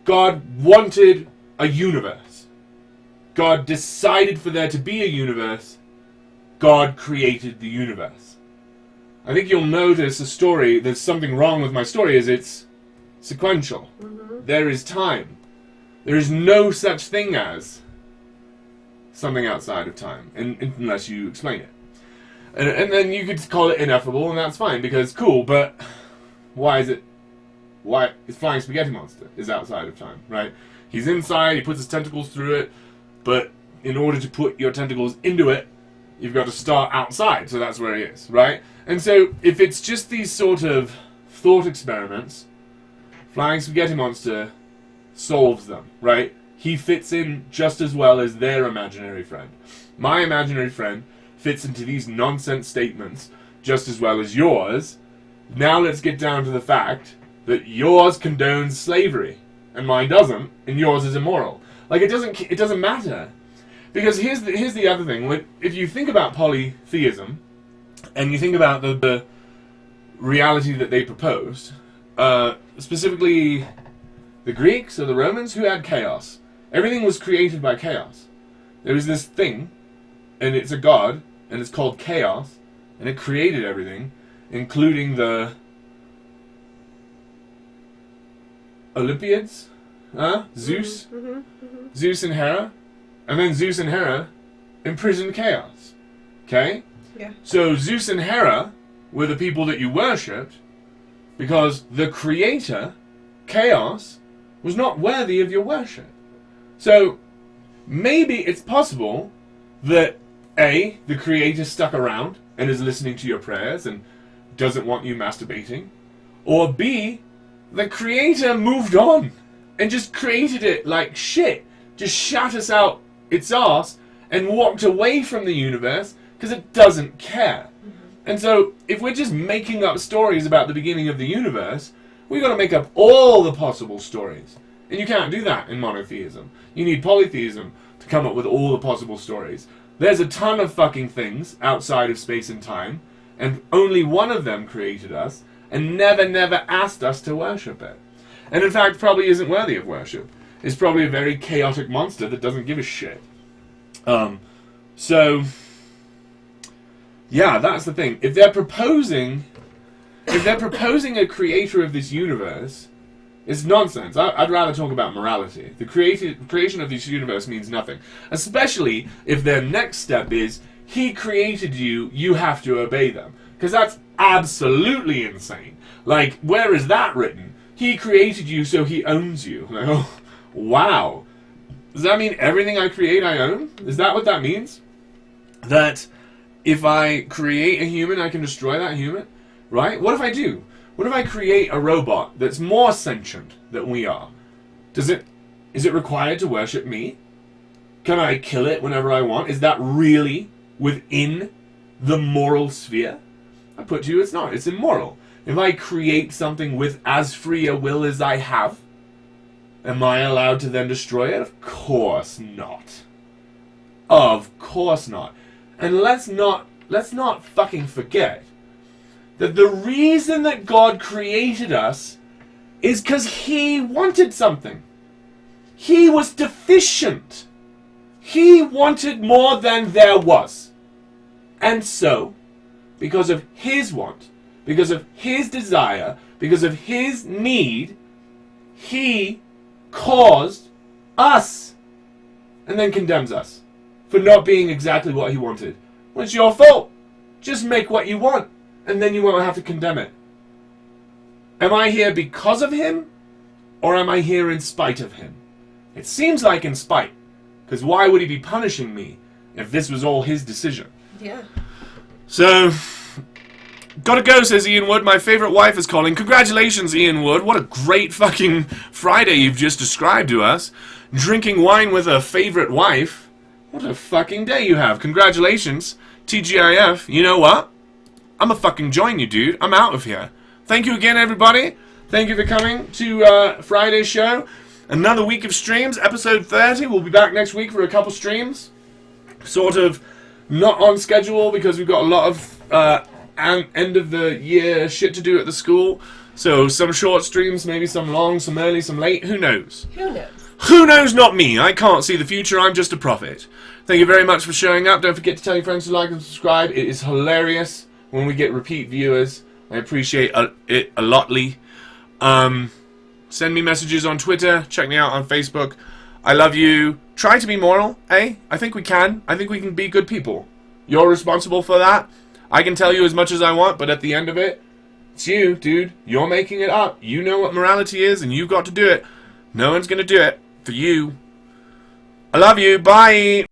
God wanted a universe. God decided for there to be a universe. God created the universe. I think you'll notice there's something wrong with my story, is it's sequential. There is time. There is no such thing as something outside of time, unless you explain it. And then you could call it ineffable, and that's fine, because cool, but why is Flying Spaghetti Monster is outside of time, right? He's inside, he puts his tentacles through it, but in order to put your tentacles into it, you've got to start outside, so that's where he is, right? And so, if it's just these sort of thought experiments, Flying Spaghetti Monster solves them, right? He fits in just as well as their imaginary friend. My imaginary friend fits into these nonsense statements just as well as yours. Now let's get down to the fact that yours condones slavery, and mine doesn't, and yours is immoral. Like, it doesn't matter. Because here's the other thing. If you think about polytheism, and you think about the reality that they proposed, specifically the Greeks or the Romans, who had chaos. Everything was created by chaos. There was this thing, and it's a god, and it's called chaos, and it created everything, including the Olympiads, Zeus, Zeus and Hera, and then Zeus and Hera imprisoned chaos. Okay? Yeah. So Zeus and Hera were the people that you worshipped because the creator, chaos, was not worthy of your worship. So maybe it's possible that A, the creator stuck around and is listening to your prayers and doesn't want you masturbating, or B, the creator moved on and just created it like shit, just shut us out its arse and walked away from the universe because it doesn't care. And so if we're just making up stories about the beginning of the universe, we've got to make up all the possible stories. And you can't do that in monotheism. You need polytheism come up with all the possible stories. There's a ton of fucking things outside of space and time, and only one of them created us, and never asked us to worship it. And in fact, probably isn't worthy of worship. It's probably a very chaotic monster that doesn't give a shit. So, yeah, that's the thing. If they're proposing a creator of this universe, it's nonsense. I'd rather talk about morality. The creation of this universe means nothing. Especially if their next step is, he created you, you have to obey them. Because that's absolutely insane. Like, where is that written? He created you, so he owns you. Like, oh, wow. Does that mean everything I create I own? Is that what that means? That if I create a human, I can destroy that human? Right? What if I do? What if I create a robot that's more sentient than we are? Is it required to worship me? Can I kill it whenever I want? Is that really within the moral sphere? I put to you, it's not. It's immoral. If I create something with as free a will as I have, am I allowed to then destroy it? Of course not. Of course not. And let's not fucking forget that the reason that God created us is because he wanted something. He was deficient. He wanted more than there was. And so, because of his want, because of his desire, because of his need, he caused us and then condemns us for not being exactly what he wanted. Well, it's your fault. Just make what you want, and then you won't have to condemn it. Am I here because of him, or am I here in spite of him? It seems like in spite, because why would he be punishing me if this was all his decision? Yeah. So, gotta go, says Ian Wood. My favorite wife is calling. Congratulations, Ian Wood. What a great fucking Friday you've just described to us. Drinking wine with a favorite wife. What a fucking day you have. Congratulations. TGIF. You know what? I'ma fucking join you, dude. I'm out of here. Thank you again, everybody. Thank you for coming to Friday's show. Another week of streams. Episode 30. We'll be back next week for a couple streams. Sort of not on schedule because we've got a lot of end of the year shit to do at the school. So some short streams, maybe some long, some early, some late. Who knows? Who knows? Who knows? Not me. I can't see the future. I'm just a prophet. Thank you very much for showing up. Don't forget to tell your friends to like and subscribe. It is hilarious when we get repeat viewers. I appreciate it a lotly. Send me messages on Twitter. Check me out on Facebook. I love you. Try to be moral, eh? I think we can. I think we can be good people. You're responsible for that. I can tell you as much as I want, but at the end of it, it's you, dude. You're making it up. You know what morality is, and you've got to do it. No one's going to do it for you. I love you. Bye.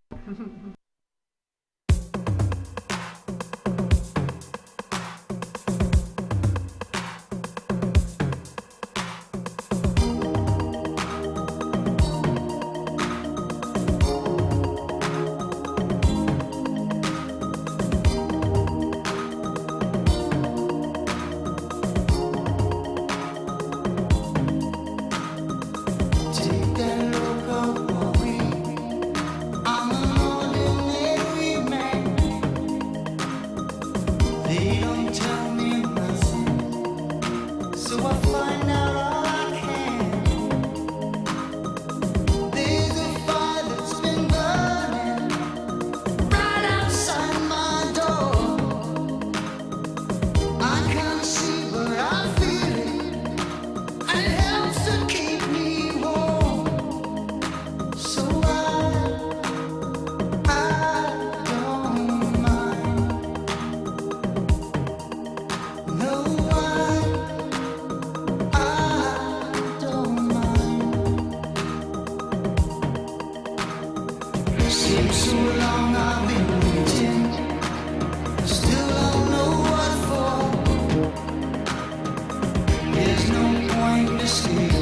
There's no point to stay.